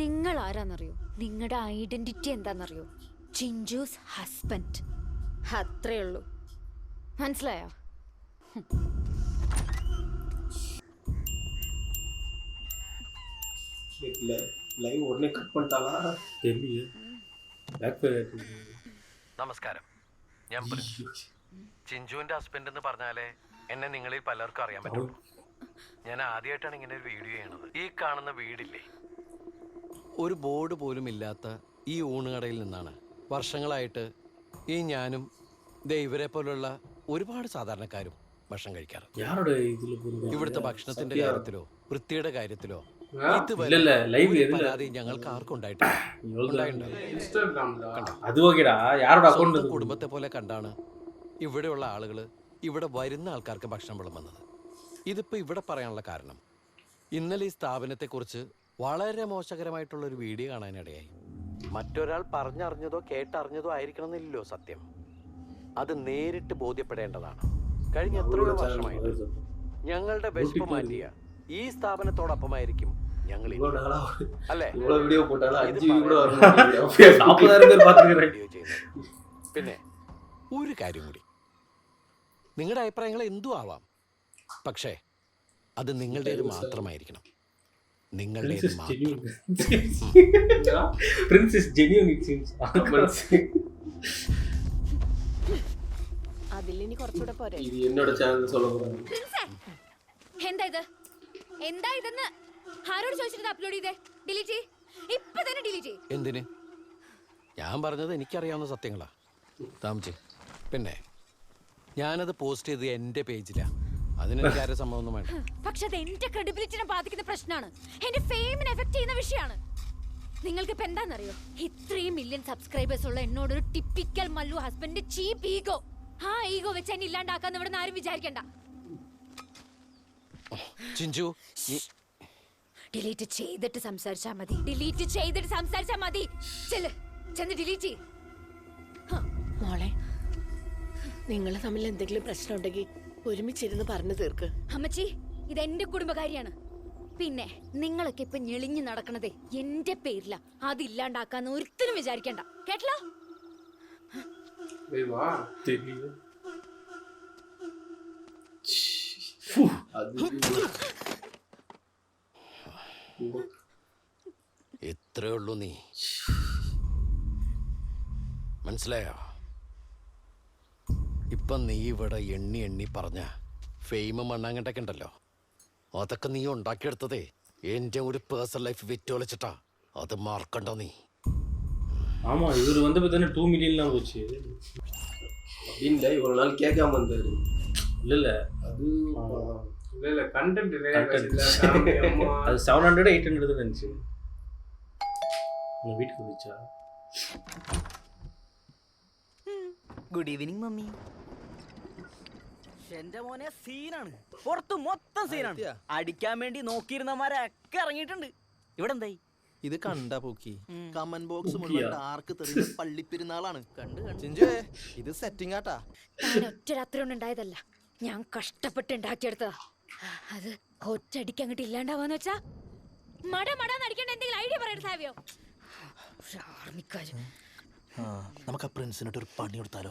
നിങ്ങൾ ആരാന്നറിയോ? നിങ്ങളുടെ ഐഡന്റിറ്റി എന്താന്നറിയോ? ചിഞ്ചൂസ് ഹസ്ബൻഡ്. അത്രേ ഉള്ളൂ. മനസ്സിലായോ? ലൈവ് ഉടനെ കട്ട് பண்ணிட்டாளா? தெரியல. നമസ്കാരം, ഞാൻ ചിഞ്ചുവിന്റെ ഹസ്ബൻഡ് എന്ന് പറഞ്ഞാലേ എന്നെ നിങ്ങളിൽ പലർക്കും അറിയാൻ പറ്റുള്ളൂ. ഞാൻ ആദ്യമായിട്ടാണ് ഇങ്ങനെ ഒരു വീഡിയോ ചെയ്യണത്. ഈ കാണുന്ന വീടില്ലേ, ഒരു ബോർഡ് പോലും ഇല്ലാത്ത ഈ ഊണുകടയിൽ നിന്നാണ് വർഷങ്ങളായിട്ട് ഈ ഞാനും ഇവരെ പോലുള്ള ഒരുപാട് സാധാരണക്കാരും ഭക്ഷണം കഴിക്കാറ്. ഇവിടുത്തെ ഭക്ഷണത്തിന്റെ കാര്യത്തിലോ വൃത്തിയുടെ കാര്യത്തിലോ ഇല്ലല്ല, live ഒരു ഇതില്ല. പരാതി ഞങ്ങൾക്ക് ആർക്കും ഉണ്ടായിട്ടില്ല. ഉണ്ടായിട്ടുണ്ടോ? അത് ഓക്കേടാ, ആരുടെ അക്കൗണ്ട് സ്വന്തം കുടുംബത്തെ പോലെ കണ്ടാണ് ഇവിടെയുള്ള ആളുകൾ ഇവിടെ വരുന്ന ആൾക്കാർക്ക് ഭക്ഷണം വിളമ്പുന്നത്. ഇതിപ്പോ ഇവിടെ പറയാനുള്ള കാരണം ഇന്നലെ ഈ സ്ഥാപനത്തെക്കുറിച്ച് വളരെ മോശകരമായിട്ടുള്ളൊരു വീഡിയോ കാണാനിടയായി. മറ്റൊരാൾ പറഞ്ഞറിഞ്ഞതോ കേട്ടറിഞ്ഞതോ ആയിരിക്കണമെന്നില്ലല്ലോ സത്യം. അത് നേരിട്ട് ബോധ്യപ്പെടേണ്ടതാണ്. കഴിഞ്ഞ എത്രയോ വർഷമായിട്ട് ഞങ്ങളുടെ വിശപ്പ് മാറ്റിയ ഈ സ്ഥാപനത്തോടൊപ്പമായിരിക്കും ഞങ്ങൾ ഇനി. അല്ലേ? വീഡിയോ പോട്ടാണ് ഇത് 5 ഇവിടെ വീഡിയോ ചെയ്യുന്നത്. പിന്നെ ഒരു കാര്യം കൂടി, നിങ്ങളുടെ അഭിപ്രായങ്ങൾ എന്തും ആവാം, പക്ഷേ അത് നിങ്ങളുടേത് മാത്രമായിരിക്കണം. നിങ്ങളുടേത് മാത്രം. Prince is genuine, it seems. അതിലിനി കുറച്ചുകൂടെ പോരെ. ഇത് എന്നോട് ചാനൽ சொல்லுங்க. എന്താ ഇത്? എന്താ ഇതെന്ന് ആരോട് ചോദിച്ചിട്ട് അപ്ലോഡ് ചെയ്തേ? ഡിലീറ്റ് ചെയ്യ്, ഇപ്പൊ തന്നെ ഡിലീറ്റ് ചെയ്യ്. എന്തിന്? ഞാൻ പറഞ്ഞത് എനിക്കറിയാവുന്ന സത്യങ്ങളാ താമസി. പിന്നെ ഞാനത് പോസ്റ്റ് ചെയ്ത് എൻ്റെ പേജിലാണ്. അതിനെനിക്ക് ആരെ സംഭവമൊന്നും വേണ്ട. പക്ഷെ അത് എന്റെ ക്രെഡിബിലിറ്റിനെ ബാധിക്കുന്ന പ്രശ്നമാണ്, എന്റെ ഫെയിമിനെ എഫക്ട് ചെയ്യുന്ന വിഷയമാണ്. നിങ്ങൾക്ക് ഇപ്പൊ എന്താണെന്നറിയോ? 3 മില്യൺ സബ്സ്ക്രൈബേഴ്സ് ഉള്ള എന്നോടൊരു ടിപ്പിക്കൽ മല്ലു ഹസ്ബൻഡ് ചീപ്പ് ഈഗോ. ആ ഈഗോ വെച്ച് എന്നെ ഇല്ലാണ്ടാക്കാന്ന് ഇവിടെ ആരും വിചാരിക്കണ്ട. ചിഞ്ചു, ഡിലീറ്റ് ചെയ്തിട്ട് സംസാരിച്ചാ മതി. ഡിലീറ്റ് ചെയ്തിട്ട് സംസാരിച്ചാ മതി. ചെന്ന് ഡിലീറ്റ് ചെയ്യ്. മോളെ, നിങ്ങൾ തമ്മിൽ എന്തെങ്കിലും പ്രശ്നം ഉണ്ടെങ്കിൽ ഒരുമിച്ചിരുന്ന് പറഞ്ഞു തീർക്ക്. അമ്മച്ചി, ഇത് എന്റെ കുടുംബകാരിയാണ്. പിന്നെ നിങ്ങളൊക്കെ ഇപ്പൊ ഞെളിഞ്ഞു നടക്കണതേ എന്റെ പേരില. അതില്ലാണ്ടാക്കാന്ന് ഒരിക്കലും വിചാരിക്കണ്ട, കേട്ടല്ലോ? ഇത്രേ ഉള്ളൂ. നീ മനസ്സിലായോ? ഇപ്പൊ നീ ഇവിടെ എണ്ണി എണ്ണി പറഞ്ഞ ഫെയിമും മണ്ണാങ്കട്ടൊക്കെ ഉണ്ടല്ലോ, അതൊക്കെ നീ ഉണ്ടാക്കിയെടുത്തതേ എന്റെ ഒരു പേഴ്സണൽ ലൈഫ് വിറ്റൊളിച്ചിട്ടാ. അത് മറക്കണ്ടോ നീ? ஆமா, இவர் வந்து பார்த்தா 2 மில்லியன்லாம் போச்சு. இல்ல இவ்வளவு நாள் கேட்காம வந்தாரு. இல்ல அது இல்ல கண்டென்ட் நிறைய பேசல. அது 700 800 தான் இருந்துச்சு. உங்க வீட்டுக்கு வந்துச்சா? Good evening mummy. എന്റെ മോനെ സീനാണ്, പുറത്ത് മൊത്തം സീനാണ്. അടിക്കാൻ വേണ്ടി നോക്കിയിരുന്നമാരൊക്കെ ഇറങ്ങിയിട്ടുണ്ട്. ഇവിടെ എന്തായി? ഇത് കണ്ട പോക്കി കമന്റ് ബോക്സ് മുഴുവൻ ഡാർക്ക് തെറിഞ്ഞ പള്ളിപ്പെരുന്നാളാണ്. ഇത് സെറ്റിംഗ് ആട്ടാ. ഞാൻ ഒറ്റ രാത്രി കൊണ്ട് ഉണ്ടായതല്ല, ഞാൻ കഷ്ടപ്പെട്ട് ഉണ്ടാക്കിയെടുത്തതാ. അത് ഒറ്റടിക്ക് അങ്ങോട്ട് ഇല്ലാണ്ടാവാന്ന് വെച്ചാ മടമടാന്ന് അടിക്കേണ്ട എന്തെങ്കിലും ഐഡിയ പറയണ്ട സാവിയോ. ആർമിക്കാര് നമുക്ക് ആ പ്രിൻസിനോട്ട് ഒരു പണി കൊടുത്താലോ?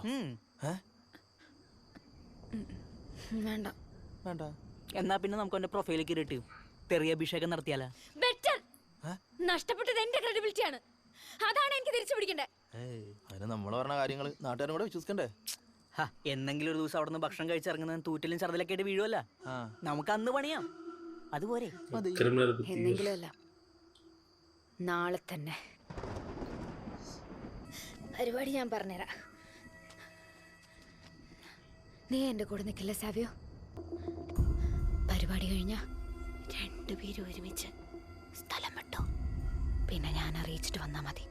വേണ്ട വേണ്ട. എന്നാ പിന്നെ നമുക്ക് അവന്റെ പ്രൊഫൈലേക്ക് ഇരട്ടി തെറിയഭിഷേകം നടത്തിയാലോ? ബെറ്റർ. നഷ്ടപ്പെട്ടത് എന്റെ ക്രെഡിബിലിറ്റി ആണ്, അതാണ് എനിക്ക് തിരിച്ചു പിടിക്കണ്ടേ. അതിന് നമ്മൾ പറഞ്ഞ കാര്യങ്ങള് നാട്ടുകാരും കൂടെ വിശ്വസിക്കണ്ടേ? എന്നെങ്കിലും ഒരു ദിവസം അവിടെ നിന്ന് ഭക്ഷണം കഴിച്ചിറങ്ങുന്ന തൂറ്റലും ചെറുതലൊക്കെ ആയിട്ട് വീഴുവല്ല, നമുക്ക് അന്ന് പണിയാം. അതുപോലെ എന്നെങ്കിലും അല്ല, നാളെ തന്നെ പരിപാടി ഞാൻ പറഞ്ഞുതരാം. നീ എന്റെ കൂടെ നിൽക്കില്ല സാവിയോ? പരിപാടി കഴിഞ്ഞ 2 പേരും ഒരുമിച്ച് സ്ഥലം വിട്ടോ, പിന്നെ ഞാൻ അറിയിച്ചിട്ട് വന്നാ മതി.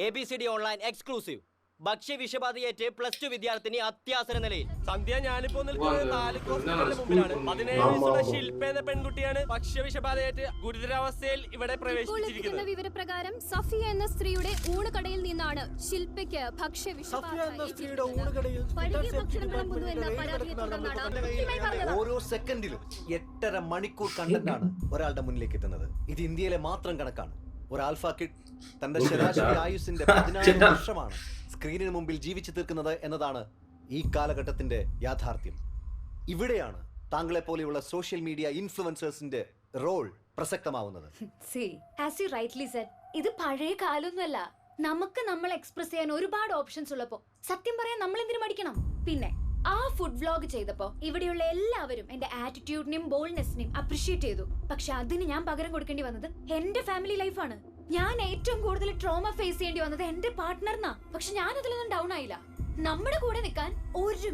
ABCD online exclusive. ഭക്ഷ്യ വിഷബാധയേറ്റ് +2 വിദ്യാർത്ഥിനി അത്യാസന നിലയിൽ. സന്ധ്യ, ഞാനിപ്പോ നിൽക്കുന്നത് 4 ഹോസ്പിറ്റലിന് മുമ്പിലാണ്. 17 വയസ്സുള്ള ശില്പ എന്ന പെൺകുട്ടിയാണ് ഭക്ഷ്യ വിഷബാധയേറ്റ് ഗുരുതരാവസ്ഥയിൽ ഇവിടെ പ്രവേശിച്ചിരിക്കുന്നത്. വിവരപ്രകാരം സഫിയ എന്ന സ്ത്രീയുടെ ഊണുകടയിൽ നിന്നാണ് ശില്പയ്ക്ക് ഓരോ സെക്കൻഡിലും 8.5 മണിക്കൂർ കണ്ടന്റാണ് ഒരാളുടെ മുന്നിലേക്ക് എത്തുന്നത്. ഇത് ഇന്ത്യയിലെ മാത്രം കണക്കാണ്. ഒരു ആൽഫ കിഡ് തന്റെ ശരാശരി ആയുസിന്റെ 16 വർഷമാണ് സ്ക്രീനിന് മുമ്പിൽ ജീവിച്ചു തീർക്കുന്നത് എന്നതാണ് ഈ കാലഘട്ടത്തിന്റെ യാഥാർത്ഥ്യം. ഇവിടെയാണ് താങ്കളെ പോലെയുള്ള സോഷ്യൽ മീഡിയ ഇൻഫ്ലുവൻസേഴ്സിന്റെ റോൾ പ്രസക്തമാവുന്നത്. ഇത് പഴയ കാലൊന്നുമല്ല. നമുക്ക് നമ്മൾ എക്സ്പ്രസ് ചെയ്യാൻ ഒരുപാട് ഓപ്ഷൻസ് ഉള്ളപ്പോ സത്യം പറയാൻ നമ്മൾ എന്തിനു മടിക്കണം? പിന്നെ ആ ഫുഡ് വ്ലോഗ് ചെയ്തപ്പോ ഇവിടെയുള്ള എല്ലാവരും എന്റെ ആറ്റിറ്റ്യൂഡിനെയും ബോൾഡ്നെസ്സിനെയും അപ്രീഷിയേറ്റ് ചെയ്തു. പക്ഷെ അതിന് ഞാൻ പകരം കൊടുക്കേണ്ടി വന്നത് എന്റെ ഫാമിലി ലൈഫാണ്. ഞാൻ ഏറ്റവും കൂടുതൽ ട്രോമ ഫേസ് ചെയ്യേണ്ടി വന്നത് എന്റെ പാർട്ട്ണറിനാ. പക്ഷെ ഞാൻ അതിലൊന്നും ഡൗൺ ആയില്ല. നമ്മുടെ കൂടെ നിൽക്കാൻ 1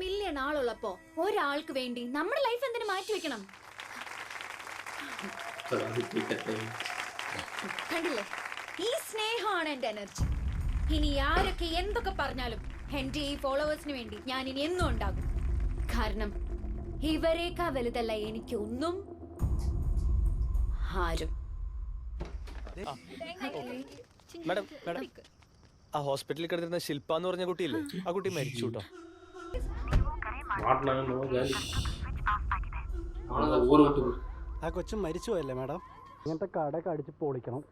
മില്യൺ ആളുള്ളപ്പോ ഒരാൾക്ക് വേണ്ടി നമ്മുടെ ലൈഫ് എന്തിനു മാറ്റി വെക്കണം? കണ്ടില്ലേ, ഈ സ്നേഹമാണ് എന്റെ എനർജി. ഇനി ആരൊക്കെ എന്തൊക്കെ പറഞ്ഞാലും എന്റെ ഈ ഫോളോവേഴ്സിന് വേണ്ടി ഞാൻ ഇനി എന്നും ഉണ്ടാകും. കാരണം ഇവരേക്കാ വലുതല്ല എനിക്കൊന്നും ആരും. മാഡം മാഡം, ആ ഹോസ്പിറ്റലിൽ കിടന്നിരുന്ന ശില്പ എന്ന് പറഞ്ഞ കുട്ടിയില്ലേ, ആ കുട്ടി മരിച്ചു കേട്ടോ. ആ കൊച്ചും മരിച്ചു പോയല്ലേ മാഡം? ഇങ്ങനത്തെ കടയൊക്കെ അടിച്ച് പൊളിക്കണം.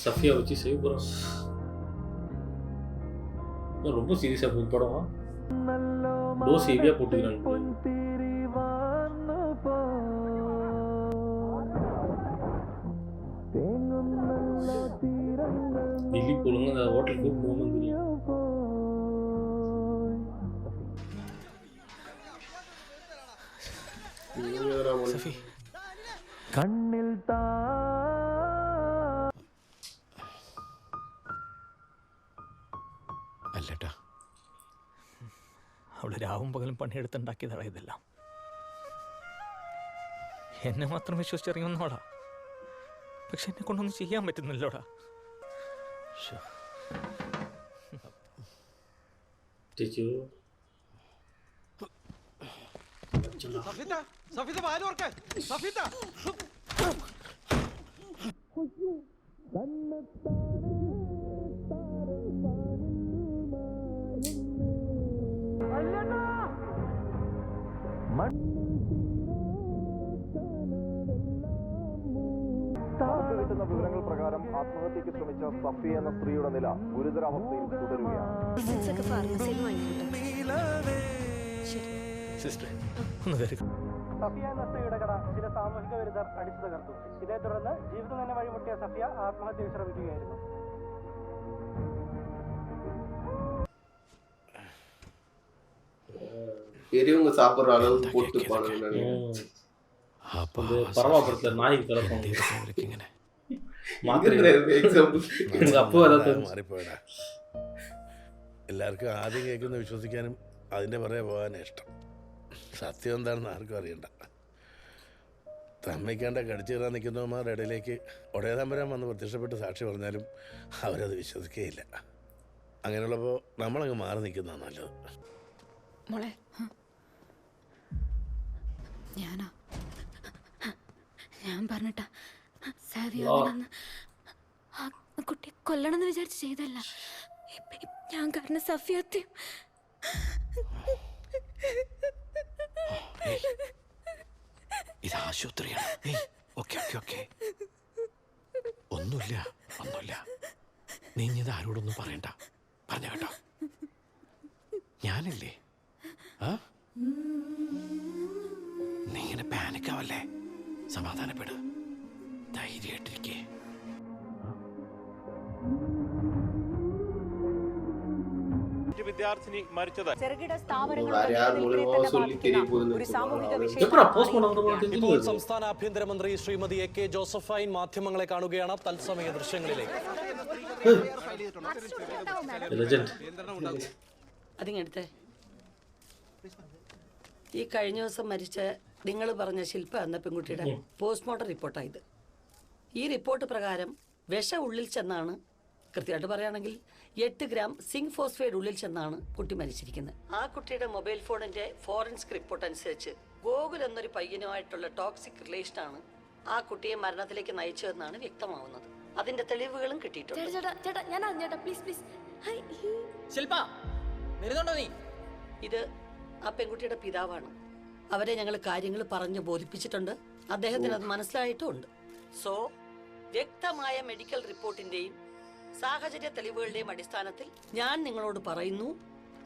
சஃபியா வச்சு சேவ் பண்ணுறோம். ரொம்ப சீரியஸாக போய் படம் டோஸ் ஹெவியாக போட்டுக்கிறாங்க. திலீப் ஒழுங்கு அந்த ஹோட்டலுக்கு போகணும் தெரியும். കണ്ണിൽ അല്ലട്ടാ, അവള് രാവും പകലും പണിയെടുത്തുണ്ടാക്കിയതാണ് ഇതെല്ലാം. എന്നെ മാത്രം വിശ്വസിച്ചിറങ്ങിയൊന്നോടാ. പക്ഷെ എന്നെ കൊണ്ടൊന്നും ചെയ്യാൻ പറ്റുന്നില്ലോടാ. കിട്ടുന്ന വിവരങ്ങൾ പ്രകാരം ആത്മഹത്യക്ക് ശ്രമിച്ച സഫി എന്ന സ്ത്രീയുടെ നില ഗുരുതരാവസ്ഥയിൽ തുടരുകയാണ്. സഫിയ എന്ന സ്ത്രീയുടെ കട ചില സാമൂഹിക വിരുദ്ധർ അടിച്ചു തകർത്തു. ഇതേ തുടർന്ന് ജീവിതം തന്നെ വഴിമുട്ടിയ സഫിയ ആത്മഹത്യ ശ്രമിക്കുകയായിരുന്നു. பெரியவங்க சாப்பிடுற அளவுக்கு போட்டு பாருங்க. பரவாயில்ல, நாய் கிடக்கும் മാറിപ്പോയടാ. എല്ലാവർക്കും ആദ്യം കേൾക്കുന്ന വിശ്വസിക്കാനും അതിൻ്റെ പുറകെ പോകാനും ഇഷ്ടം. സത്യം എന്താണെന്ന് ആർക്കും അറിയണ്ട. തമ്മയ്ക്കാണ്ട കടിച്ചു കയറാൻ നിൽക്കുന്നവന്മാരുടെ ഇടയിലേക്ക് ഒടയതമ്പരാൻ വന്ന് പ്രത്യക്ഷപ്പെട്ട് സാക്ഷി പറഞ്ഞാലും അവരത് വിശ്വസിക്കുകയില്ല. അങ്ങനെയുള്ളപ്പോൾ നമ്മളങ്ങ് മാറി നിൽക്കുന്നതാണ് നല്ലത്. മോളെ, ഞാൻ പറഞ്ഞിട്ടാ കുട്ടിയെ കൊല്ലണമെന്ന് വിചാരിച്ച് ചെയ്തല്ല. ഞാൻ കാരണം സഫിയത്തെ ഇത് ആശുപത്രിയാണ്. ഒന്നുമില്ല. നീ ഇത് ആരോടൊന്നും പറയണ്ട. പറഞ്ഞ കേട്ടോ, ഞാനില്ലേ. നീ ഇങ്ങനെ പാനിക്കാവല്ലേ, സമാധാനപ്പെട്, ധൈര്യമായിട്ടിരിക്കേ. വിദ്യാർത്ഥിനി മരിച്ചത് ചെറുകിട സ്ഥാപനങ്ങൾ ഇപ്പോൾ സംസ്ഥാന ആഭ്യന്തരമന്ത്രി ശ്രീമതി AK ജോസഫൈൻ മാധ്യമങ്ങളെ കാണുകയാണ്. തത്സമയ ദൃശ്യങ്ങളിലേക്ക് അതിങ്ങടുത്ത് ഈ കഴിഞ്ഞ ദിവസം മരിച്ച നിങ്ങൾ പറഞ്ഞ ശില്പ എന്ന പെൺകുട്ടിയുടെ പോസ്റ്റ്മോർട്ടം റിപ്പോർട്ടായത്. ഈ റിപ്പോർട്ട് പ്രകാരം വിഷം ഉള്ളിൽ ചെന്നാണ്, കൃത്യമായിട്ട് പറയുകയാണെങ്കിൽ 8 ഗ്രാം സിങ്ക് ഫോസ്ഫേറ്റ് ഉള്ളിൽ ചെന്നാണ് കുട്ടി മരിച്ചിരിക്കുന്നത്. ആ കുട്ടിയുടെ മൊബൈൽ ഫോണിന്റെ ഫോറൻസിക് റിപ്പോർട്ട് അനുസരിച്ച് ഗോകുൽ എന്നൊരു പയ്യനുമായിട്ടുള്ള ടോക്സിക് റിലേഷനാണ് ആ കുട്ടിയെ മരണത്തിലേക്ക് നയിച്ചതെന്നാണ് വ്യക്തമാവുന്നത്. അതിന്റെ തെളിവുകളും കിട്ടിയിട്ടുണ്ട്. ഇത് ആ പെൺകുട്ടിയുടെ പിതാവാണ്. അവരെ ഞങ്ങൾ കാര്യങ്ങൾ പറഞ്ഞ് ബോധിപ്പിച്ചിട്ടുണ്ട്. അദ്ദേഹത്തിന് അത് മനസ്സിലായിട്ടുമുണ്ട്. സോ വ്യക്തമായ മെഡിക്കൽ റിപ്പോർട്ടിന്റെയും സാഹചര്യ തെളിവുകളുടെയും അടിസ്ഥാനത്തിൽ ഞാൻ നിങ്ങളോട് പറയുന്നു,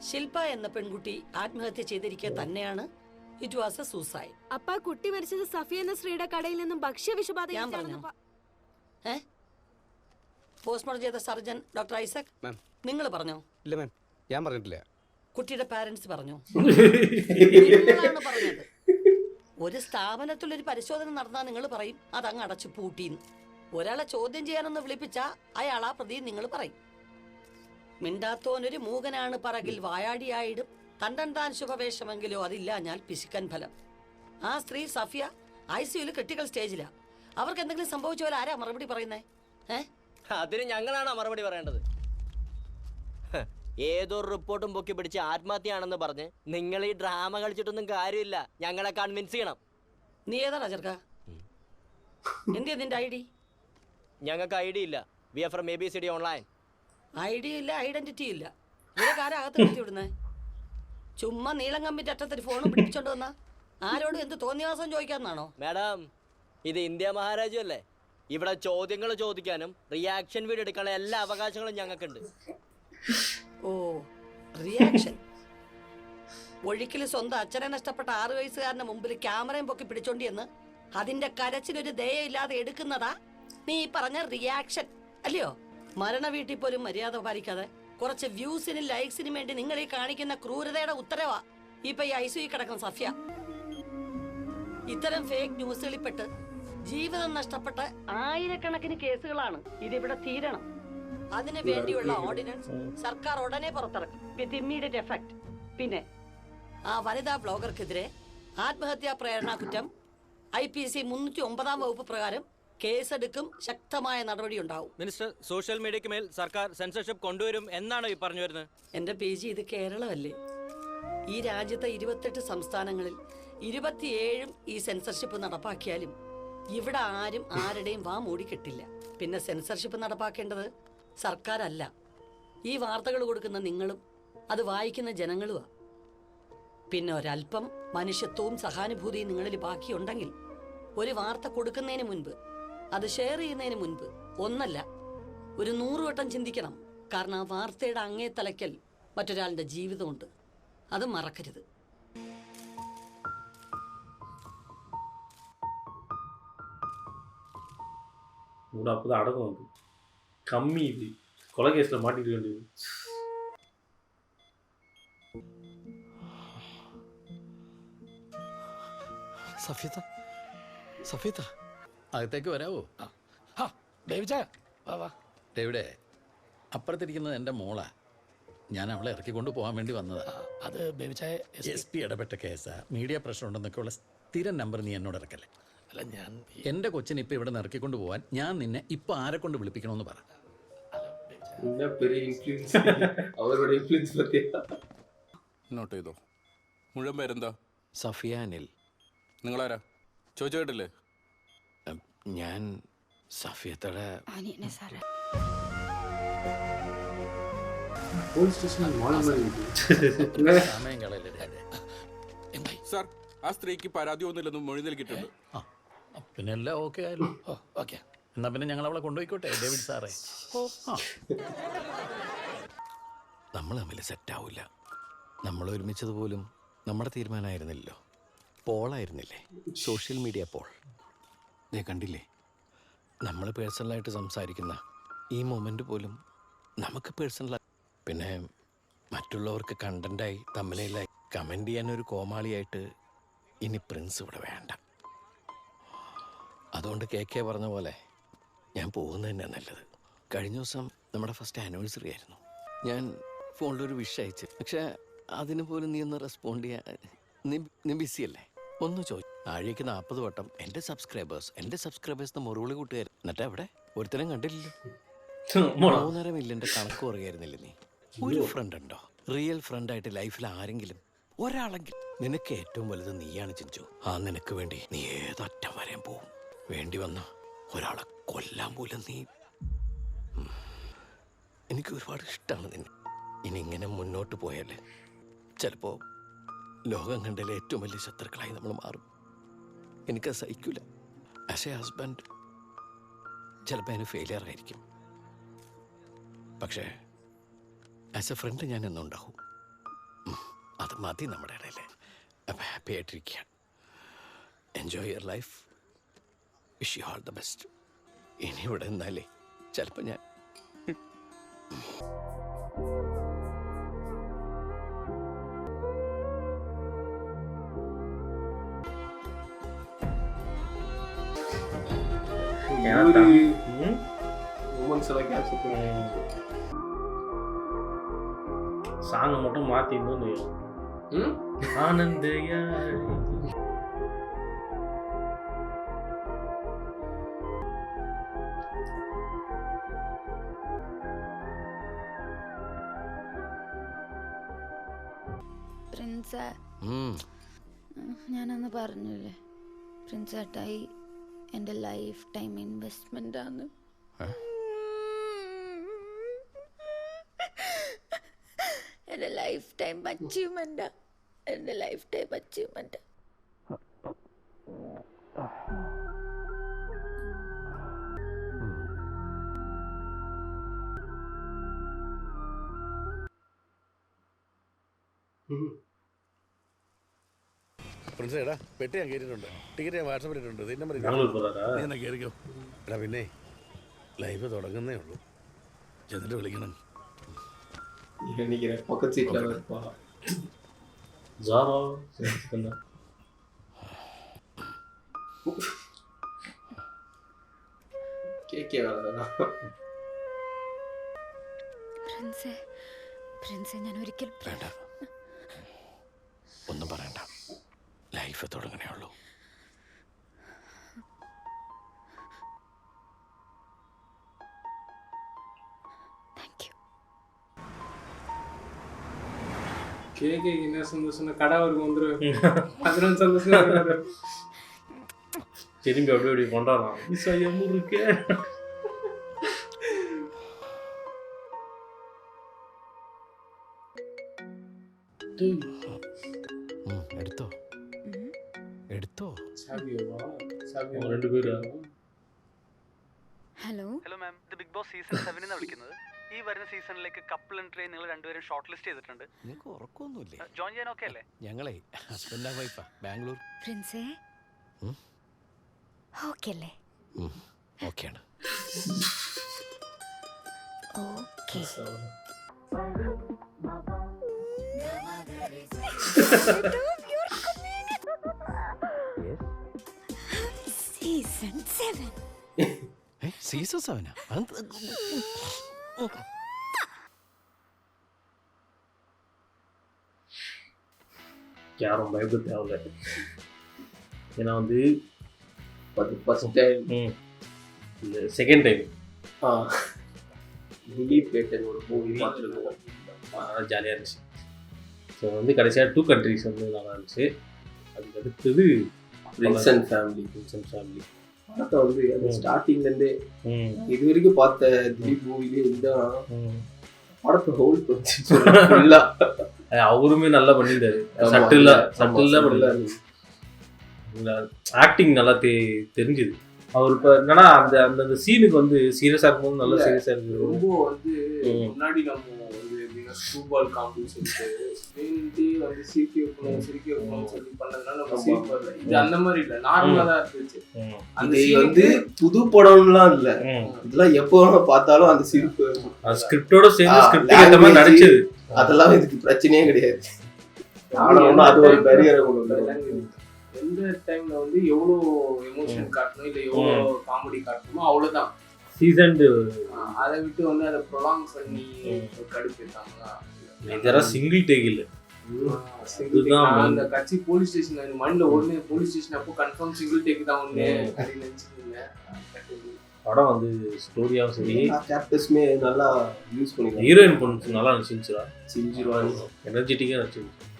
ശില്പ എന്ന പെൺകുട്ടി ആത്മഹത്യ ചെയ്തിരിക്കുക തന്നെയാണ്. It was A suicide. അപ്പ കുട്ടി മരിച്ചത് സഫിയ എന്ന സ്ത്രീയുടെ കടയിൽ നിന്നും ഭക്ഷ്യ വിഷബാധ. ഞാൻ പറഞ്ഞു. പോസ്റ്റ്മോർട്ടം ചെയ്ത സർജൻ ഡോക്ടർ ഐസക്, നിങ്ങൾ പറഞ്ഞോ? ഇല്ല മാം, ഞാൻ പറഞ്ഞിട്ടില്ല. കുട്ടിയുടെ പാരന്റ്സ് പറഞ്ഞോ? നിങ്ങളാണ് പറഞ്ഞത്. ഒരു സ്ഥാപനത്തിലൊരു പരിശോധന നടന്നാൽ നിങ്ങൾ പറയും അതങ്ങ് അടച്ചു പൂട്ടിന്ന്. ഒരാളെ ചോദ്യം ചെയ്യാനൊന്ന് വിളിപ്പിച്ചാ അയാളാ പ്രതി നിങ്ങൾ പറയും. മിണ്ടാത്തോനൊരു മൂകനാണ് പറകിൽ വായാടിയായിടും, തണ്ടൻ താൻ ശുഭവേഷമെങ്കിലോ അതില്ല ഞാൻ പിശുക്കൻ ഫലം. ആ സ്ത്രീ സഫിയ ICUയിൽ ക്രിട്ടിക്കൽ സ്റ്റേജിലാ. അവർക്ക് എന്തെങ്കിലും സംഭവിച്ച പോലെ ആരാ മറുപടി പറയുന്നേ? അതിന് ഞങ്ങളാണ് മറുപടി പറയേണ്ടത്. ഏതൊരു റിപ്പോർട്ടും പൊക്കി പിടിച്ച് ആത്മഹത്യയാണെന്ന് പറഞ്ഞ് നിങ്ങൾ ഈ ഡ്രാമ കളിച്ചിട്ടൊന്നും കാര്യമില്ല. ഞങ്ങളെ കൺവിൻസ് ചെയ്യണം. നീ ഏതാടാ ചെറുക്ക? എന്തിയാ നിന്റെ ID? ഞങ്ങൾക്ക് ID ഇല്ല. We are from ABCD online. ID ഇല്ല, ഐഡന്റിറ്റി ഇല്ല. ഇവരൊക്കെ ആരാ അകത്ത് നിർത്തി വിടുന്നേ? ചുമ്മാ നീളം കമ്പിന്റെ അറ്റത്തൊരു ഫോണും പിടിപ്പിച്ചോണ്ട് വന്നാ ആരോടും എന്ത് തോന്നിയാസം ചോദിക്കാന്നാണോ? മാഡം, ഇത് ഇന്ത്യ മഹാരാജ്യം അല്ലേ? ഇവിടെ ചോദ്യങ്ങൾ ചോദിക്കാനും റിയാക്ഷൻ വീഡിയോ എടുക്കാനുള്ള എല്ലാ അവകാശങ്ങളും ഞങ്ങൾക്കുണ്ട്. ഓ, റിയാക്ഷൻ. ഒഴുക്കില് സ്വന്തം അച്ഛനെ നഷ്ടപ്പെട്ട 6 വയസ്സുകാരന്റെ മുമ്പിൽ ക്യാമറയും പൊക്കി പിടിച്ചോണ്ടി എന്ന് അതിന്റെ കരച്ചിലൊരു ദയയില്ലാതെ എടുക്കുന്നതാ നീ പറഞ്ഞ റിയാക്ഷൻ അല്ലയോ? മരണ വീട്ടിൽ പോലും മര്യാദ പാലിക്കാതെ കുറച്ച് വ്യൂസിനും ലൈക്സിനും വേണ്ടി നിങ്ങൾ ഈ കാണിക്കുന്ന ക്രൂരതയുടെ ഉത്തരവാ ഇപ്പൊ ഈ ICU കിടക്കുന്ന സഫ്യ. ഇത്തരം ഫേക്ക് ന്യൂസുകളിൽപ്പെട്ട് ജീവിതം നഷ്ടപ്പെട്ട ആയിരക്കണക്കിന് കേസുകളാണ് ഇതിവിടെ തീരണം. അതിനു വേണ്ടിയുള്ള ഓർഡിനൻസ് സർക്കാർ ഉടനെ പുറത്തിറക്കും വിത്ത് ഇമ്മീഡിയറ്റ് എഫക്ട്. പിന്നെ ആ വനിതാ ബ്ലോഗർക്കെതിരെ ആത്മഹത്യാ പ്രേരണ കുറ്റം IPC 309 വകുപ്പ് പ്രകാരം കേസെടുക്കും. ശക്തമായ നടപടി ഉണ്ടാവും. മിനിസ്റ്റർ, സോഷ്യൽ മീഡിയയ്ക്ക് മേൽ സർക്കാർ സെൻസർഷിപ്പ് കൊണ്ടുവരും എന്നാണോ ഈ പറഞ്ഞു വരുന്നത്? എന്റെ PG, ഇത് കേരളമല്ലേ? ഈ രാജ്യത്തെ 28 സംസ്ഥാനങ്ങളിൽ 27 ഈ സെൻസർഷിപ്പ് നടപ്പാക്കിയാലും ഇവിടെ ആരും ആരുടെയും വാ മൂടിക്കെട്ടില്ല. പിന്നെ സെൻസർഷിപ്പ് നടപ്പാക്കേണ്ടത് സർക്കാരല്ല, ഈ വാർത്തകൾ കൊടുക്കുന്ന നിങ്ങളും അത് വായിക്കുന്ന ജനങ്ങളുമാ. പിന്നെ ഒരല്പം മനുഷ്യത്വവും സഹാനുഭൂതിയും നിങ്ങളിൽ ബാക്കിയുണ്ടെങ്കിൽ ഒരു വാർത്ത കൊടുക്കുന്നതിന് മുൻപ്, അത് ഷെയർ ചെയ്യുന്നതിന് മുൻപ് ഒന്നല്ല 100 വട്ടം ചിന്തിക്കണം. കാരണം ആ വാർത്തയുടെ അങ്ങേ തലയ്ക്കൽ മറ്റൊരാളുടെ ജീവിതമുണ്ട്. അത് മറക്കരുത്. ഇവിടെ அப்போதான் அடக்கம் வந்து கம்மி. இது கொலை கேஸில் மாட்டிக்க வேண்டியது. സഫീത, സഫീത അകത്തേക്ക് വരാവോ? ഡേവിഡേ, അപ്പുറത്തിരിക്കുന്നത് എൻ്റെ മോളാ. ഞാൻ അവളെ ഇറക്കിക്കൊണ്ട് പോകാൻ വേണ്ടി വന്നതാ. അത് SP ഇടപെട്ട കേസാ. മീഡിയ പ്രശ്നം ഉണ്ടെന്നൊക്കെയുള്ള സ്ഥിരം നമ്പർ നീ എന്നോട് ഇറക്കല്ലേ. അല്ല, ഞാൻ എൻ്റെ കൊച്ചിനെ ഇപ്പം ഇവിടെ ഇറക്കിക്കൊണ്ട് പോകാൻ ഞാൻ നിന്നെ ഇപ്പം ആരെ കൊണ്ട് വിളിപ്പിക്കണമെന്ന് പറ. നോട്ട് ചെയ്തോ? മുഴുവൻ പേരെന്താ? സഫിയ അനിൽ. നിങ്ങളാരാ? ചോദിച്ചു കേട്ടില്ലേ? ഞാൻ സഫിയത്തോടെ സമയം കളയല്ലേ. സാർ, ആ സ്ത്രീക്ക് പരാതി ഒന്നുമില്ലെന്നും മൊഴി നൽകിയിട്ടുണ്ട്. പിന്നെ എല്ലാം ഓക്കെ ആയല്ലോ. ഓക്കെ, എന്നാ പിന്നെ ഞങ്ങൾ അവളെ കൊണ്ടുപോയിക്കോട്ടെ ഡേവിഡ് സാറേ. നമ്മൾ തമ്മിൽ സെറ്റാവില്ല. നമ്മൾ ഒരുമിച്ചത് പോലും നമ്മുടെ തീരുമാനമായിരുന്നില്ലല്ലോ. പോളായിരുന്നില്ലേ? Social media poll. ദേ കണ്ടില്ലേ, നമ്മൾ പേഴ്സണലായിട്ട് സംസാരിക്കുന്ന ഈ മൊമെൻ്റ് പോലും നമുക്ക് പേഴ്സണലായി. പിന്നെ മറ്റുള്ളവർക്ക് കണ്ടൻ്റായി തമ്മിലായി കമൻ്റ് ചെയ്യാനൊരു കോമാളിയായിട്ട് ഇനി പ്രിൻസ് ഇവിടെ വേണ്ട. അതുകൊണ്ട് KK പറഞ്ഞ പോലെ ഞാൻ പോകുന്നത് തന്നെയാണ് നല്ലത്. കഴിഞ്ഞ ദിവസം നമ്മുടെ ഫസ്റ്റ് ആനിവേഴ്സറി ആയിരുന്നു. ഞാൻ ഫോണിലൊരു വിഷ് അയച്ചു. പക്ഷേ അതിന് പോലും നീ ഒന്ന് റെസ്പോണ്ട് ചെയ്യാൻ നീ ബിസിയല്ലേ? ഒന്ന് ചോദിച്ചു. ആഴേക്ക് 40 വട്ടം എൻ്റെ സബ്സ്ക്രൈബേഴ്സ് മുറുവിളി കൂട്ടുകാർ. എന്നിട്ട് അവിടെ ഒരുത്തരം കണ്ടില്ലല്ലോ. 3.5 മില്യൻ്റെ കണക്ക് പറയുമായിരുന്നില്ല നീ. ഒരു ഫ്രണ്ട് ഉണ്ടോ? റിയൽ ഫ്രണ്ടായിട്ട് ലൈഫിൽ ആരെങ്കിലും ഒരാളെങ്കിലും? നിനക്ക് ഏറ്റവും വലുത് നീയാണ് ചിഞ്ചു. ആ നിനക്ക് വേണ്ടി നീ ഏതറ്റം വരെയും പോവും. വേണ്ടി വന്ന ഒരാളെ കൊല്ലാൻ പോലും നീ. എനിക്ക് ഒരുപാട് ഇഷ്ടമാണ് നിന്നെ. ഇനി ഇങ്ങനെ മുന്നോട്ട് പോയാൽ ചിലപ്പോൾ ലോകം കണ്ടതിലെ ഏറ്റവും വലിയ ശത്രുക്കളായി നമ്മൾ മാറും. എനിക്കത് സഹിക്കില്ല. ആസ് എ ഹസ്ബൻഡ് ചിലപ്പോൾ അതിന് ഫെയിലിയർ ആയിരിക്കും. പക്ഷേ ആസ് എ ഫ്രണ്ട് ഞാൻ എന്നുണ്ടാവും. അത് മതി നമ്മുടെ ഇടയിൽ. അപ്പം ഹാപ്പി ആയിട്ടിരിക്കുക. Enjoy your life. Wish you all the best. ഇനി ഇവിടെ നിന്നാലേ ചിലപ്പോൾ ഞാൻ சாங் மட்டும் மாத்திருந்தோம் ஆனந்தையா പ്രിൻസ് ഞാനന്ന് പറഞ്ഞില്ലേ പ്രിൻസേട്ടായി എൻ്റെ ലൈഫ് ടൈം ഇൻവെസ്റ്റ്മെന്റ് ആണ്. എൻ്റെ ലൈഫ് ടൈം അച്ചീവ്മെന്റാ. എൻ്റെ ലൈഫ് ടൈം അച്ചീവ്മെന്റ്. പ്രിൻസ് എടാ പെട്ടി ഞാൻ കയറ്റിയിട്ടുണ്ട്. ടിക്കറ്റ് ഞാൻ വാട്സപ്പ് ഇട്ടിട്ടുണ്ട്. നമ്പർ നീ എന്നാ കയറിക്കോ. എടാ പിന്നെ ലൈഫ് തുടങ്ങുന്നേ ഉള്ളൂ. ചെന്നിട്ട് വിളിക്കണം. പ്രിൻസേ ഞാൻ ഒരിക്കൽ വേണ്ട, ഒന്നും പറയണ്ട. ലൈഫ് തുടങ്ങണേ ഉള്ളൂ. கேக்கு என்ன சந்தோஷம், கடை அவருக்கு வந்துடும். அதனால சந்தோஷம். திரும்பி அப்படி அப்படி கொண்டாடலாம். இருக்கு എടുത്തോ എടുത്തോ. രണ്ട് പേരാ. ഹലോ ഹലോ മാം, ഇത് ബിഗ് ബോസ് സീസൺ 7 എന്നാണ് വിളിക്കുന്നത്. ഈ വരുന്ന സീസണിലേക്ക് കപ്പിൾ എൻട്രി നിങ്ങൾ രണ്ടുപേരും ഷോർട്ട് ലിസ്റ്റ് ചെയ്തിട്ടുണ്ട്. നിങ്ങൾക്ക് ഉറക്കമൊന്നുമില്ലേ? ജോയിൻ ചെയ്യാൻ ഓക്കെ അല്ലേ? ഞങ്ങളെ ഹസ്ബൻഡ് ആൻഡ് വൈഫാ, ബാംഗ്ലൂർ. പ്രിൻസേ ഓക്കെ അല്ലേ? ഓക്കെയാണ്. ഓക്കെ. സീസൺ 7. സീസൺ 7 யாரும் பயப்பட தேவையில்லை. ஏன்னா வந்து ஃபர்ஸ்ட் டைம் இல்லை செகண்ட் டைம் திலீப் பேட்டன் ஒரு மூவி பார்த்துருக்கோம். ஜாலியாக இருந்துச்சு. ஸோ வந்து கடைசியாக 2 countries வந்து நல்லா இருந்துச்சு. அதுக்கு அடுத்தது பிரின்ஸ் அண்ட் ஃபேமிலி. படத்தை வந்து அது ஸ்டார்டிங்லேருந்தே இது வரைக்கும் பார்த்த திலீப் மூவிலே இதுதான் படத்தை ஹோல்ட் பண்ணி ஃபுல்லாக. அவருமே நல்லா பண்ணியிருந்தாரு. சட்டிலாக பண்ணியிருந்தாரு. ஆக்டிங் நல்லா தெரிஞ்சுது. அவர் இப்போ என்னன்னா அந்த அந்த சீனுக்கு வந்து சீரியஸாக இருக்கும்போது நல்லா சீரியஸாக இருக்குது. ரொம்ப வந்து முன்னாடி நம்ம வந்து ஃபுட்பால் காம்படிஷன் வந்து சிரிக்க வைக்கணும் சொல்லி பண்ணதுனால நம்ம சிரிப்பு வரல. இது அந்த மாதிரி இல்லை, நார்மலாக தான் இருந்துச்சு. அது வந்து புது படம்லாம் இல்லை, இதெல்லாம் எப்போ பார்த்தாலும் அந்த சிரிப்பு ஸ்கிரிப்டோட சேர்ந்து ஸ்கிரிப்ட் ஏற்ற மாதிரி நடிச்சது. அதெல்லாம் இதுக்கு பிரச்சனையே கிடையாது. அது ஒரு பேரியரை கொண்டு எந்த டைம்ல வந்து எவ்வளோ எமோஷன் காட்டணும் இல்லை எவ்வளோ காமெடி காட்டணுமோ அவ்வளோதான். சீசன் அதை விட்டு வந்து அதை ப்ரொலாங் பண்ணி கடுப்பேத்தாங்களா? இதெல்லாம் சிங்கிள் டேக் இல்லை. அந்த கட்சி போலீஸ் ஸ்டேஷன் மைண்ட்ல ஒன்று போலீஸ் ஸ்டேஷன் அப்போ கன்ஃபார்ம் சிங்கிள் டேக் தான் ஒன்று அப்படின்னு நினச்சிக்கோங்க. படம் வந்து ஸ்டோரியாகவும் சரி கேரக்டர்ஸுமே நல்லா யூஸ் பண்ணிக்கலாம். ஹீரோயின் பொண்ணு நல்லா நடிச்சிருந்துச்சுடா. செஞ்சிருவாங்க, எனர்ஜெட்டிக்காக நடிச்சிருந்துச்சு.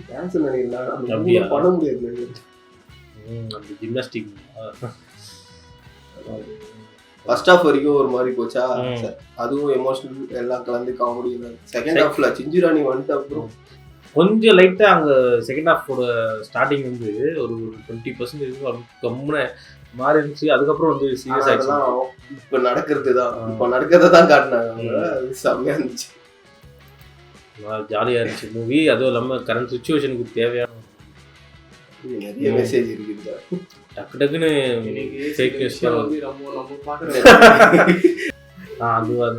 டான்ஸ் நினைக்கலாம் பண்ண முடியாது. அந்த ஜிம்னாஸ்டிக் ஃபர்ஸ்ட் ஹாஃப் வரைக்கும் ஒரு மாதிரி போச்சா, அதுவும் எமோஷனல் எல்லாம் கலந்து காமெடி. செகண்ட் ஹாஃப்ல சிஞ்சுராணி வந்துட்டு அப்புறம் கொஞ்சம் லைட்டாக அங்கே செகண்ட் ஹாஃபோட ஸ்டார்டிங் வந்து ஒரு 20% கம்முன்னு மாறி இருந்துச்சு. அதுக்கப்புறம் வந்து சீரியஸ் ஆகிடுச்சு. இப்போ நடக்கிறத தான் காட்டினாங்க. செம்மையாக இருந்துச்சு, ஜாலியாக இருந்துச்சு மூவி. அதுவும் இல்லாமல் கரண்ட் சுச்சுவேஷனுக்கு தேவையான நிறைய மெசேஜ் இருக்குது. டக்கு டக்குன்னு ஃபேக் நியூஸ்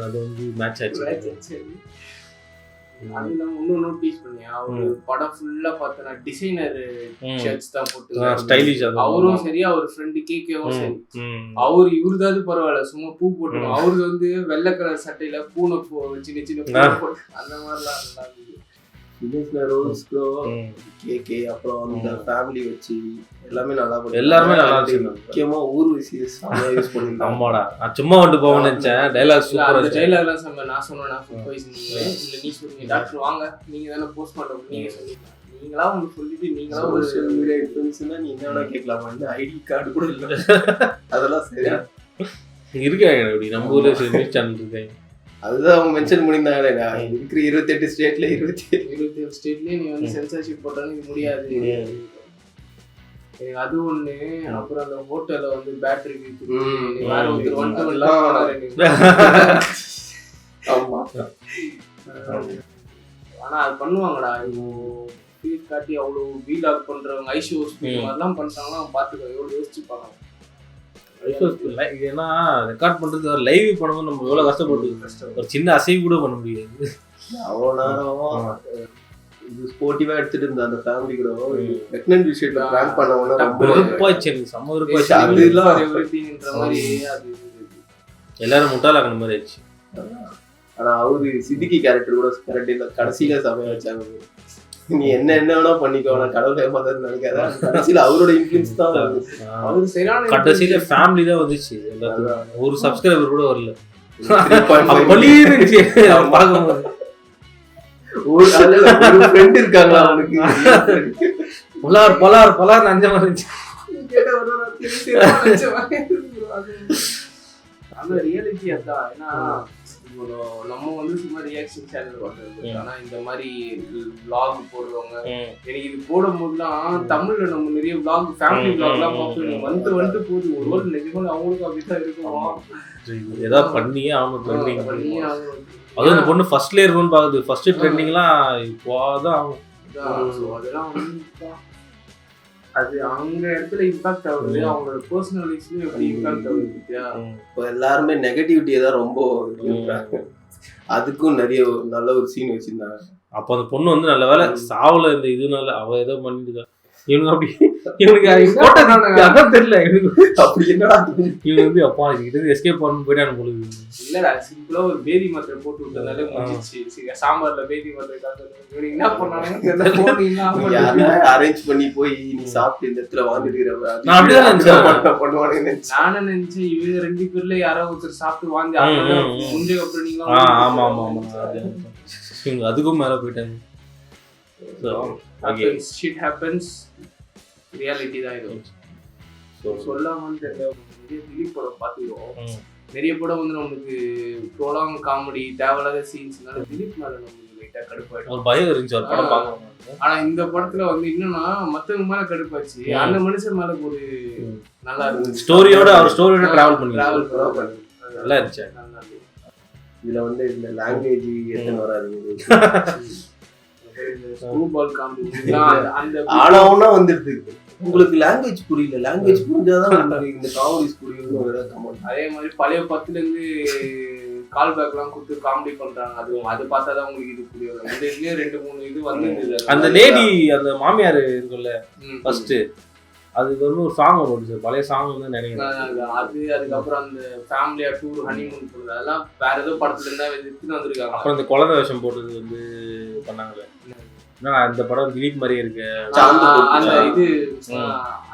அது வந்து மேட்ச் ஆச்சு. அது இல்லாம இன்னும் நோட்டீஸ் பண்ணியா ஒரு படம் ஃபுல்லா பார்த்தனா டிசைனர் ஷர்ட்ஸ் தான் போட்டு ஸ்டைலிஷ். அவரும் சரி அவர் ஃப்ரெண்டு கேக்கவும் சரி இவருதாவது பரவாயில்ல சும்மா பூ போட்டு அவருக்கு வந்து வெள்ளை கலர் சட்டையில பூனை சின்ன சின்ன பூனை போட்டு அந்த மாதிரிலாம் நல்லா கேக்கு அப்புறம் அந்த ஃபேமிலி வச்சு எல்லாமே நல்லா எல்லாருமே நல்லா முக்கியமா ஊர் யூஸ் பண்ணிருந்தாங்க. ஆமாடா நான் சும்மா வந்து போவேன்னு நினைச்சேன். டைலாக் சூப்பரா அந்த டைலாக்லாம் சொன்ன நான் சொன்னேனா ஃபுட் பாய்சன் இல்ல நீ சொன்னீங்க டாக்டர் வாங்க நீங்க தானே போஸ்ட்மார்ட்டம் நீங்க சொன்னீங்க நீங்களா உங்களுக்கு சொல்லிட்டு நீங்களா ஒரு சோஷியல் மீடியா இன்ஃப்ளூயன்ஸ்னா நீ என்ன கேட்கலாமா இந்த ஐடி கார்டு கூட இல்ல அதெல்லாம் சரியா இருக்காங்க. அப்படி நம்ம ஊர்ல நியூஸ் சேனல் இருக்காங்க. அதுதான் அவங்க மென்ஷன் பண்ணியிருந்தாங்களே நான் இருக்கிற 28 ஸ்டேட்ல 27 ஸ்டேட்லயே நீ வந்து சென்சார்ஷிப் போட்டாலும் இது முடியாது. அது ஒண்ணு. அப்புறம் அந்த ஹோட்டல்ல வந்து பேட்டரி வேற ஒருத்தர் வந்துட்டு ஆமா ஆனா அது பண்ணுவாங்கடா. ஃபீல் காட்டி அவ்வளவு வீலாக் பண்றவங்க ஐஷோஸ் மாதிரிலாம் பண்றாங்கன்னா பாத்துக்கோ எவ்வளவு யோசிச்சுப்பாங்க. ஏன்னா ரெக்கார்ட் பண்றது லைவ் பண்ணும்போது நம்ம எவ்வளவு கஷ்டப்பட்டு ஒரு சின்ன அசைவு கூட பண்ண முடியாது. அவ்வளோ நேரம் இது ஸ்போர்ட்டிவா எடுத்துட்டு இருந்த அந்த ஃபேமிலி கூட பிரெக்னன்ட் விஷயத்துல பிராங்க் பண்ணவங்க எல்லாரும் முட்டாளாக்குற மாதிரி ஆயிடுச்சு. ஆனா அவரு சித்திகி கேரக்டர் கூட கரெக்ட் இல்ல கடைசியில சமைய வச்சாங்க. நீ என்ன வேணா பண்ணிக்கோ நான் கடவுளை ஏமாத்தான்னு நினைக்காத. கடைசியில அவரோட இன்ஃப்ளூயன்ஸ் தான் அவரு சரியான கடைசியில ஃபேமிலி தான் வந்துச்சு. ஒரு சப்ஸ்கிரைபர் கூட வரல. ஒரு ஃப்ரெண்ட் இருக்காங்க அவனுக்கு பலார் நஞ்ச மாதிரி இருந்துச்சு. அந்த ரியாலிட்டி அதான். ஏன்னா நம்ம வந்து சும்மா ரியாக்ஷன் சேனல் பண்றது. ஆனா இந்த மாதிரி vlog போடுறவங்க எனக்கு இது போடும் போதுலாம் தமிழ்ல நம்ம நிறைய vlog ஃபேமிலி vlogலாம் பார்த்து வந்து போகுது. ஒரு வேளை நிஜமா அவங்களுக்கு அப்படித்தான் இருக்கும். ஏதாவது பண்ணியே ஆகணும். ட்ரெண்டிங் அதுவும் இந்த பொண்ணு ஃபர்ஸ்ட்ல இருக்கும்னு பாக்குது. ஃபர்ஸ்ட் ட்ரெண்டிங்லாம் இப்போதான் ஆகும். அதெல்லாம் அது அவங்க இடத்துல இம்பாக்ட் ஆகுது. அவங்களோட பர்சனல் லைஃப்லயும் எப்படி இம்பாக்ட் ஆகுது. இப்போ எல்லாருமே நெகட்டிவிட்டியை தான் ரொம்ப அதுக்கும் நிறைய நல்ல ஒரு சீன் வச்சிருந்தாங்க. அப்போ அந்த பொண்ணு வந்து நல்ல வேலை சாவுல இந்த இதுனால அவ ஏதோ பண்ணிட்டு இவனுக்கு அப்படி இவனுக்கு அதான் தெரியல அப்படி என்னடா இவனு வந்து அப்பா இது எஸ்கேப் பண்ணு போயிட்டானு பொழுது இல்லடா சிம்பிளா ஒரு பேதி மாத்திரை போட்டு விட்டதாலே முடிஞ்சிச்சு. சாம்பார்ல பேதி மாத்திரை இவனுக்கு என்ன பண்ணாங்க அரேஞ்ச் பண்ணி போய் நீ சாப்பிட்டு இந்த இடத்துல வாழ்ந்துட்டு நானும் நினைச்சேன் இவங்க 2 பேர்ல யாரோ ஒருத்தர் சாப்பிட்டு வாங்கி முடிஞ்ச அப்புறம் நீங்க ஆமா ஆமா ஆமா இவங்க அதுக்கும் மேல போயிட்டாங்க. shit happens reality தான் இது. சொல்லாம நிறைய திலீப் படம் பார்த்துக்கிறோம். நிறைய படம் வந்து நமக்கு ப்ரோலாங் காமெடி தேவையில்லாத சீன்ஸ்னால திலீப் மேல நமக்கு லைட்டா கடுப்பாயிடும். ஒரு பயம் இருந்துச்சு ஒரு படம் பார்க்கணும். ஆனா இந்த படத்துல வந்து என்னன்னா மத்தவங்க மேல கடுப்பாச்சு. அந்த மனுஷன் மேல ஒரு நல்லா இருந்துச்சு. ஸ்டோரியோட அவர் ஸ்டோரியோட டிராவல் பண்ணி நல்லா இருந்துச்சு. இதுல வந்து இந்த லாங்குவேஜ் எத்தனை வராது. ஆனா வந்துருது உங்களுக்கு லாங்குவேஜ் புரியல. லாங்குவேஜ் புரிஞ்சாதான் உங்களுக்கு இந்த காமெடிஸ் புரியும். அதே மாதிரி பழைய 10ல இருந்து கால் பேக் எல்லாம் கொடுத்து காமெடி பண்றாங்க. அது பார்த்தாதான் உங்களுக்கு இது புரியும். இந்த இதுலயே 2-3 இது வந்து அந்த லேடி அந்த மாமியார் இருக்குல்ல ஃபர்ஸ்ட் அது வந்து ஒரு சாங் வரும். பழைய சாங் வந்து நினைக்கிறேன். அதுக்கப்புறம் அந்த ஃபேமிலியா டூர் ஹனிமூன் போடுறது அதெல்லாம் வேற ஏதோ படத்துல இருந்தா எடுத்துட்டு வந்திருக்காங்க. அப்புறம் இந்த குழந்தை வேஷம் போடுறது வந்து பண்ணாங்களே. இந்த படம் திலீப் மாதிரியே இருக்கு. அந்த இது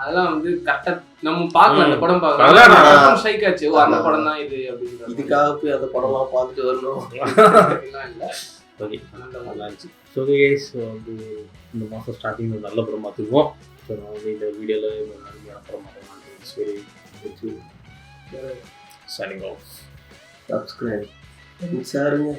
அதெல்லாம் வந்து கரெக்டா நம்ம பார்க்கலாம். அந்த படம் பார்க்கலாம் ஸ்ட்ரைக் ஆச்சு. அந்த படம் தான் இது அப்படின்னு. இதுக்காக போய் அந்த படம்லாம் பார்த்துட்டு வரணும் இல்ல. ஓகே நல்லா இருந்துச்சு. ஸோ கைஸ் வந்து இந்த மாதம் ஸ்டார்டிங் நல்ல படம் பார்த்துக்குவோம். ஸோ நான் வந்து இந்த வீடியோவில் அருமையான படம் பார்க்கலாம். Signing off. சப்ஸ்கிரைப் சாருங்க.